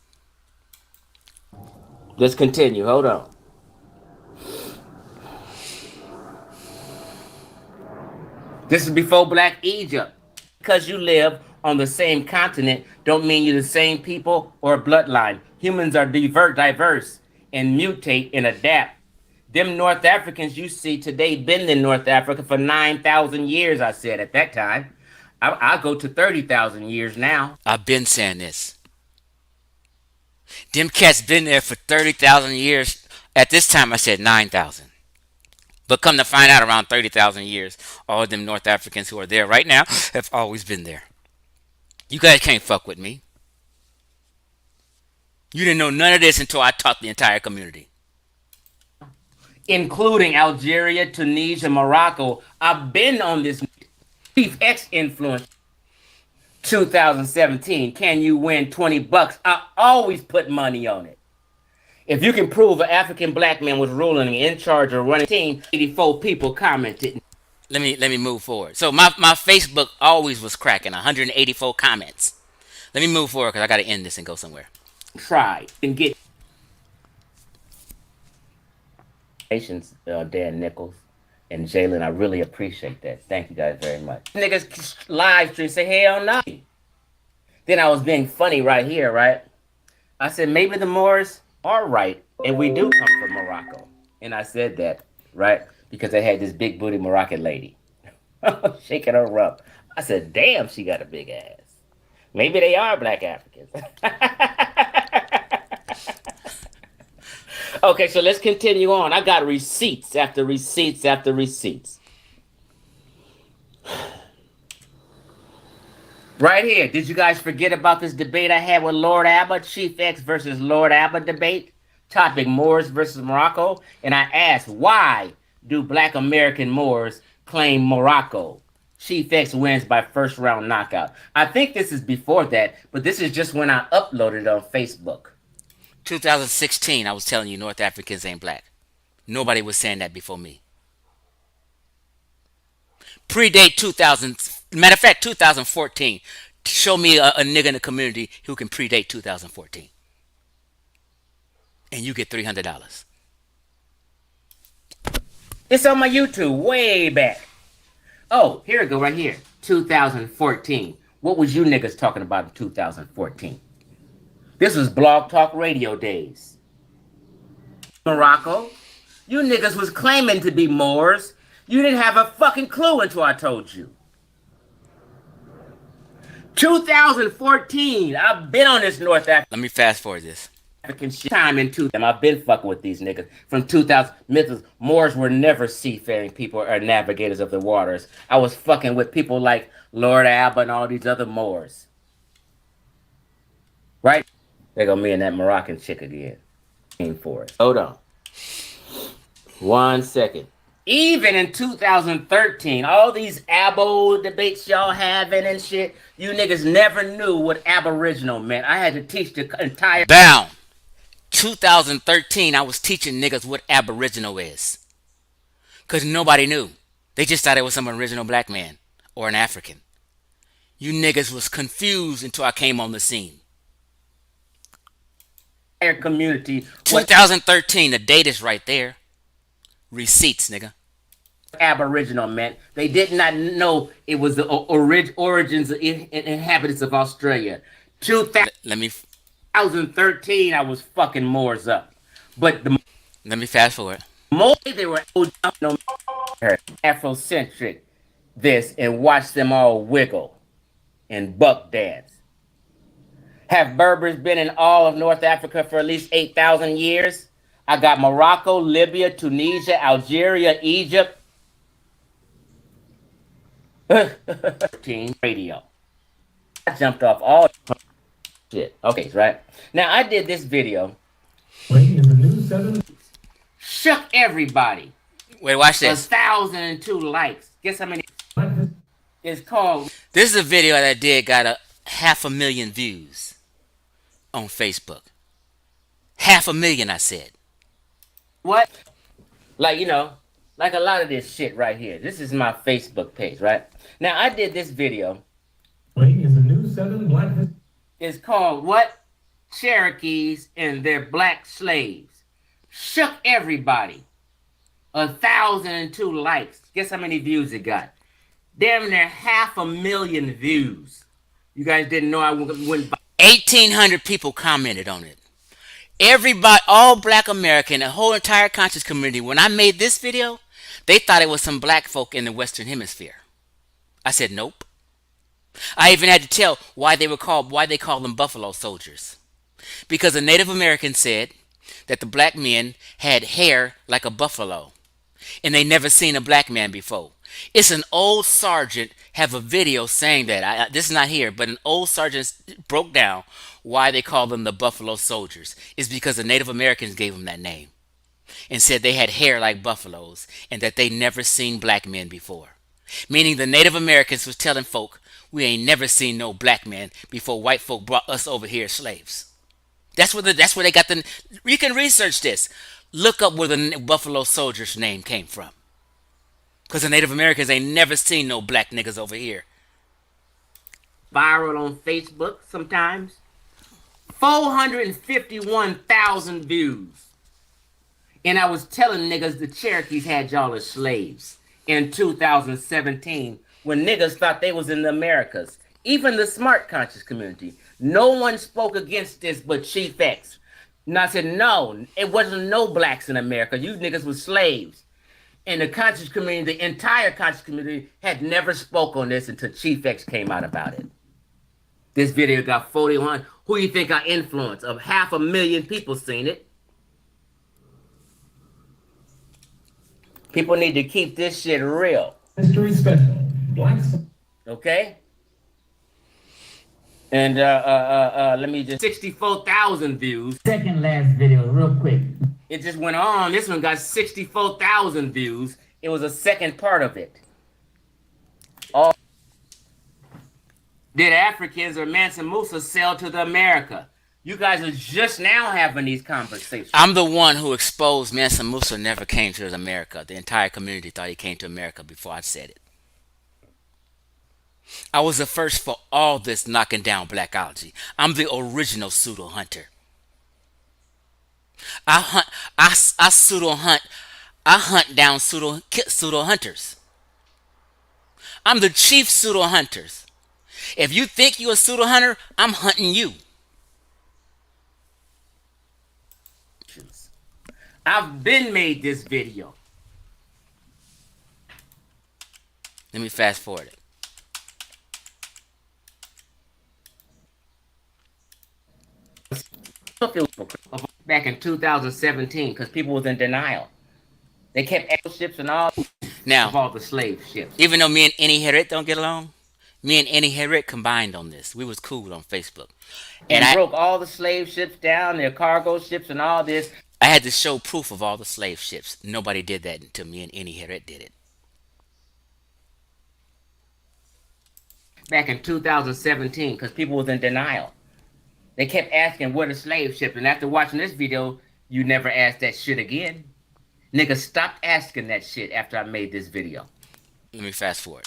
Let's continue. Hold on. This is before Black Egypt. Because you live on the same continent don't mean you're the same people or bloodline. Humans are diverse and mutate and adapt. Them North Africans you see today been in North Africa for 9,000 years, I said at that time. I'll go to 30,000 years now. I've been saying this. Them cats been there for 30,000 years. At this time, I said 9,000. But come to find out, around 30,000 years, all of them North Africans who are there right now have always been there. You guys can't fuck with me. You didn't know none of this until I taught the entire community. Including Algeria, Tunisia, Morocco. I've been on this Chief X influence. 2017, can you win $20? I always put money on it. If you can prove an African black man was ruling in charge or running a team, 84 people commented. Let me move forward. So my Facebook always was cracking, 184 comments. Let me move forward because I got to end this and go somewhere. Try and get patience, Dan Nichols and Jalen. I really appreciate that. Thank you guys very much. Niggas live stream say hell no. Then I was being funny right here, right? I said maybe the Moors are right, and we do come from Morocco. And I said that, right? Because I had this big booty Moroccan lady shaking her rump. I said, damn, she got a big ass. Maybe they are black Africans. Okay, so let's continue on. I got receipts after receipts after receipts. Right here. Did you guys forget about this debate I had with Lord Abba? Chief X versus Lord Abba debate. Topic, Moors versus Morocco. And I asked, why do Black American Moors claim Morocco? Chief X wins by first round knockout. I think this is before that, but this is just when I uploaded it on Facebook. 2016, I was telling you North Africans ain't black. Nobody was saying that before me. Predate 2000. Matter of fact, 2014. Show me a nigga in the community who can predate 2014. And you get $300. It's on my YouTube, way back. Oh, here we go, right here. 2014. What was you niggas talking about in 2014? This was Blog Talk Radio days. Morocco, you niggas was claiming to be Moors. You didn't have a fucking clue until I told you. 2014, I've been on this North African. Let me fast forward this. Time into them. I've been fucking with these niggas from 2000. Moors were never seafaring people or navigators of the waters. I was fucking with people like Lord Abba and all these other Moors. Right? There go me and that Moroccan chick again. For it. Hold on. 1 second. Even in 2013, all these Abo debates y'all having and shit, you niggas never knew what Aboriginal meant. I had to teach the entire... Bound. 2013, I was teaching niggas what Aboriginal is. Because nobody knew. They just thought it was some original black man or an African. You niggas was confused until I came on the scene. Community. 2013, the date is right there. Receipts, nigga. Aboriginal meant. They did not know it was the origins of inhabitants of Australia. 2013, I was fucking Moors up. But let me fast forward. More they were Afrocentric this and watch them all wiggle and buck dance. Have Berbers been in all of North Africa for at least 8,000 years? I got Morocco, Libya, Tunisia, Algeria, Egypt. Radio. I jumped off all shit. Okay, right. Now I did this video. Shook everybody. Wait, watch this. 1,002 likes. Guess how many? It's called. This is a video that I did, got 500,000 views on Facebook. 500,000, I said. What? Like, you know, like a lot of this shit right here. This is my Facebook page, right? Now, I did this video. It's called What? Cherokees and Their Black Slaves. Shook everybody. 1,002 likes. Guess how many views it got? Damn near 500,000 views. You guys didn't know I went by. 1,800 people commented on it. Everybody, all black American, the whole entire conscious community, when I made this video, they thought it was some black folk in the Western Hemisphere. I said, nope. I even had to tell why they call them Buffalo Soldiers. Because a Native American said that the black men had hair like a buffalo. And they never seen a black man before. It's an old sergeant have a video saying that. This is not here, but an old sergeant broke down why they call them the Buffalo Soldiers. It's because the Native Americans gave them that name and said they had hair like buffaloes and that they never seen black men before. Meaning the Native Americans was telling folk, we ain't never seen no black man before white folk brought us over here as slaves. That's where they got the... You can research this. Look up where the Buffalo Soldiers name came from. Because the Native Americans ain't never seen no black niggas over here. Viral on Facebook sometimes. 451,000 views. And I was telling niggas the Cherokees had y'all as slaves in 2017 when niggas thought they was in the Americas. Even the smart conscious community. No one spoke against this but Chief X. And I said, no, it wasn't no blacks in America. You niggas was slaves. And the conscious community, the entire conscious community, had never spoke on this until Chief X came out about it. This video got 41. Who you think I influenced? Of 500,000 people seen it. People need to keep this shit real. History special. Blacks. Okay? And let me just 64,000 views. Second last video, real quick. It just went on. This one got 64,000 views. It was a second part of it. All did Africans or Mansa Musa sell to the America? You guys are just now having these conversations. I'm the one who exposed Mansa Musa never came to America. The entire community thought he came to America before I said it. I was the first for all this knocking down blackology. I'm the original pseudo hunter. I hunt down pseudo hunters. I'm the chief pseudo hunters. If you think you're a pseudo hunter, I'm hunting you. I've been made this video. Let me fast forward it. Back in 2017, because people was in denial. They kept ships and all now of all the slave ships. Even though me and Annie Herrick don't get along, me and Annie Herrick combined on this. We was cool on Facebook. And I broke all the slave ships down, their cargo ships and all this. I had to show proof of all the slave ships. Nobody did that until me and Annie Herrick did it. Back in 2017, because people was in denial. They kept asking where the slave ships, and after watching this video, you never asked that shit again. Niggas stopped asking that shit after I made this video. Let me fast forward.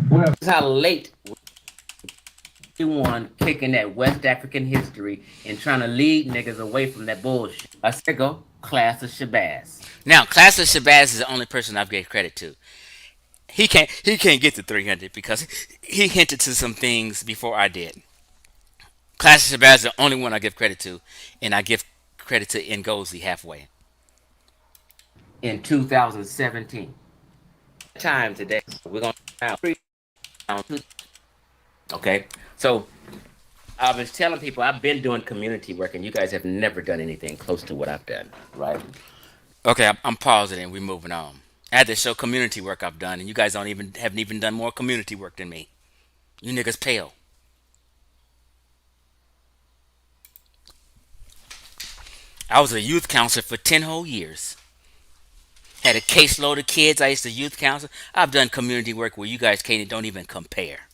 Well, that's how late everyone kicking that West African history and trying to lead niggas away from that bullshit. I said go, Class of Shabazz. Now, Class of Shabazz is the only person I've gave credit to. He can't get to 300 because he hinted to some things before I did. Class of Shabazz is the only one I give credit to, and I give credit to Ngozi halfway. In 2017. Time today. We're going to okay. So I was telling people I've been doing community work, and you guys have never done anything close to what I've done, right? Okay, I'm pausing and we're moving on. I had to show community work I've done, and you guys haven't even done more community work than me. You niggas pale. I was a youth counselor for 10 whole years. Had a caseload of kids I used to youth counsel. I've done community work where you guys don't even compare.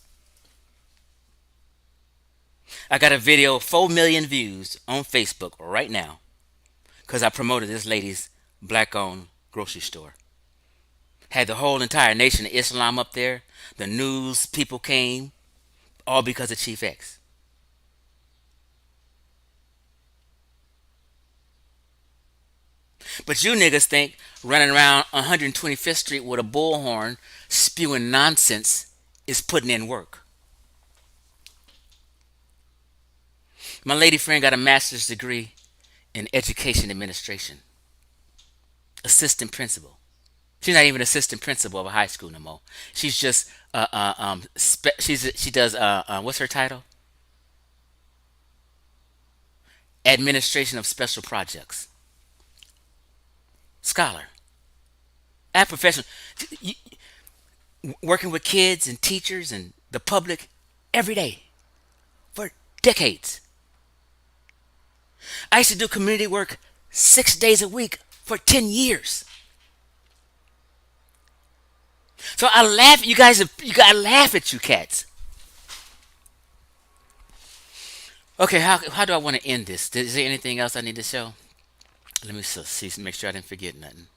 I got a video 4 million views on Facebook right now because I promoted this lady's black-owned grocery store. Had the whole entire nation of Islam up there. The news people came, all because of Chief X. But you niggas think running around 125th Street with a bullhorn spewing nonsense is putting in work. My lady friend got a master's degree in education administration. Assistant principal. She's not even assistant principal of a high school no more. She's just she does what's her title? Administration of special projects. Scholar. At professional. Working with kids and teachers and the public every day for decades. I used to do community work 6 days a week for 10 years. So I laugh, you guys, you gotta laugh at you cats. Okay, how do I want to end this? Is there anything else I need to show? Let me see, make sure I didn't forget nothing.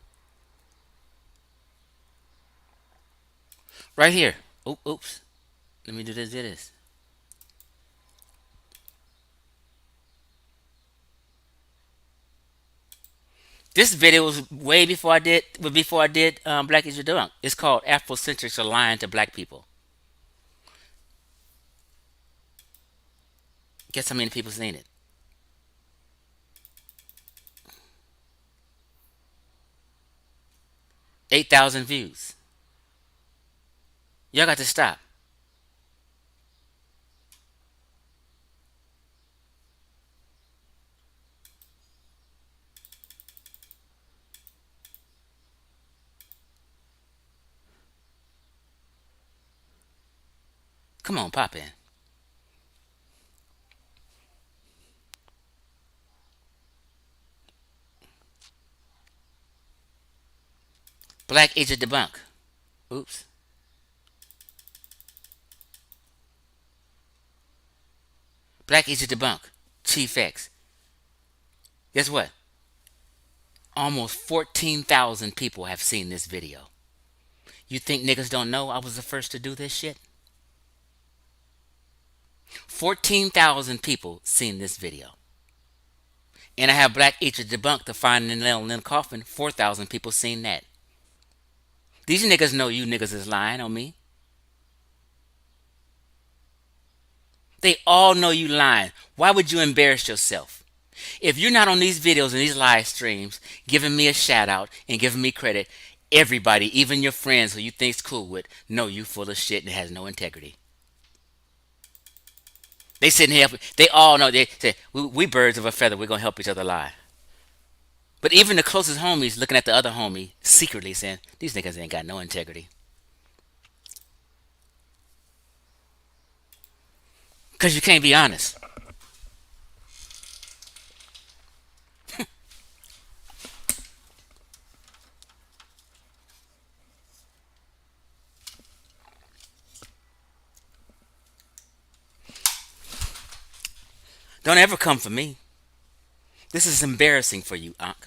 Right here. Oops. Let me do this. This video was way before I did Black Is Your Dunk. It's called Afrocentrics Are Lying to Black People. Guess how many people seen it? 8,000 views. Y'all got to stop. Come on, pop in. Black Agent Debunk. Oops. Black Agent Debunk. Chief X. Guess what? Almost 14,000 people have seen this video. You think niggas don't know I was the first to do this shit? 14,000 people seen this video. And I have Black Agent Debunk to find the nail in the coffin. 4,000 people seen that. These niggas know you niggas is lying on me. They all know you lying. Why would you embarrass yourself? If you're not on these videos and these live streams giving me a shout out and giving me credit, everybody, even your friends who you think's cool with, know you full of shit and has no integrity. They sitting here, they all know, they say, we birds of a feather, we're going to help each other lie. But even the closest homies looking at the other homie secretly saying, these niggas ain't got no integrity. Because you can't be honest. Don't ever come for me. This is embarrassing for you, Ankh.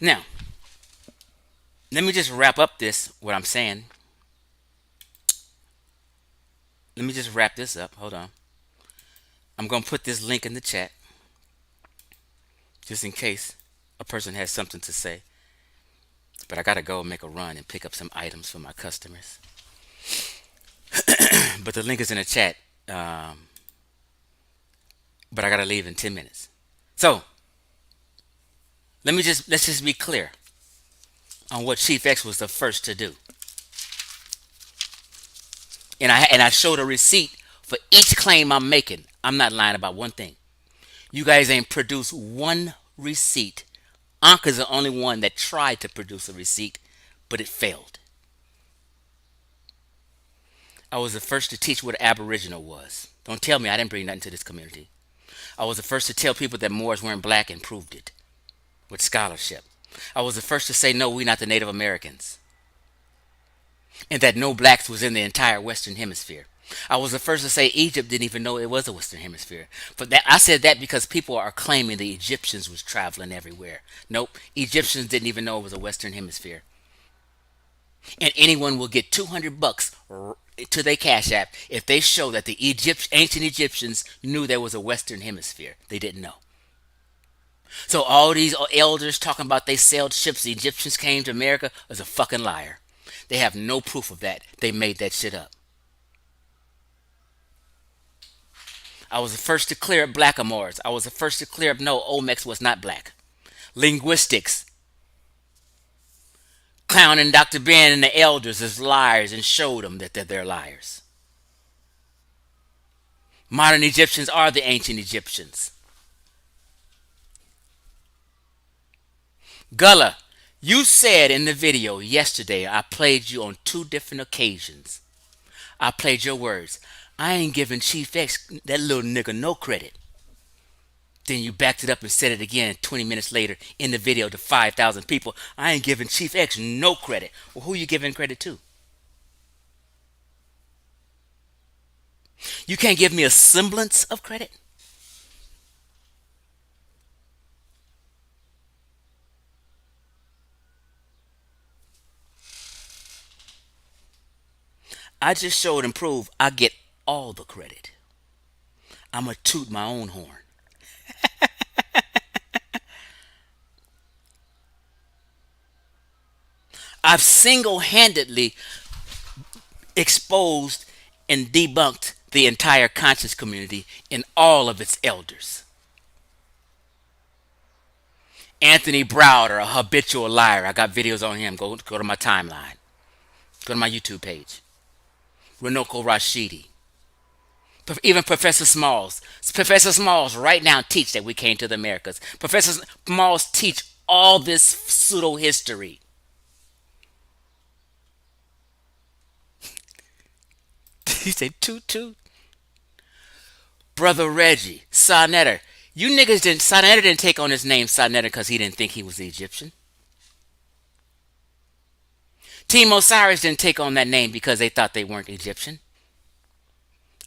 Now, let me just wrap up this, what I'm saying. Let me just wrap this up. Hold on. I'm going to put this link in the chat just in case a person has something to say. But I got to go make a run and pick up some items for my customers. But the link is in the chat. But I got to leave in 10 minutes. So, let's just be clear on what Chief X was the first to do. And I showed a receipt for each claim I'm making. I'm not lying about one thing. You guys ain't produced one receipt. Ankh is the only one that tried to produce a receipt, but it failed. I was the first to teach what Aboriginal was. Don't tell me I didn't bring nothing to this community. I was the first to tell people that Moors weren't black and proved it with scholarship. I was the first to say, no, we're not the Native Americans. And that no blacks was in the entire Western Hemisphere. I was the first to say Egypt didn't even know it was a Western Hemisphere. But that I said that because people are claiming the Egyptians was traveling everywhere. Nope, Egyptians didn't even know it was a Western Hemisphere. And anyone will get $200 to their Cash App if they show that the ancient Egyptians knew there was a Western Hemisphere. They didn't know. So all these elders talking about they sailed ships, the Egyptians came to America, is a fucking liar. They have no proof of that. They made that shit up. I was the first to clear up Blackamoors. I was the first to clear up no, Olmecs was not black. Linguistics. Clowning Dr. Ben and the elders as liars and showed them that they're liars. Modern Egyptians are the ancient Egyptians. Gullah, you said in the video yesterday, I played you on 2 different occasions. I played your words. I ain't giving Chief X, that little nigga, no credit. Then you backed it up and said it again 20 minutes later in the video to 5,000 people. I ain't giving Chief X no credit. Well, who you giving credit to? You can't give me a semblance of credit? I just showed and proved I get all the credit. I'm going to toot my own horn. I've single-handedly exposed and debunked the entire conscious community and all of its elders. Anthony Browder, a habitual liar. I got videos on him. Go to my timeline. Go to my YouTube page. Runoko Rashidi. Even Professor Smalls. Professor Smalls right now teach that we came to the Americas. Professor Smalls teach all this pseudo history. He said toot toot. Brother Reggie, SaNeter. You niggas didn't. SaNeter didn't take on his name SaNeter because he didn't think he was the Egyptian. Team Osiris didn't take on that name because they thought they weren't Egyptian.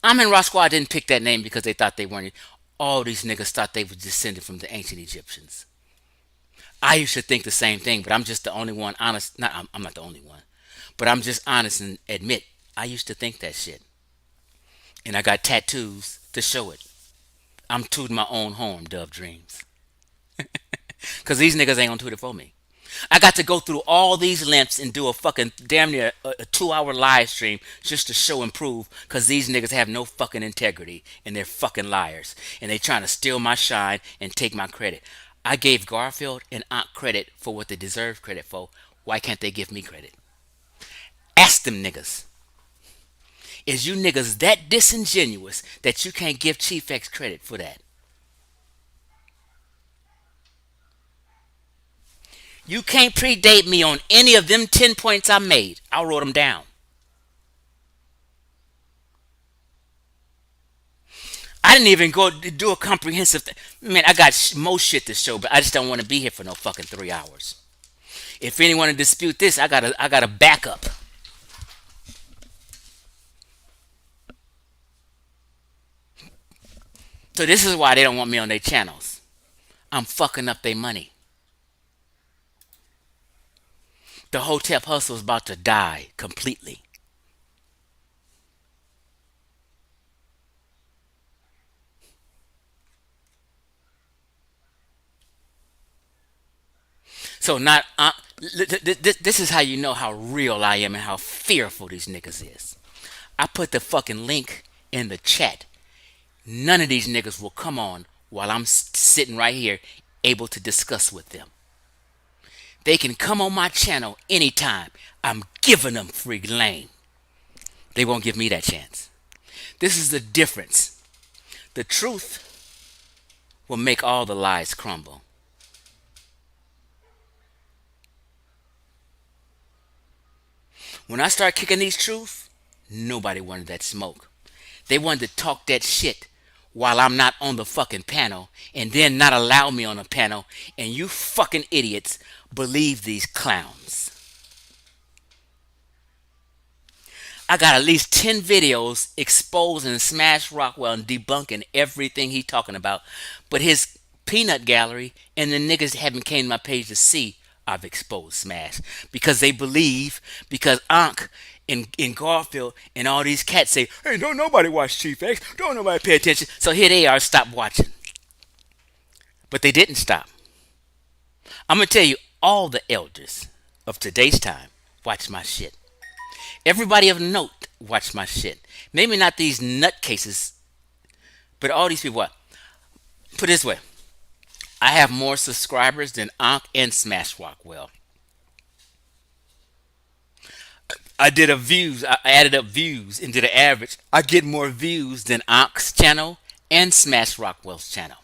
Amin Rosquad didn't pick that name because they thought they weren't. All these niggas thought they were descended from the ancient Egyptians. I used to think the same thing, but I'm just the only one honest. Not, I'm not the only one, but I'm just honest and admit I used to think that shit. And I got tattoos to show it. I'm tooting my own horn, Dove Dreams. Because these niggas ain't gonna toot it for me. I got to go through all these lengths and do a fucking damn near a 2 hour live stream just to show and prove because these niggas have no fucking integrity and they're fucking liars. And they trying to steal my shine and take my credit. I gave Garfield and Ankh credit for what they deserve credit for. Why can't they give me credit? Ask them niggas. Is you niggas that disingenuous that you can't give Chief X credit for that? You can't predate me on any of them 10 points I made. I wrote them down. I didn't even go do a comprehensive man, I got most shit to show, but I just don't want to be here for no fucking 3 hours. If anyone to dispute this, I got a backup. So this is why they don't want me on their channels. I'm fucking up their money. The Hotep hustle is about to die completely. So not this is how you know how real I am and how fearful these niggas is. I put the fucking link in the chat. None of these niggas will come on while I'm sitting right here able to discuss with them. They can come on my channel anytime. I'm giving them free lane. They won't give me that chance. This is the difference. The truth will make all the lies crumble. When I start kicking these truths, nobody wanted that smoke. They wanted to talk that shit while I'm not on the fucking panel and then not allow me on the panel, and you fucking idiots believe these clowns. I got at least 10 videos exposing Smash Rockwell and debunking everything he talking about, but his peanut gallery and the niggas haven't came to my page to see I've exposed Smash because they believe, because Ankh in Garfield and all these cats say, hey, don't nobody watch Chief X, don't nobody pay attention. So here they are, stop watching. But they didn't stop. I'm going to tell you, all the elders of today's time watch my shit. Everybody of note watch my shit. Maybe not these nutcases, but all these people. What? Put it this way. I have more subscribers than Ankh and Smash Rockwell. I did I added up views into the average. I get more views than Ankh's channel and Smash Rockwell's channel.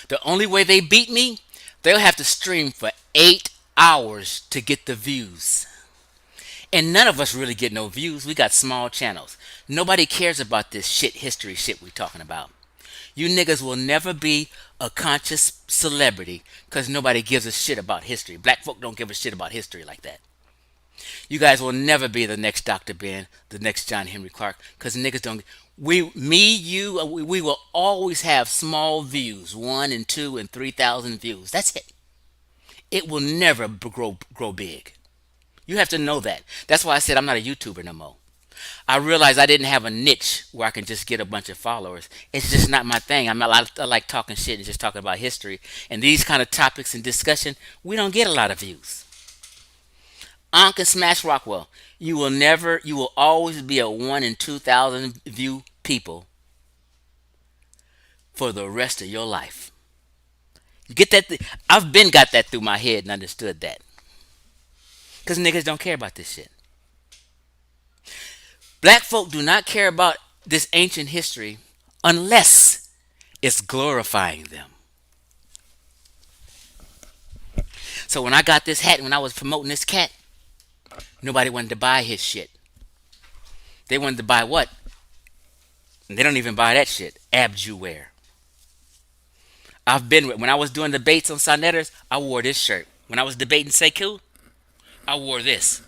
The only way they beat me, they'll have to stream for 8 hours to get the views. And none of us really get no views. We got small channels. Nobody cares about this history shit we talking about. You niggas will never be a conscious celebrity because nobody gives a shit about history. Black folk don't give a shit about history like that. You guys will never be the next Dr. Ben, the next John Henry Clark, because niggas don't. We will always have small views, 1 and 2 and 3,000 views. That's it. It will never grow big. You have to know that. That's why I said I'm not a YouTuber no more. I realized I didn't have a niche where I can just get a bunch of followers. It's just not my thing. I like talking shit and just talking about history. And these kind of topics and discussion, we don't get a lot of views. Ankh and Smash Rockwell, you will always be a 1 in 2,000 view people for the rest of your life. You get that? I've been got that through my head and understood that. Because niggas don't care about this shit. Black folk do not care about this ancient history unless it's glorifying them. So when I got this hat, when I was promoting this cat, nobody wanted to buy his shit. They wanted to buy what? And they don't even buy that shit. Abjuwear. When I was doing debates on SaNeters, I wore this shirt. When I was debating Sekou, I wore this.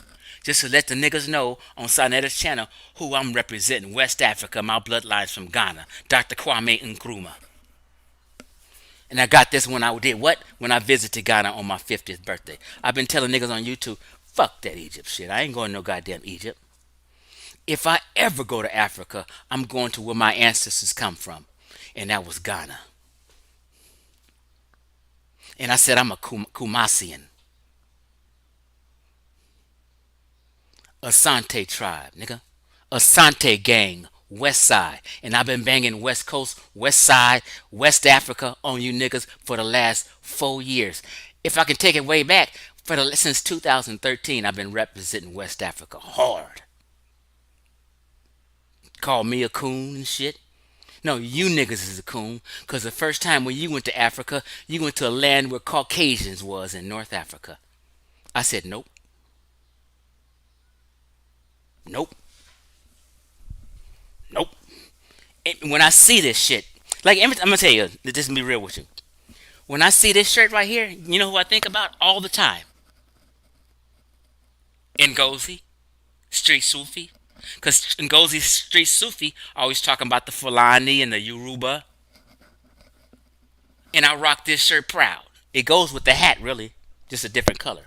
Just to let the niggas know on SaNeters channel who I'm representing. West Africa, my bloodline's from Ghana. Dr. Kwame Nkrumah. And I got this when I did what? When I visited Ghana on my 50th birthday. I've been telling niggas on YouTube, fuck that Egypt shit. I ain't going to no goddamn Egypt. If I ever go to Africa, I'm going to where my ancestors come from. And that was Ghana. And I said I'm a Kumasian. Asante tribe, nigga. Asante gang, West Side. And I've been banging West Coast, West Side, West Africa on you niggas for the last 4 years. If I can take it way back, since 2013, I've been representing West Africa hard. Call me a coon and shit. No, you niggas is a coon, because the first time when you went to Africa, you went to a land where Caucasians was in North Africa. I said, nope. Nope. Nope. And when I see this shit, I'm gonna tell you, this is be real with you. When I see this shirt right here, you know who I think about all the time? Ngozi, Street Sufi. Because Ngozi Street Sufi always talking about the Fulani and the Yoruba. And I rock this shirt proud. It goes with the hat, really. Just a different color.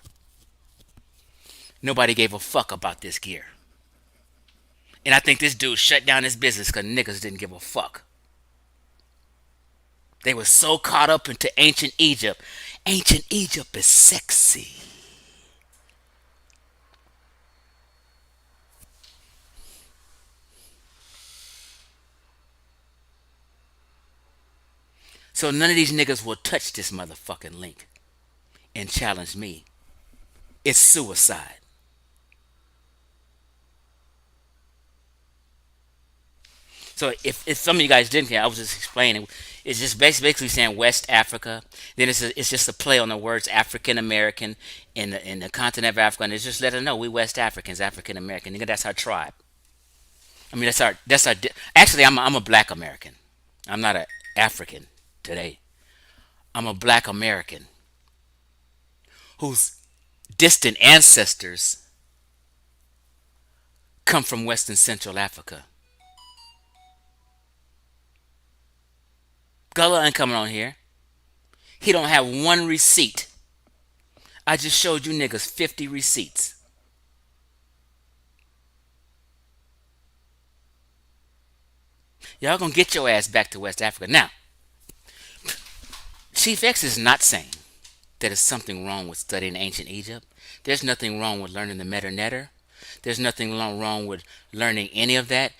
Nobody gave a fuck about this gear. And I think this dude shut down his business because niggas didn't give a fuck. They were so caught up into ancient Egypt. Ancient Egypt is sexy. So none of these niggas will touch this motherfucking link and challenge me. It's suicide. So if some of you guys didn't hear, I was just explaining. It's just basically saying West Africa. Then it's just a play on the words African American in the continent of Africa, and it's just letting know we West Africans, African American. Nigga, that's our tribe. I mean, that's our. Actually, I'm a Black American. I'm not an African today. I'm a Black American whose distant ancestors come from West and Central Africa. Gullah ain't coming on here. He don't have one receipt. I just showed you niggas 50 receipts. Y'all gonna get your ass back to West Africa. Now, Chief X is not saying that there's something wrong with studying ancient Egypt. There's nothing wrong with learning the Meta Netter. There's nothing wrong with learning any of that.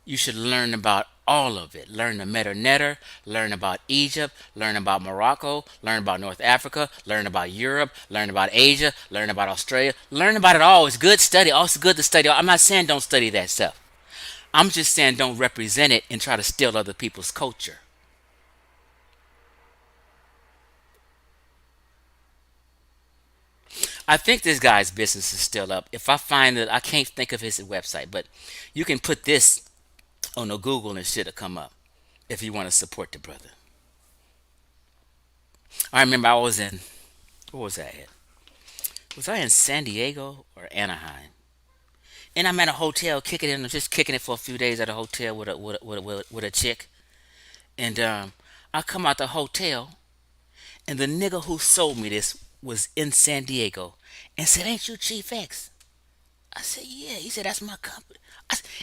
You should learn about all of it. Learn the Meta Netter, learn about Egypt, learn about Morocco, learn about North Africa, learn about Europe, learn about Asia, learn about Australia. Learn about it all. It's good study. Also good to study. I'm not saying don't study that stuff. I'm just saying don't represent it and try to steal other people's culture. I think this guy's business is still up. If I find it, I can't think of his website, but you can put this on the Google and shit'll come up if you want to support the brother. I remember I was in, what was I at? Was I in San Diego or Anaheim? And I'm at a hotel kicking it, just kicking it for a few days at a hotel with a chick. And I come out the hotel, and the nigga who sold me this was in San Diego and said, "Ain't you Chief X?" I said, "Yeah." He said, "That's my company."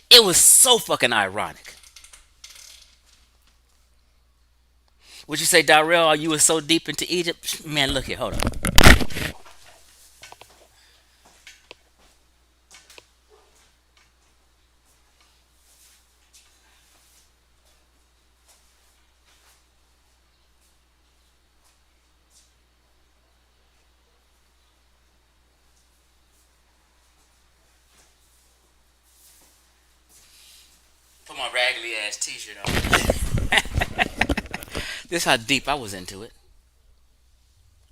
It was so fucking ironic. Would you say, Darrell, you were so deep into Egypt? Man, look here, hold on. Put my raggedy ass t-shirt on. This is how deep I was into it.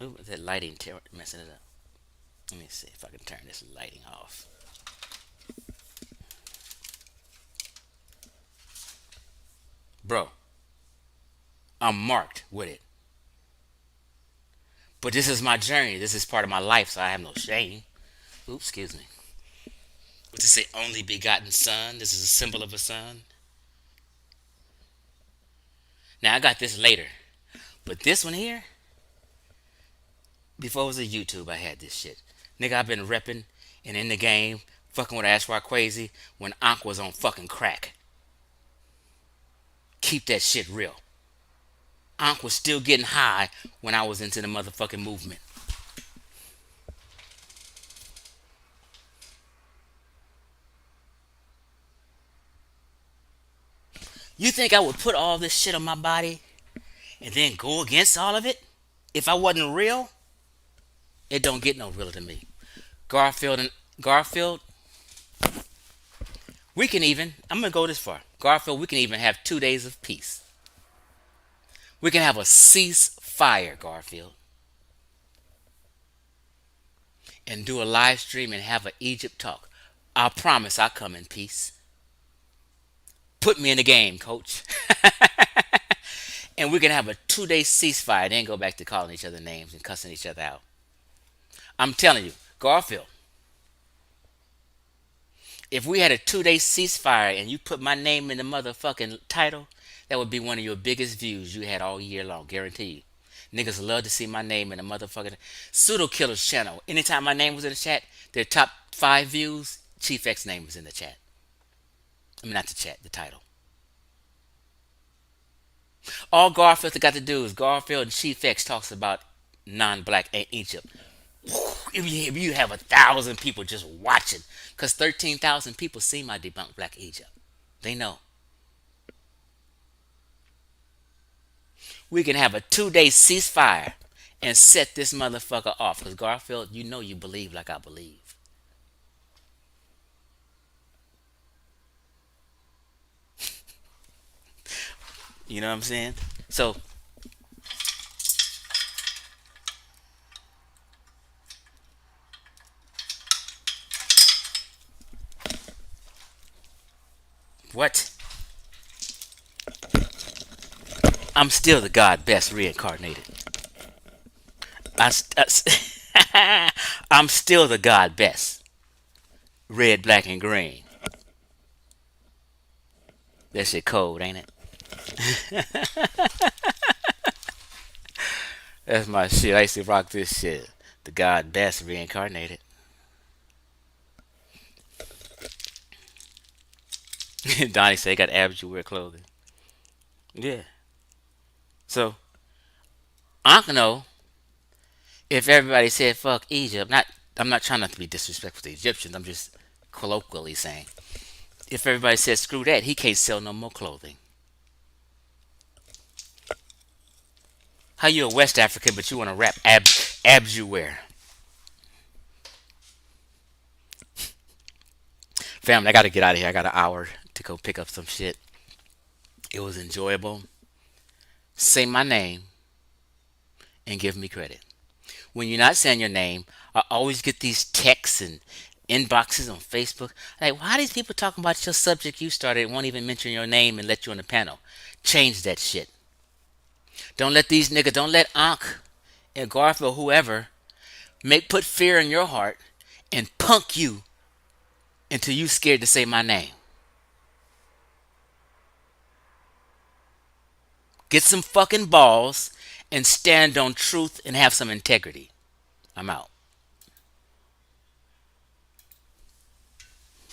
Ooh, that lighting messing it up. Let me see if I can turn this lighting off. Bro, I'm marked with it. But this is my journey. This is part of my life, so I have no shame. Oops, excuse me. What to say, only begotten son? This is a symbol of a son. Now, I got this later. But this one here, before it was a YouTube, I had this shit. Nigga, I've been repping and in the game, fucking with Ash Crazy when Ankh was on fucking crack. Keep that shit real. Ankh was still getting high when I was into the motherfucking movement. You think I would put all this shit on my body and then go against all of it? If I wasn't real, it don't get no realer than me. Garfield, we can even, I'm gonna go this far. Garfield, we can even have 2 days of peace. We can have a ceasefire, Garfield. And do a live stream and have an Egypt talk. I promise I'll come in peace. Put me in the game, coach. And we can have a 2-day ceasefire, then go back to calling each other names and cussing each other out. I'm telling you, Garfield, if we had a 2-day ceasefire and you put my name in the motherfucking title, that would be one of your biggest views you had all year long, guarantee you. Niggas love to see my name in the motherfucking Pseudo Killer's channel. Anytime my name was in the chat, their top 5 views, Chief X's name was in the chat. I mean, not the chat, the title. All Garfield got to do is Garfield and Chief X talks about non-black Egypt. If you have 1,000 people just watching, because 13,000 people see my Debunk Black Egypt. They know. We can have a 2-day ceasefire and set this motherfucker off. Because Garfield, you know you believe like I believe. You know what I'm saying? So, what? I'm still the God best reincarnated. I'm still the God best. Red, black, and green. That shit cold, ain't it? That's my shit. I used to rock this shit. The God best reincarnated. Donnie said, got abs, you wear clothing. Yeah. So, I don't know if everybody said fuck Egypt. I'm not trying not to be disrespectful to the Egyptians. I'm just colloquially saying. If everybody said screw that, he can't sell no more clothing. How you a West African, but you want to rap abs you wear? Family, I got to get out of here. I got an hour to go pick up some shit. It was enjoyable. Say my name and give me credit. When you're not saying your name, I always get these texts and inboxes on Facebook. Like, why are these people talking about your subject you started and won't even mention your name and let you on the panel? Change that shit. Don't let these niggas, don't let Ankh and Garfield, whoever, put fear in your heart and punk you until you scared to say my name. Get some fucking balls and stand on truth and have some integrity. I'm out.